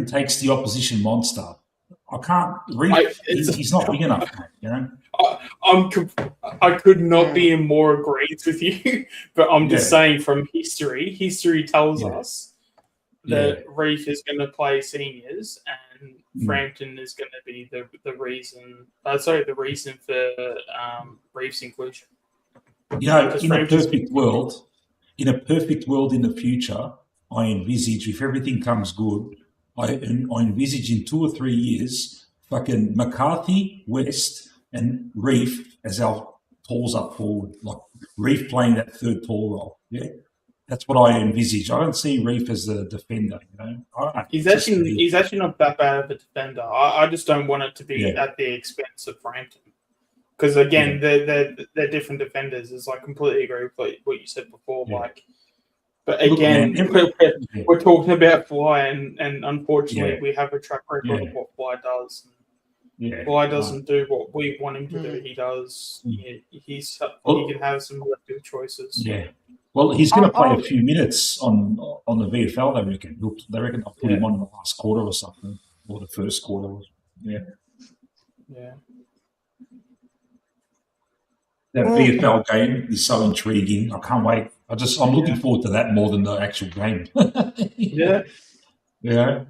takes the opposition monster. I can't read. He's not big enough, I could not be in more agreement with you, but I'm just saying from history. History tells us that Reef is going to play seniors, and Frampton is going to be the reason. The reason for Reef's inclusion. In a perfect world in the future, I envisage if everything comes good. I envisage in 2 or 3 years, fucking McCarthy, West, and Reef as our talls up forward. Like Reef playing that third tall role. Yeah, that's what I envisage. I don't see Reef as a defender. He's actually not that bad of a defender. I just don't want it to be at the expense of Frampton. Because again, they're different defenders. Is I completely agree with what you said before, Mike. But again, we're talking about Fly, and unfortunately, we have a track record of what Fly does. Fly doesn't do what we want him to do. He does. He can have some good choices. Yeah. Well, he's going to play a few minutes on the VFL. They reckon. They reckon I'll put him on in the last quarter or something, or the first quarter. Yeah. That VFL game is so intriguing. I can't wait. I'm looking forward to that more than the actual game. You know,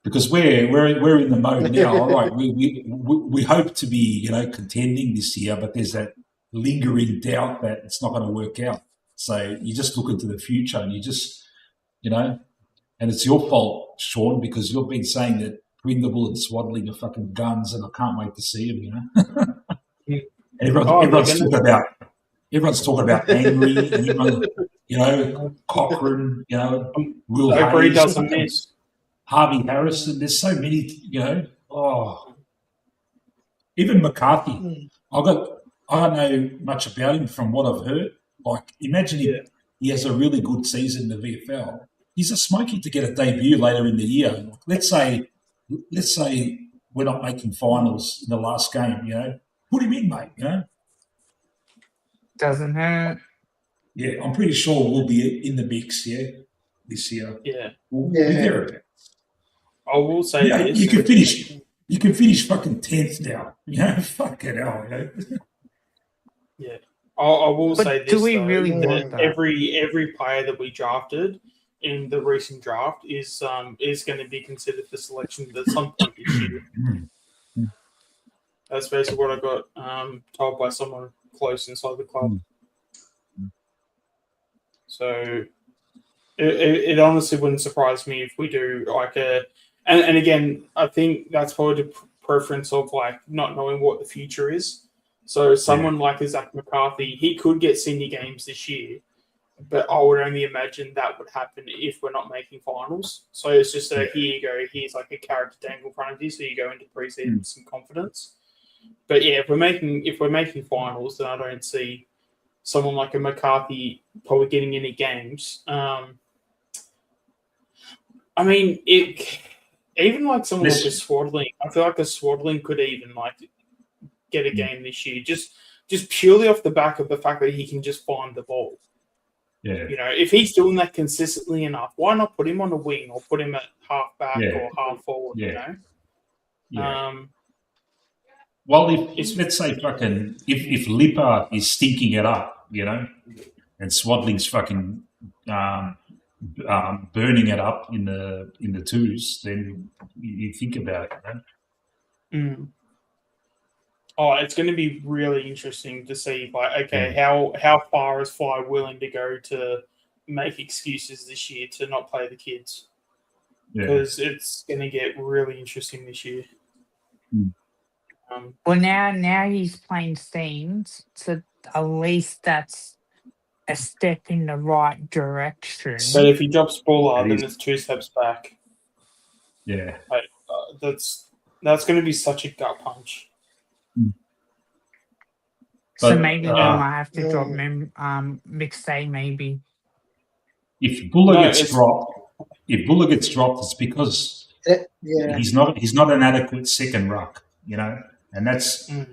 because we're in the mode now. All right, we hope to be contending this year, but there's that lingering doubt that it's not going to work out. So you just look into the future, and you just and it's your fault, Sean, because you've been saying that Brindable and Swaddling are fucking guns, and I can't wait to see them. Everyone's talking about Angry, and everyone, Cochrane, Will Hayes, doesn't miss. Harvey Harrison. There's so many, even McCarthy. I don't know much about him from what I've heard. Like, imagine he has a really good season in the VFL. He's a smoky to get a debut later in the year. Let's say we're not making finals in the last game. Put him in, mate. Doesn't hurt. Yeah, I'm pretty sure we'll be in the mix. Yeah, this year. Yeah, we'll be there. I will say this. You can finish. You can finish fucking 10th now. Fucking hell. Yeah, I will say this. Do we really want that? Every player that we drafted in the recent draft is going to be considered for selection at some point this year. That's basically what I got told by someone close inside the club. So it honestly wouldn't surprise me if we do like and again, I think that's probably the preference of like not knowing what the future is. So someone like a Zach McCarthy, he could get senior games this year, but I would only imagine that would happen if we're not making finals. So it's just here you go. Here's like a carrot to dangle in front of you, so you go into preseason with some confidence. But yeah, if we're making finals, then I don't see someone like a McCarthy probably getting any games. I mean, even like someone like a Swaddling, I feel like a Swaddling could even like get a game this year, just purely off the back of the fact that he can just find the ball. Yeah. If he's doing that consistently enough, why not put him on a wing or put him at half back or half forward? Yeah. Well, if let's say fucking if Lipper is stinking it up, and Swaddling's fucking burning it up in the twos, then you think about it, Oh, it's going to be really interesting to see, like, okay, how far is Fly willing to go to make excuses this year to not play the kids? Because it's going to get really interesting this year. Well, now he's playing Steens, so at least that's a step in the right direction. But if he drops Buller, then it's 2 steps back. Yeah. That's going to be such a gut punch. So maybe we might have to drop McStay, maybe. If Buller gets dropped, it's because he's not an adequate second ruck, and that's I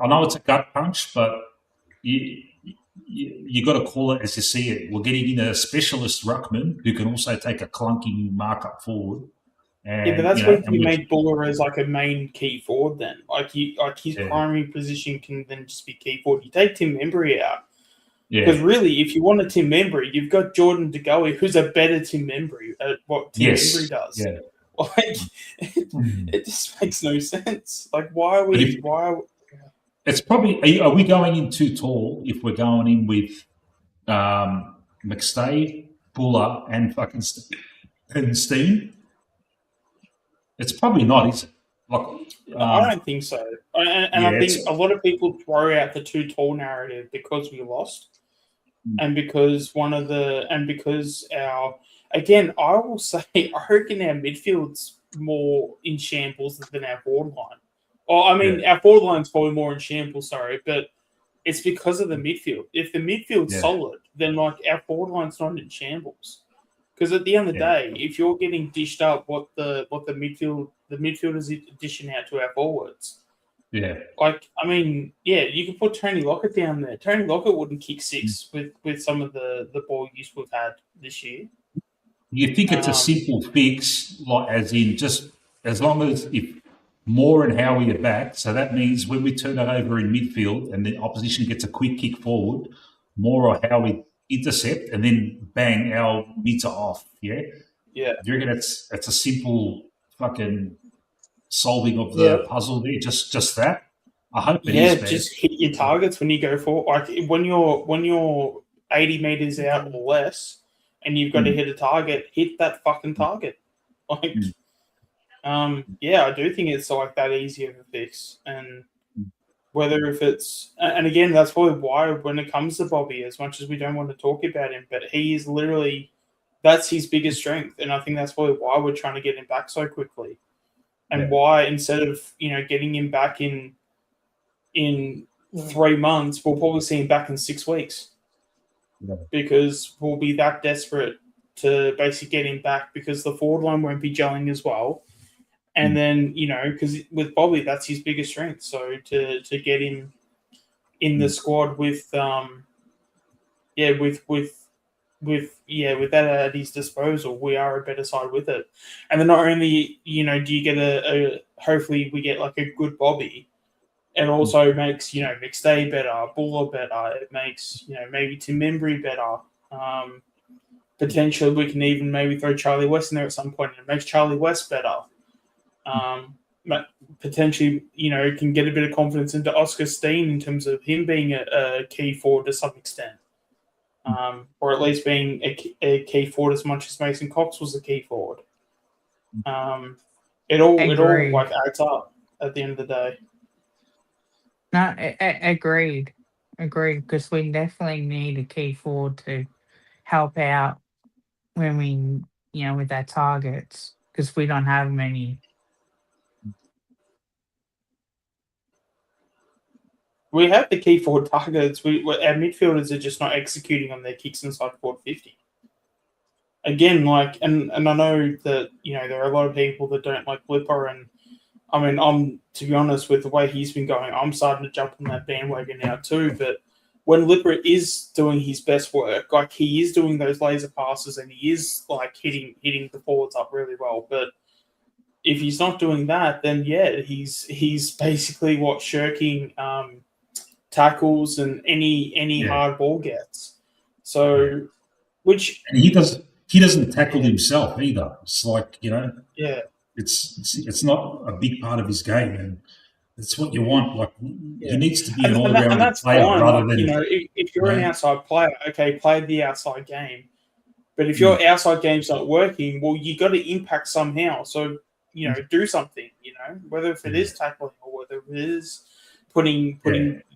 know it's a gut punch, but you got to call it as you see it. We're getting in a specialist ruckman who can also take a clunking mark-up forward. And, but that's why you made Buller as like a main key forward then. Like his primary position can then just be key forward. You take Tim Membry out. Because really, if you want a Tim Membry, you've got Jordan De Goey, who's a better Tim Membry at what Tim Membry does. Yeah. Like, it just makes no sense. Like, why are we... It's probably... Are we going in too tall if we're going in with McStay, Buller, and fucking Steene? It's probably not, is it? I don't think so. And I think a lot of people throw out the too tall narrative because we lost. And because again, I will say, I reckon our midfield's more in shambles than our forward line. Well, I mean, our forward line's probably more in shambles, but it's because of the midfield. If the midfield's solid, then like our forward line's not in shambles. Because at the end of the day, if you're getting dished up what the midfield is dishing out to our forwards. Yeah. Like, I mean, you can put Tony Lockett down there. Tony Lockett wouldn't kick 6 with some of the ball use we've had this year. You think it's a simple fix, like as in just as long as if Moore and Howie are back, so that means when we turn that over in midfield and the opposition gets a quick kick forward, Moore or Howie intercept, and then bang, our mids are off. Yeah, Yeah. Do you reckon it's a simple fucking solving of the puzzle there? Just that? I hope it is, man. Just hit your targets when you go for like when you're 80 meters out or less, and you've got to hit a target. Hit that fucking target. Like, I do think it's like that easy of a fix, and whether if it's and again that's probably why when it comes to Bobby, as much as we don't want to talk about him, but he is literally that's his biggest strength, and I think that's probably why we're trying to get him back so quickly, and why instead of getting him back in 3 months, we'll probably see him back in 6 weeks because we'll be that desperate to basically get him back because the forward line won't be gelling as well. And then, because with Bobby, that's his biggest strength. So to get him in the squad with that at his disposal, we are a better side with it. And then not only, do you get hopefully we get like a good Bobby. It also makes, McStay better, Buller better. It makes, maybe Tim Membry better. Potentially we can even maybe throw Charlie West in there at some point and it makes Charlie West better. But potentially, can get a bit of confidence into Oscar Steene in terms of him being a key forward to some extent. Or at least being a key forward as much as Mason Cox was a key forward. It all like adds up at the end of the day. No, agreed. Because we definitely need a key forward to help out when we, with our targets, because we don't have many. We have the key forward targets. Our midfielders are just not executing on their kicks inside forward 50. Again, and I know that, there are a lot of people that don't like Blipper, and I mean, I'm, to be honest, with the way he's been going, I'm starting to jump on that bandwagon now too. But when Lipper is doing his best work, like he is doing those laser passes and he is like hitting the forwards up really well. But if he's not doing that, then he's basically shirking tackles and any hard ball gets. So, and he doesn't tackle himself either. It's like It's not a big part of his game, and it's what you want. Like he needs to be an all-round player rather than if you're an outside player, okay, play the outside game. But if your outside game's not working, well, you got to impact somehow. So do something. Whether if it is tackling or whether it is putting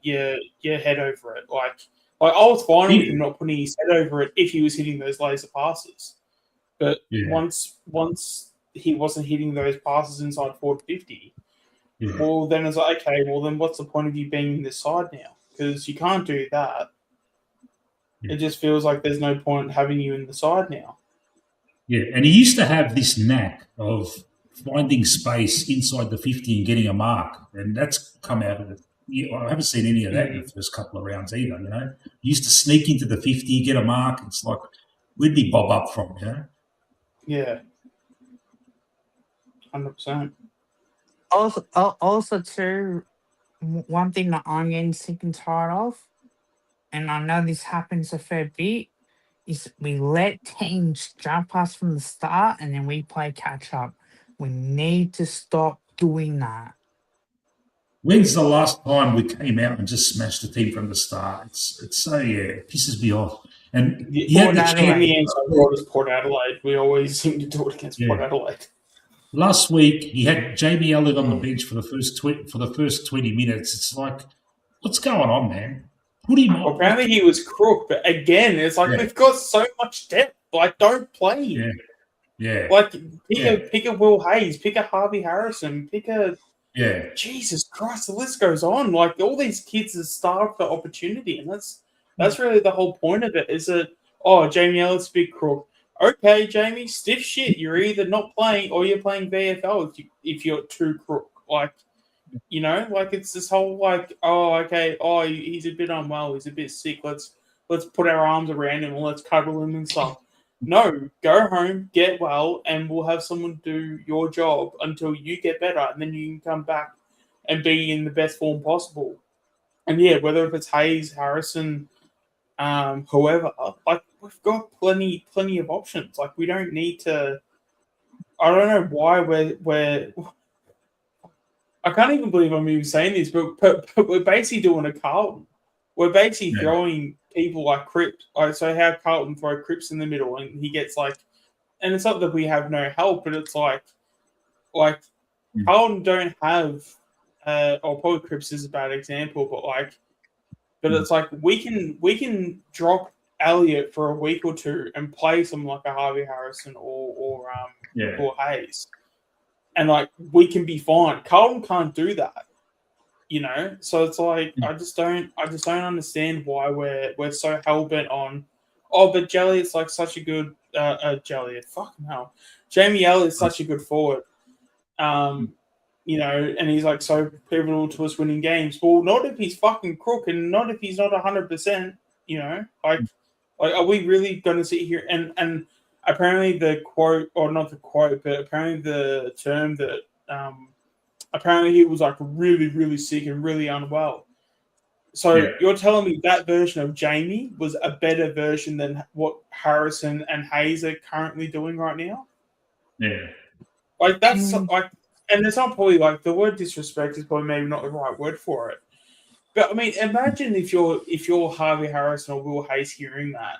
your head over it. Like I was fine with him not putting his head over it if he was hitting those laser passes. But once he wasn't hitting those passes inside forward 50, well, then it's like, okay, well, then what's the point of you being in this side now? Because you can't do that. It just feels like there's no point having you in the side now. Yeah, and he used to have this knack of finding space inside the 50 and getting a mark, and that's come out of it. I haven't seen any of that in the first couple of rounds either, He used to sneak into the 50, get a mark. It's like, where'd he bob up from, Yeah. 100%. Also, too, one thing that I'm getting sick and tired of, and I know this happens a fair bit, is we let teams jump us from the start and then we play catch up. We need to stop doing that. When's the last time we came out and just smashed the team from the start? It's so it pisses me off. And the answer was Port Adelaide. We always seem to do it against Port Adelaide. Last week he had Jamie Elliott on the bench for the first 20 minutes. It's like, what's going on, man? Put him on. Apparently he was crook, but again, it's like we've got so much depth. Like, don't play him. Yeah. Like pick a Will Hayes, pick a Harvey Harrison, pick a Jesus Christ, the list goes on. Like all these kids are starved for opportunity, and that's really the whole point of it. Is that Jamie Elliott's a big crook. Okay, Jamie, stiff shit. You're either not playing or you're playing VFL if you're too crook. Like, it's this whole he's a bit unwell, he's a bit sick. Let's put our arms around him and let's cuddle him and stuff. No, go home, get well, and we'll have someone do your job until you get better, and then you can come back and be in the best form possible. And whether if it's Hayes, Harrison, whoever. Like we've got plenty of options. Like we don't need to. I don't know why we're I can't even believe I'm even saying this, but we're basically doing a Carlton. We're basically throwing people like Cripps. Like, so how Carlton throw Cripps in the middle and he gets like, and it's not that we have no help, but it's like Carlton don't have, or probably Cripps is a bad example, but it's like we can drop Elliott for a week or two and play someone like a Harvey Harrison or Hayes. And like we can be fine. Carlton can't do that, you know. So it's like I just don't understand why we're so hell bent on. Oh, but Jelliett's like such a good Jelliot. Fucking hell, Jamie Elliott's such a good forward. You know, and he's like so pivotal to us winning games. Well, not if he's fucking crook and not if he's not 100%. You know, like are we really going to sit here and apparently the quote, or not the quote, but apparently the term that apparently he was like really, really sick and really unwell. So you're telling me that version of Jamie was a better version than what Harrison and Hayes are currently doing right now? Yeah. Like that's like, and it's not probably like the word disrespect is probably maybe not the right word for it. But I mean, imagine if you're Harvey Harrison or Will Hayes hearing that.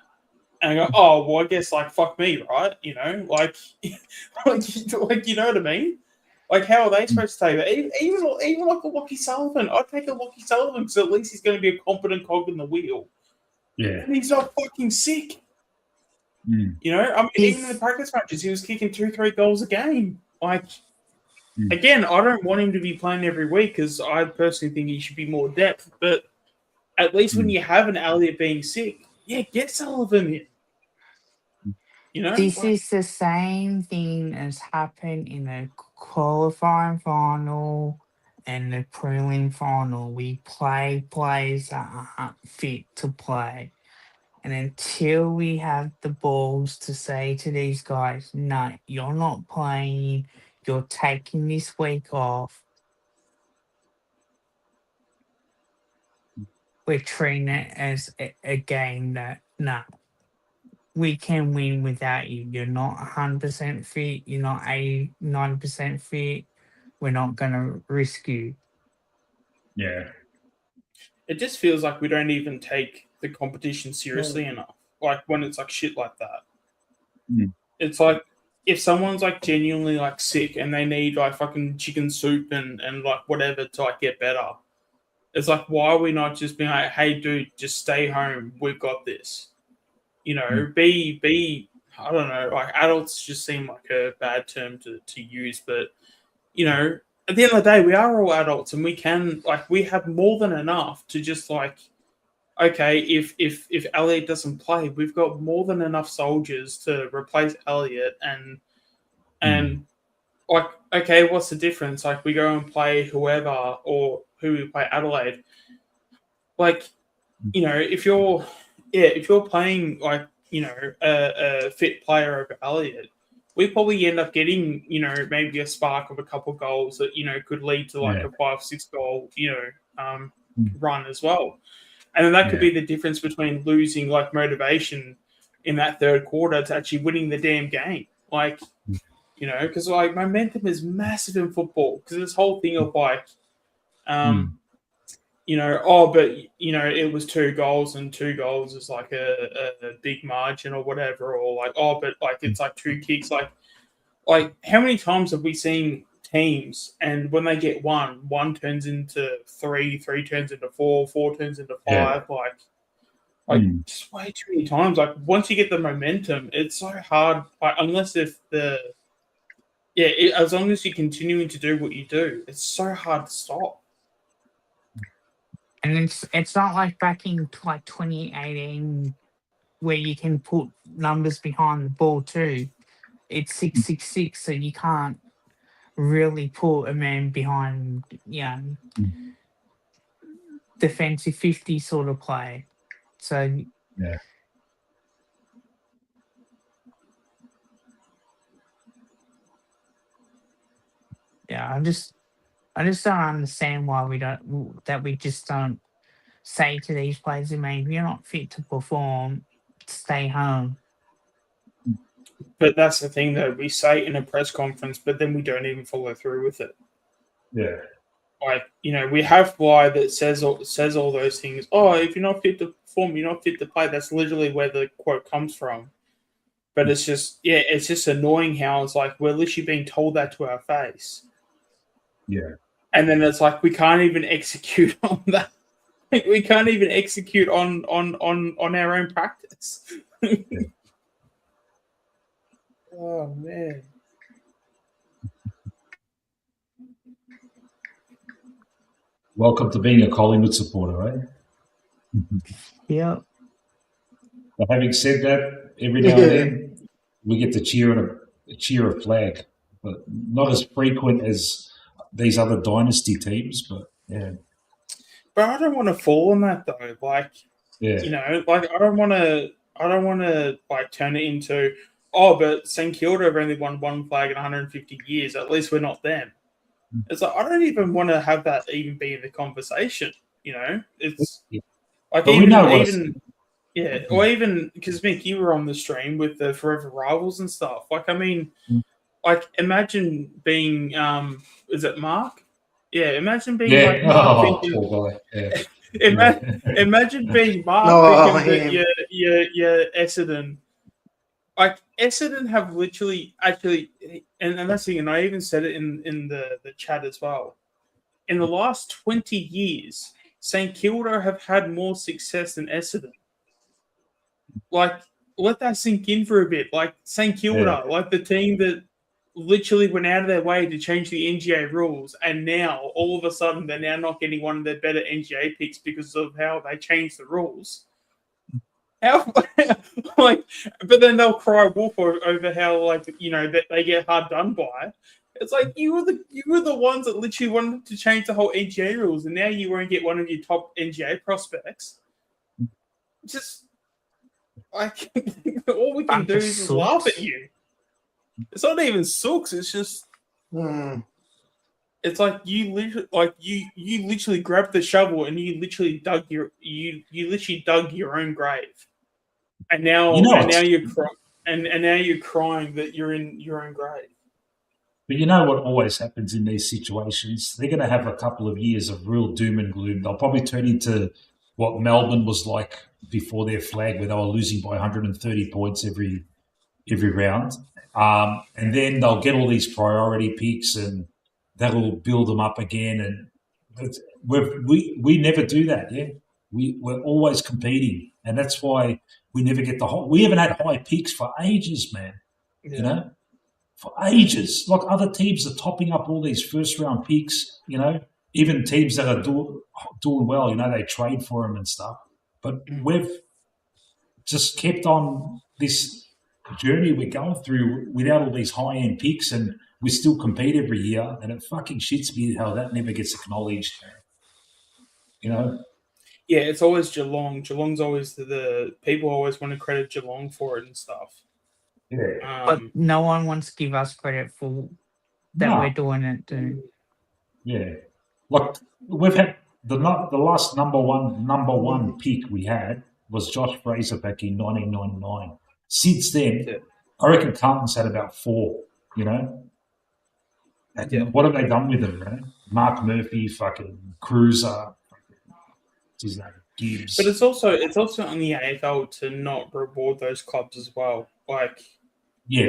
And I go, oh, well, I guess, like, fuck me, right? You know, like you know what I mean? Like, how are they supposed to take it? Even like a Lockie Sullivan. I'd take a Lockie Sullivan because at least he's going to be a competent cog in the wheel. Yeah. And he's not fucking sick. You know? I mean, even in the practice matches, he was kicking 2-3 goals a game. Like, again, I don't want him to be playing every week because I personally think he should be more depth. But at least when you have an Elliott being sick, get Sullivan in. You know, this is the same thing as happened in the qualifying final and the prelim final. We play players that aren't fit to play. And until we have the balls to say to these guys, no, you're not playing, you're taking this week off, we're treating it as a game that, no, we can win without you. You're not 100% fit. You're not 80, 90% fit. We're not going to risk you. Yeah. It just feels like we don't even take the competition seriously enough. Like when it's like shit like that. It's like if someone's like genuinely like sick and they need like fucking chicken soup and like whatever to like get better. It's like, why are we not just being like, hey dude, just stay home. We've got this. You know, be I don't know, like adults just seem like a bad term to use, but you know, at the end of the day, we are all adults and we can like we have more than enough to just like, okay, if Elliott doesn't play, we've got more than enough soldiers to replace Elliott and like, okay, what's the difference? Like we go and play whoever or who we play Adelaide. Like, you know, if you're playing like, you know, a fit player over Elliott, we probably end up getting, you know, maybe a spark of a couple goals that, you know, could lead to like a 5-6 goal, you know, run as well. And then that could be the difference between losing like motivation in that third quarter to actually winning the damn game. Like, you know, because like momentum is massive in football because this whole thing of like, you know, oh, but, you know, it was 2 goals and 2 goals is like a big margin or whatever. Or like, oh, but like it's like 2 kicks. Like how many times have we seen teams and when they get 1 turns into 3, 3 turns into 4, 4 turns into 5. Like just way too many times. Like once you get the momentum, it's so hard. Like unless if as long as you're continuing to do what you do, it's so hard to stop. And it's not like back in like 2018 where you can put numbers behind the ball too. It's 6-6-6, so you can't really put a man behind, you know, defensive 50 sort of play. So I just don't understand why we just don't say to these players, "Mate, if you're not fit to perform, stay home." But that's the thing, though. We say it in a press conference, but then we don't even follow through with it. Yeah. Like, we have Bly that says all those things. Oh, if you're not fit to perform, you're not fit to play. That's literally where the quote comes from. But it's just annoying how it's like we're literally being told that to our face. Yeah. And then it's like we can't even execute on that. We can't even execute on our own practice. Oh man. Welcome to being a Collingwood supporter, right? Yeah. But having said that, every now and then we get to cheer a flag, but not as frequent as these other dynasty teams. But yeah. But I don't want to fall on that though. Like, like I don't want to like turn it into, oh, but St Kilda have only won one flag in 150 years. At least we're not them. It's like I don't even want to have that even be in the conversation. It's like or even because Mick, you were on the stream with the Forever Rivals and stuff. Like, I mean, like imagine being is it Mark? Yeah, imagine being like Mark. Imagine being Mark thinking that you're Essendon. Like Essendon have literally actually, and that's the thing, and I even said it in the chat as well. In the last 20 years, St Kilda have had more success than Essendon. Like, let that sink in for a bit. Like St Kilda, like the team that literally went out of their way to change the NGA rules, and now all of a sudden they're now not getting one of their better NGA picks because of how they changed the rules. But then they'll cry wolf over how that they get hard done by. It's like you were the ones that literally wanted to change the whole NGA rules, and now you won't get one of your top NGA prospects. Just like all we can do is just laugh at you. It's not even sooks. It's just it's like you literally grabbed the shovel and you literally dug your own grave. And now, you're crying that you're in your own grave. But you know what always happens in these situations? They're going to have a couple of years of real doom and gloom. They'll probably turn into what Melbourne was like before their flag, where they were losing by 130 points every round. And then they'll get all these priority picks, and that'll build them up again. And we never do that. Yeah, we're always competing, and that's why we never get we haven't had high picks for ages, man. Yeah. For ages. Like other teams are topping up all these first round picks. Even teams that are doing well. They trade for them and stuff. But we've just kept on this journey we're going through without all these high end picks, and we still compete every year. And it fucking shits me how that never gets acknowledged. Yeah, it's always Geelong. Geelong's always the people always want to credit Geelong for it and stuff. Yeah. But no one wants to give us credit for that we're doing it too. Yeah. Like we've had the last number one pick we had was Josh Fraser back in 1999. Since then, I reckon Carlton's had about 4, And what have they done with them, right? Mark Murphy, fucking Cruiser, what's his name? Gibbs. But it's also on the AFL to not reward those clubs as well. Like,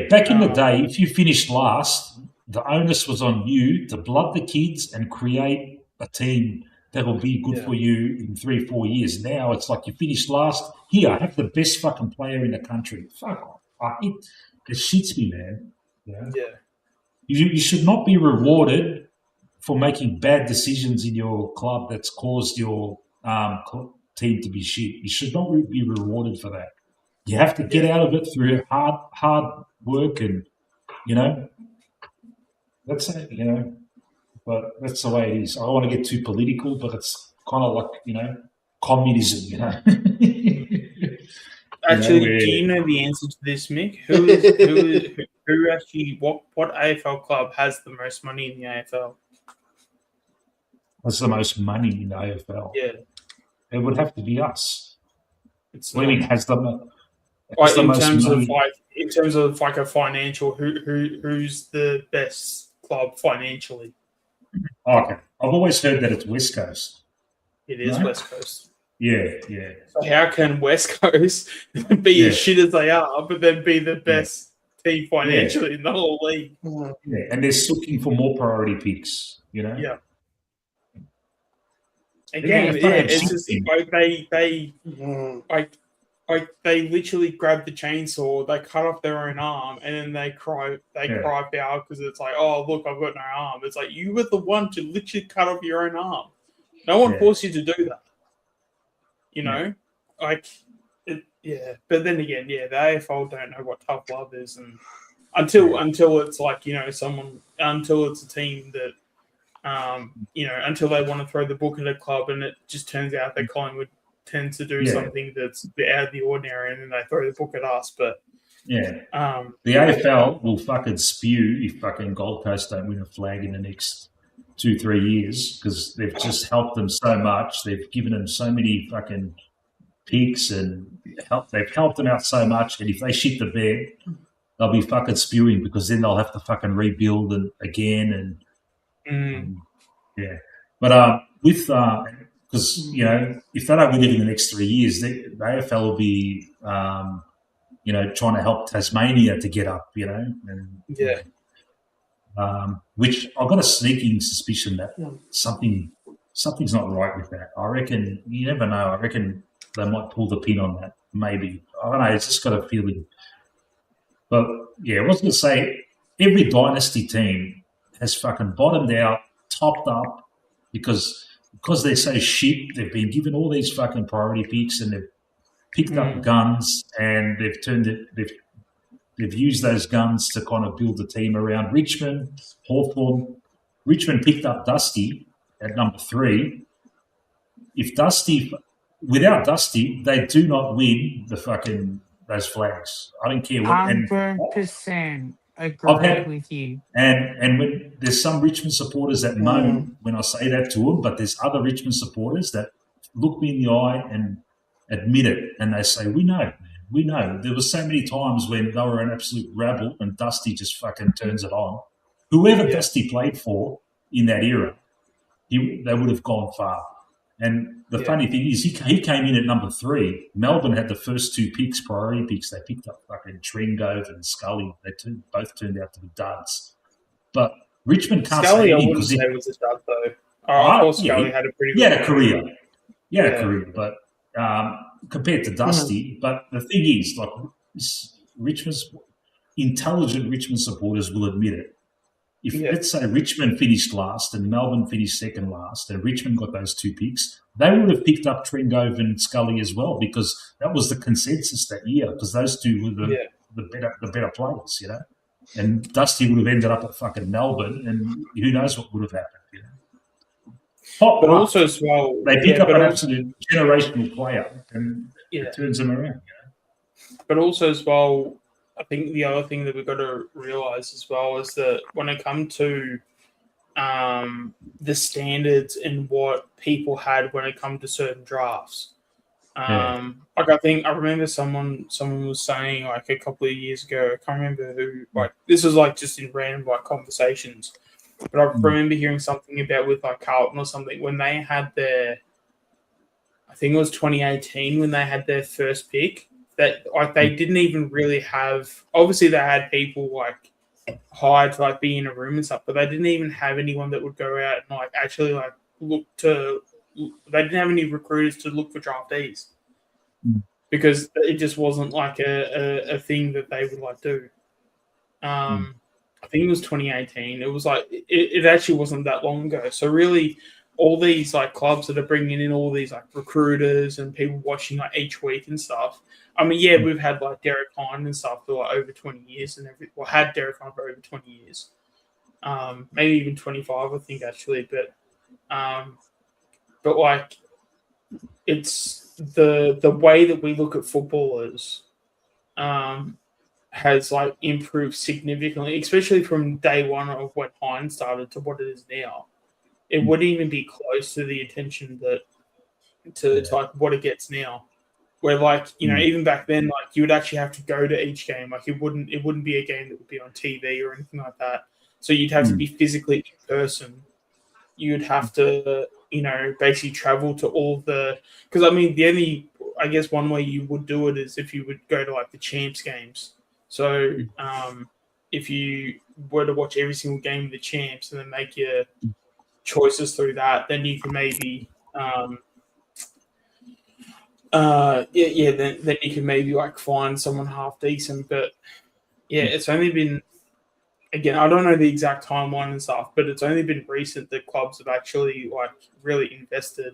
back in the day, if you finished last, the onus was on you to blood the kids and create a team that will be good for you in 3-4 years. Now it's like you finished last. Here, I have the best fucking player in the country. Fuck off. It shits me, man. Yeah. You should not be rewarded for making bad decisions in your club that's caused your team to be shit. You should not be rewarded for that. You have to get out of it through hard work, and that's it. But that's the way it is. I don't want to get too political, but it's kind of like communism. Actually, do you know the answer to this, Mick? Who actually what AFL club has the most money in the AFL? What's the most money in the AFL? Yeah. It would have to be us. It's What do you mean? not. Has the Like in most terms money? of like a financial, who's the best club financially? Oh, okay, I've always heard that it's West Coast. It is No? West Coast. Yeah, yeah. So how can West Coast be as shit as they are, but then be the best team financially in the whole league? Yeah, and they're looking for more priority picks. You know. Yeah. Again, it's just like they literally grab the chainsaw, they cut off their own arm, and then they cry foul because it's like, oh look, I've got no arm. It's like you were the one to literally cut off your own arm. No one forced you to do that. You know, but then again, the AFL don't know what tough love is, and until it's like until it's a team that. Until they want to throw the book at a club, and it just turns out that Collingwood tends to do something that's a bit out of the ordinary, and then they throw the book at us. But the AFL will fucking spew if fucking Gold Coast don't win a flag in the next 2-3 years because they've just helped them so much. They've given them so many fucking picks and they've helped them out so much. And if they shit the bed, they'll be fucking spewing because then they'll have to fucking rebuild again. But with because if they don't win it in the next 3 years, the AFL will be trying to help Tasmania to get up, which I've got a sneaking suspicion that something's not right with that. I reckon you never know. I reckon they might pull the pin on that. Maybe I don't know. It's just got a feeling. But I was going to say every dynasty team has fucking bottomed out, topped up, because they're so shit. They've been given all these fucking priority picks, and they've picked up guns, and they've turned it. They've used those guns to kind of build the team around Richmond, Hawthorn. Richmond picked up Dusty at number 3. Without Dusty, they do not win those flags. I don't care what. 100% agree with you. And when there's some Richmond supporters that moan when I say that to them, but there's other Richmond supporters that look me in the eye and admit it, and they say, "We know, man. We know." There was so many times when they were an absolute rabble, and Dusty just fucking turns it on. Whoever Dusty played for in that era, they would have gone far. And the funny thing is, he came in at number 3. Melbourne had the first 2 picks, priority picks. They picked up fucking Trengove and Scully. They both turned out to be duds. But Richmond can't Scully, say I anything wouldn't say was a dud though. I thought Scully had a pretty good career. He had a career, but compared to Dusty. But the thing is, like intelligent Richmond supporters will admit it. If let's say Richmond finished last and Melbourne finished second last, and Richmond got those 2 picks, they would have picked up Trengove and Scully as well, because that was the consensus that year. Because those 2 were the better players, And Dusty would have ended up at fucking Melbourne, and who knows what would have happened, But also as well, they pick up an absolute generational player, and it turns them around. But also as well, I think the other thing that we've got to realise as well is that when it comes to the standards and what people had when it comes to certain drafts, like I remember someone was saying like a couple of years ago, I can't remember who, like this was like just in random like conversations, but I remember hearing something about with like Carlton or something when they had their, I think it was 2018 when they had their first pick. That like they didn't even really have. Obviously, they had people like hired to like be in a room and stuff, but they didn't even have anyone that would go out and like actually like look to. They didn't have any recruiters to look for draftees because it just wasn't like a thing that they would like do. I think it was 2018. It was like it actually wasn't that long ago. So really, all these like clubs that are bringing in all these like recruiters and people watching like each week and stuff. I mean, we've had like Derek Hine and stuff for like over 20 years and everything. Well, had Derek Hine for over 20 years, maybe even 25, I think actually. But like, it's the way that we look at footballers has like improved significantly, especially from day one of when Hine started to what it is now. It wouldn't even be close to the attention that to like what it gets now. Where like, you know, even back then, like you would actually have to go to each game. Like it wouldn't be a game that would be on TV or anything like that. So you'd have to be physically in person. You'd have to, you know, basically travel to all the, because I mean the only, I guess one way you would do it is if you would go to like the champs games. So if you were to watch every single game of the champs and then make your choices through that, then you can maybe then you can maybe like find someone half decent. But yeah, it's only been, again, I don't know the exact timeline and stuff, but it's only been recent that clubs have actually like really invested.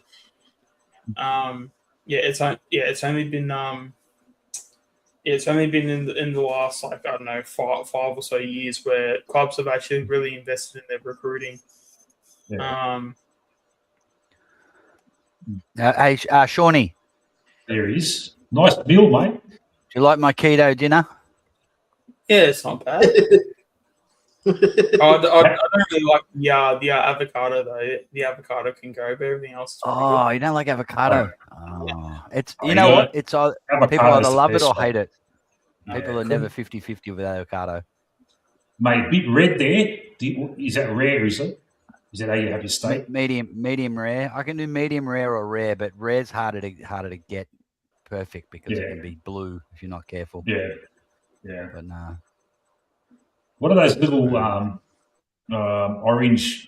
It's only been in the last, like, I don't know, five or so years where clubs have actually really invested in their recruiting. Hey, Shawnee. There he is. Nice meal, mate. Do you like my keto dinner? Yeah, it's not bad. I don't really like the avocado though. The avocado can go, but everything else is pretty good. You don't like avocado? It's, you Oh, know yeah. what? It's people Avocado's either the love it best or one. hate it. No, People are never 50-50 with avocado. Mate, bit red there. Is that rare, is it? Is that how you have your steak? Medium rare. I can do medium rare or rare, but rare's harder to get perfect because it can be blue if you're not careful. Yeah. But no. What are those little orange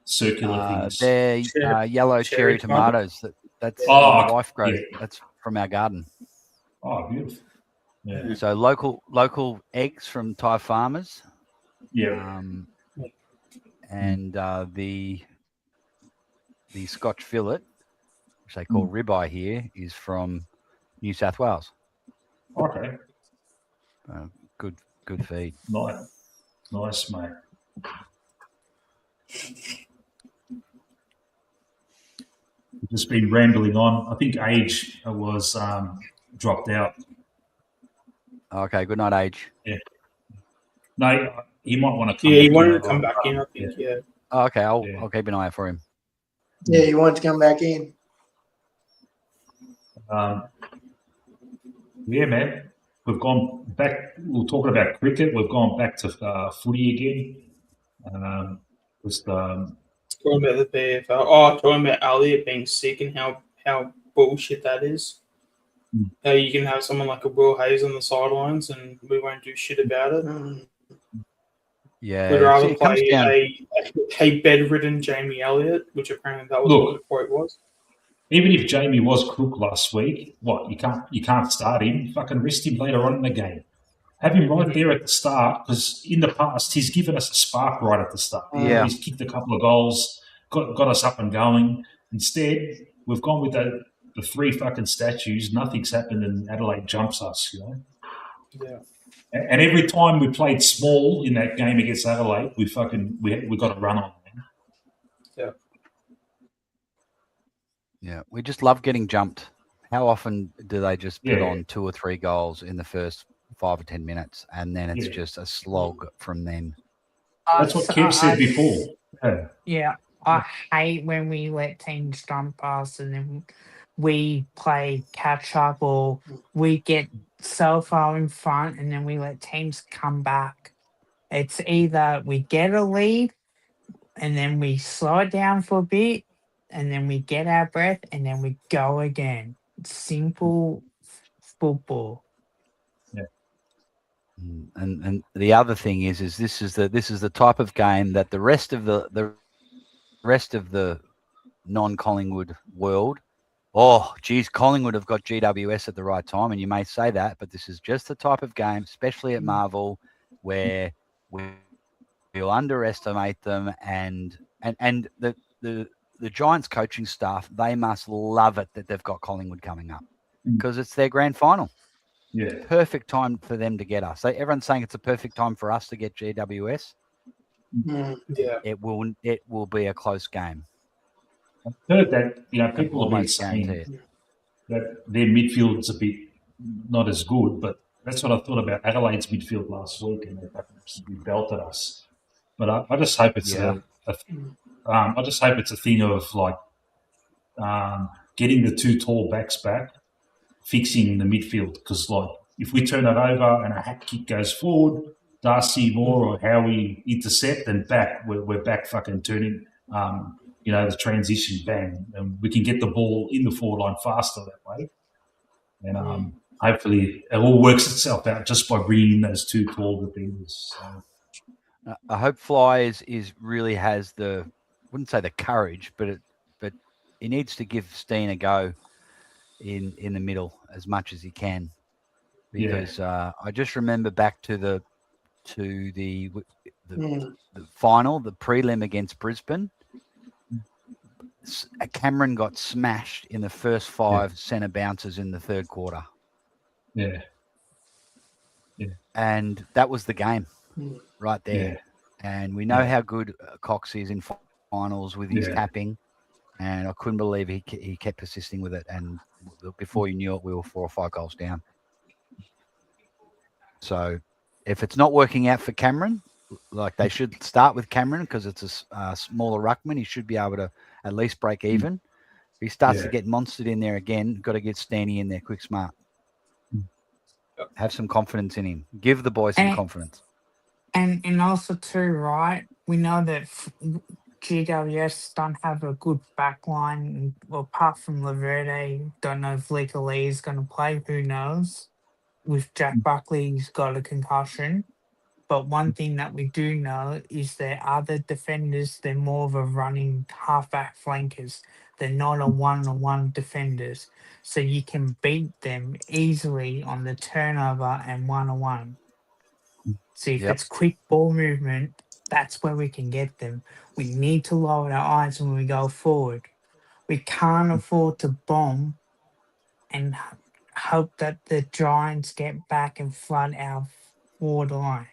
circular things? They're yellow cherry tomatoes. That's Oh, my wife grows. yeah. That's from our garden. Oh, beautiful. Yeah. So local eggs from Thai farmers. Yeah. And the Scotch fillet, which they call ribeye here, is from New South Wales. Okay. Good feed. Nice, mate. We've just been rambling on. I think Age was dropped out. Okay, good night, Age. Yeah. No, he might want to come. Yeah, he back wanted in. to come back in, I think. Yeah. Oh, okay, I'll keep an eye out for him. Yeah, he wanted to come back in. Yeah, man. We've gone back. We're talking about cricket. We've gone back to footy again. Talking about the PFL. Oh, talking about Elliot being sick and how bullshit that is. How you can have someone like a Will Hayes on the sidelines and we won't do shit about it. Yeah, We'd rather it comes down. a bedridden Jamie Elliott, which apparently that was what the quote was. Even if Jamie was cooked last week, you can't start him. Fucking rest him later on in the game. Have him right there at the start, because in the past he's given us a spark right at the start. Yeah, he's kicked a couple of goals, got us up and going. Instead, we've gone with the three fucking statues. Nothing's happened, and Adelaide jumps us. You know. Yeah. And every time we played small in that game against Adelaide, we got a run on them. Yeah. Yeah, we just love getting jumped. How often do they just put on 2 or 3 goals in the first 5 or 10 minutes, and then it's just a slog from then? That's what Kev said before. Yeah, I hate when we let teams jump us and then we play catch up, or we get so far in front and then we let teams come back. It's either we get a lead and then we slow it down for a bit and then we get our breath and then we go again. Simple football. Yeah. And the other thing is this is the type of game that the rest of the non-Collingwood world. Oh, geez, Collingwood have got GWS at the right time, and you may say that, but this is just the type of game, especially at Marvel, where we'll underestimate them, and the Giants coaching staff, they must love it that they've got Collingwood coming up because it's their grand final. Yeah, perfect time for them to get us. So everyone's saying it's a perfect time for us to get GWS. Yeah, It will be a close game. I've heard that people have been saying that their midfield's a bit not as good, but that's what I thought about Adelaide's midfield last week, and they belted us. But I just hope it's I just hope it's a thing of like getting the two tall backs back, fixing the midfield. Because like if we turn it over and a hack kick goes forward, Darcy Moore or Howie intercept and back, we're back fucking turning. The transition bang, and we can get the ball in the forward line faster that way. And hopefully it all works itself out just by bringing in those two tall defenders. So. I hope Fly is really has the, wouldn't say the courage, but he needs to give Steene a go in the middle as much as he can, because I just remember back to the final, the prelim against Brisbane. Cameron got smashed in the first 5 centre bounces in the third quarter. Yeah. And that was the game right there. Yeah. And we know how good Cox is in finals with his tapping. And I couldn't believe he kept persisting with it. And before you knew it, we were 4 or 5 goals down. So if it's not working out for Cameron, like they should start with Cameron because it's a smaller ruckman. He should be able to at least break even. If he starts to get monstered in there again, got to get Steenie in there quick, smart. Have some confidence in him. Give the boys some confidence. And also too, right? We know that GWS don't have a good back line. Well, apart from Laverde, don't know if Lika Lee is going to play. Who knows? With Jack Buckley, he's got a concussion. But one thing that we do know is that other defenders, they're more of a running halfback flankers. They're not a one-on-one defenders. So you can beat them easily on the turnover and one-on-one. So if it's quick ball movement, that's where we can get them. We need to lower our eyes when we go forward. We can't afford to bomb and hope that the Giants get back and flood our forward line.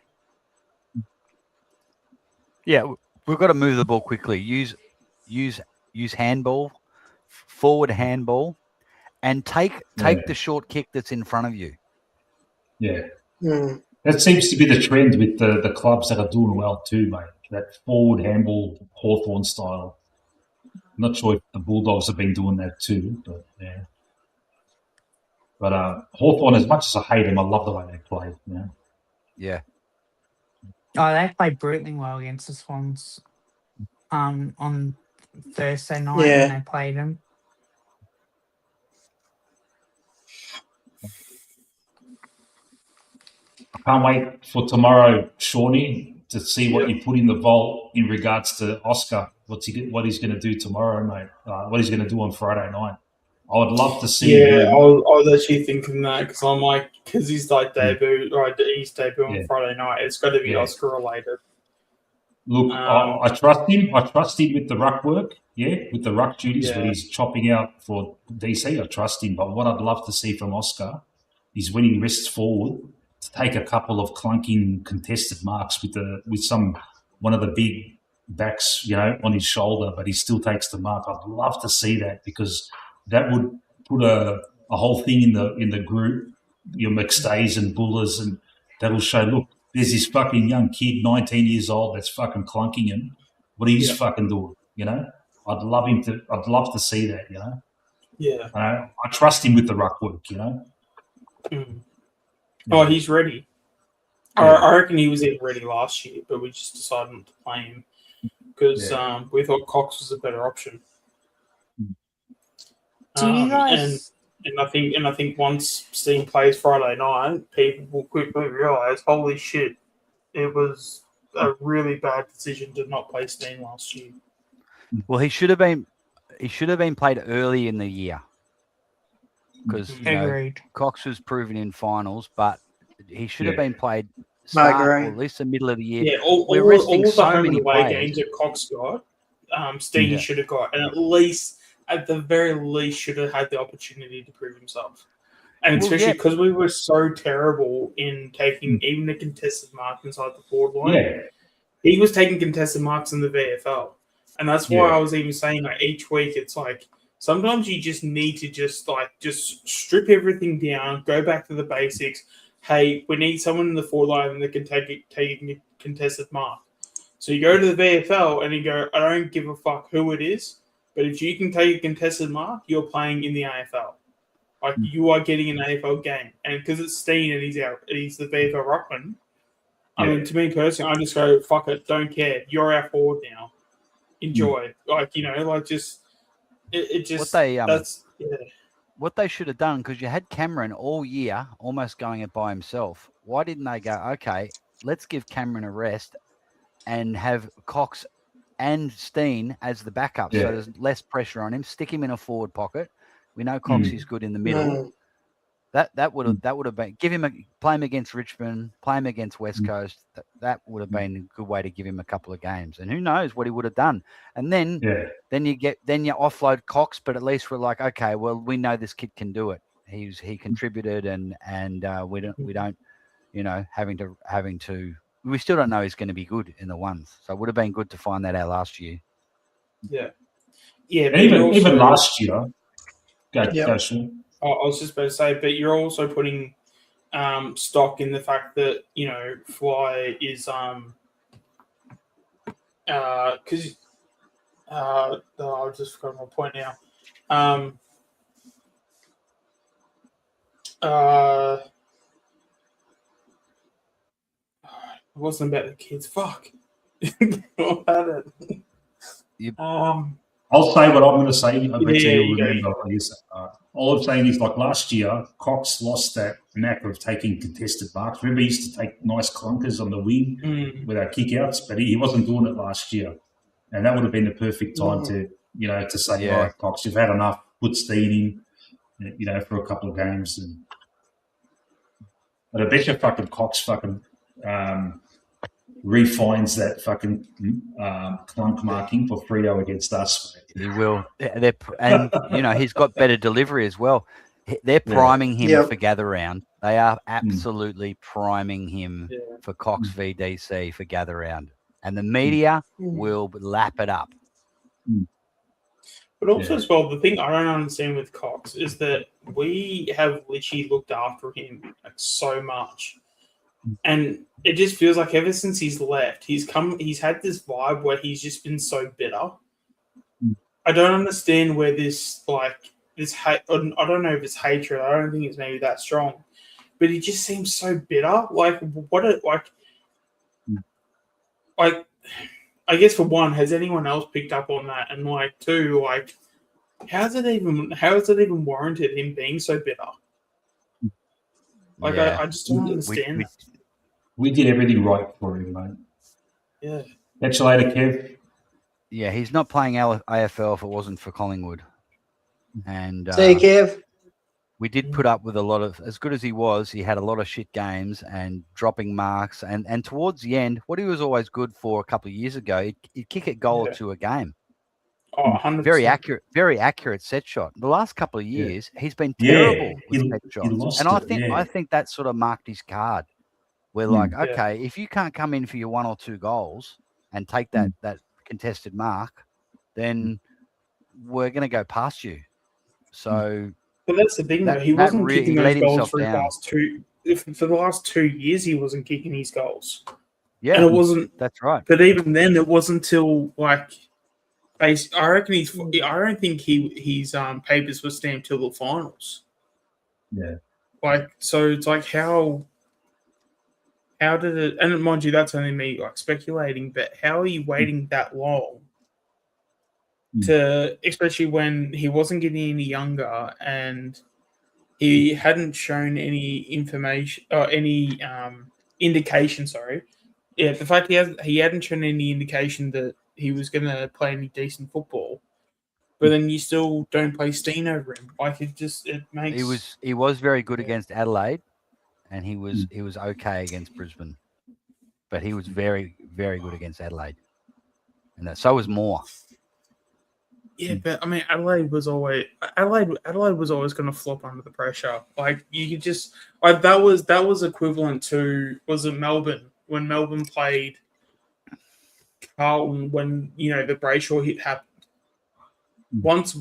Yeah, we've got to move the ball quickly. Use handball, forward handball, and take the short kick that's in front of you. Yeah. That seems to be the trend with the clubs that are doing well too, mate. That forward handball Hawthorn style. I'm not sure if the Bulldogs have been doing that too, but yeah. But Hawthorn, as much as I hate them, I love the way they play. Yeah. Oh, they played brutally well against the Swans on Thursday night when they played them. I can't wait for tomorrow, Shawnee, to see what you put in the vault in regards to Oscar. What he's going to do tomorrow, mate. What he's going to do on Friday night. I would love to see. Yeah, I was actually thinking that because I'm like, because he's like debut, right? He's debut on Friday night. It's got to be Oscar related. Look, I trust him. I trust him with the ruck work. With the ruck duties when he's chopping out for DC. I trust him. But what I'd love to see from Oscar is when he rests forward to take a couple of clunking contested marks with one of the big backs, on his shoulder, but he still takes the mark. I'd love to see that because that would put a whole thing in the group, your McStays and Bullers, and that'll show, look, there's this fucking young kid, 19 years old, that's fucking clunking him. What he's fucking doing, I'd love to see that, Yeah. I trust him with the ruck work, Oh, he's ready. I reckon he was even ready last year, but we just decided not to play him because we thought Cox was a better option. Do you guys? And I think once Steene plays Friday night, people will quickly realise, holy shit, it was a really bad decision to not play Steene last year. Well, he should have been played early in the year because Cox was proven in finals, but he should have been played start or at least the middle of the year. Yeah, all the home and away games that Cox got, Steene should have got, and at the very least, should have had the opportunity to prove himself. And especially because we were so terrible in taking even the contested mark inside the forward line. Yeah. He was taking contested marks in the VFL. And that's why I was even saying each week, it's like sometimes you just need to just strip everything down, go back to the basics. Hey, we need someone in the forward line that can take a contested mark. So you go to the VFL and you go, I don't give a fuck who it is, but But if you can take a contested mark, you're playing in the AFL. Like you are getting an AFL game, and because it's Steene and he's the VFL Ruckman. I mean, to me personally, I just go fuck it, don't care. You're our forward now. Enjoy, like just it just what they should have done, because you had Cameron all year almost going it by himself. Why didn't they go, okay, let's give Cameron a rest and have Cox and Steene as the backup, so there's less pressure on him. Stick him in a forward pocket. We know Cox is good in the middle. That would have been play him against Richmond, play him against West Coast. That would have been a good way to give him a couple of games, and who knows what he would have done. And then you offload Cox, but at least we're like, okay, well, we know this kid can do it. He contributed, and we don't having to. We still don't know he's going to be good in the ones, so it would have been good to find that out last year. Yeah. Even last year. Go, Sean. I was just about to say, but you're also putting stock in the fact that Fly is because I just forgot my point now. It wasn't about the kids. Fuck. I'll say what I'm going to say. I bet you'll remember what you said. All I'm saying is, like last year, Cox lost that knack of taking contested marks. Remember, he used to take nice clunkers on the wing with our kickouts, but he wasn't doing it last year. And that would have been the perfect time to say, all right, Cox, you've had enough. Put Steene in, for a couple of games. But I bet you fucking Cox refines that fucking clunk marking for Freo against us. He will. He's got better delivery as well. They're priming him for gather round. They are absolutely priming him for Cox v DC for gather round. And the media will lap it up. But also as well, the thing I don't understand with Cox is that we have literally looked after him so much. And it just feels like ever since he's left, he's had this vibe where he's just been so bitter. I don't understand where this hate. I don't know if it's hatred. I don't think it's maybe that strong, but he just seems so bitter. I guess for one, has anyone else picked up on that? And two, how is it even warranted him being so bitter? I just don't understand that. We did everything right for him, mate. Yeah. Catch you later, Kev. Yeah, he's not playing AFL if it wasn't for Collingwood. And see you, Kev. We did put up with a lot of, as good as he was, he had a lot of shit games and dropping marks. And towards the end, what he was always good for a couple of years ago, he'd kick a goal or two a game. Oh, 100%. Very accurate set shot. The last couple of years, he's been terrible with set shots. And I think that sort of marked his card. We're like, okay, if you can't come in for your 1 or 2 goals and take that contested mark, then we're going to go past you. So, but that's the thing, though. He wasn't kicking those goals for the last 2. For the last 2 years, he wasn't kicking his goals. Yeah, and it wasn't. That's right. But even then, it wasn't till I reckon I don't think his papers were stamped till the finals. Yeah. So it's like how did it? And mind you, that's only me speculating. But how are you waiting that long to, especially when he wasn't getting any younger and he hadn't shown any information or any indication? Sorry, the fact he hadn't shown any indication that he was going to play any decent football. But then you still don't play Steene over him. It makes. He was very good against Adelaide. And he was okay against Brisbane, but he was very, very good against Adelaide, and so was Moore. Yeah, but I mean, Adelaide was always going to flop under the pressure. You could just that was equivalent to, was it Melbourne when Melbourne played Carlton when the Brayshaw hit happened. Once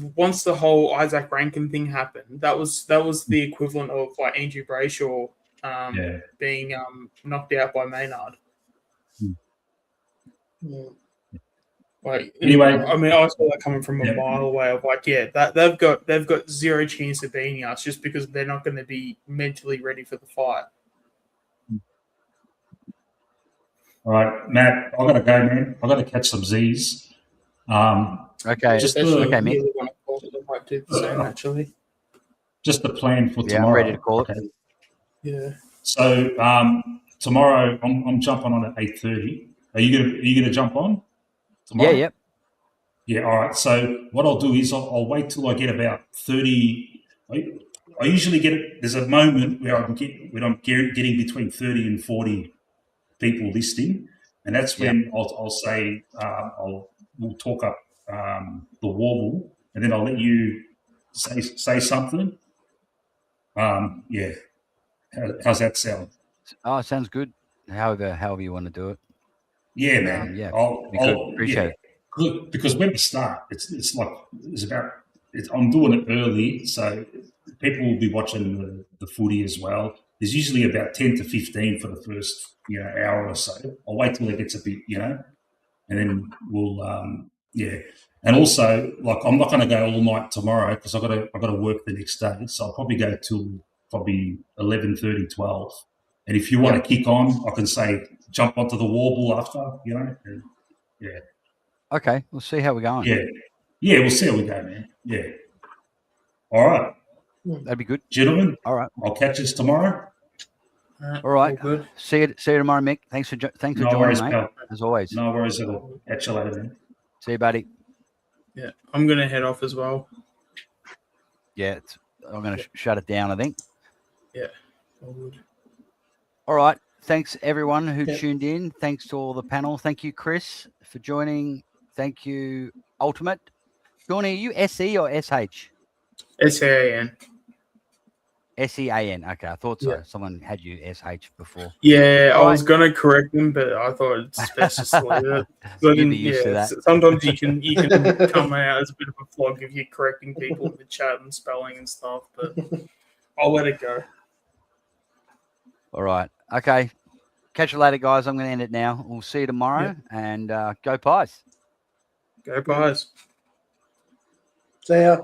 the whole Isaac Rankin thing happened, that was the equivalent of Andrew Brayshaw. Being knocked out by Maynard. Like Anyway. I mean, I saw that coming from a Yeah. mile away. Of like, yeah, that they've got zero chance of beating us just because they're not going to be mentally ready for the fight. All right, Matt, I got to go, man. I got to catch some Z's. Okay. Just Especially okay, if Mick. you really want to call it, I might do the same actually. Just the plan for Yeah, tomorrow. I'm ready to call it. Okay. Yeah. So tomorrow I'm jumping on at 8:30. Are you gonna jump on tomorrow? Yeah, yep. Yeah. All right. So what I'll do is I'll wait till I get about 30. I usually get there's a moment where I'm getting between 30 and 40 people listening, and that's when I'll say we'll talk up the warble, and then I'll let you say something. Yeah. How's that sound? Oh, sounds good. However you want to do it. Yeah, man. Yeah, I'll be good. Appreciate it. Good, because when we start, it's like I'm doing it early, so people will be watching the footy as well. There's usually about 10 to 15 for the first hour or so. I'll wait till it gets a bit, and then we'll And also, like, I'm not going to go all night tomorrow because I've got to work the next day, so I'll probably go till probably 11:30, 12. And if you want to kick on, I can say jump onto the warble after, and, yeah. Okay, we'll see how we're going. Yeah, we'll see how we go, man. Yeah. All right. That'd be good. Gentlemen, all right. I'll catch us tomorrow. All right. All good. See you tomorrow, Mick. Thanks for joining, worries, mate. pal. As always. No worries at all. Catch you later, man. See you, buddy. Yeah, I'm going to head off as well. Yeah, I'm going to shut it down, I think. Yeah, all good. All right. Thanks, everyone who tuned in. Thanks to all the panel. Thank you, Chris, for joining. Thank you, Ultimate. Johnny, are you SE or SH? SAN. SEAN. Okay, I thought so. Yeah. Someone had you SH before. Yeah, All I was going to correct him, but I thought it's best just to leave it. But You'd be used to that. Sometimes you can come out as a bit of a flog if you're correcting people in the chat and spelling and stuff, but I'll let it go. All right. Okay. Catch you later, guys. I'm going to end it now. We'll see you tomorrow, and go Pies. Go Pies. See ya.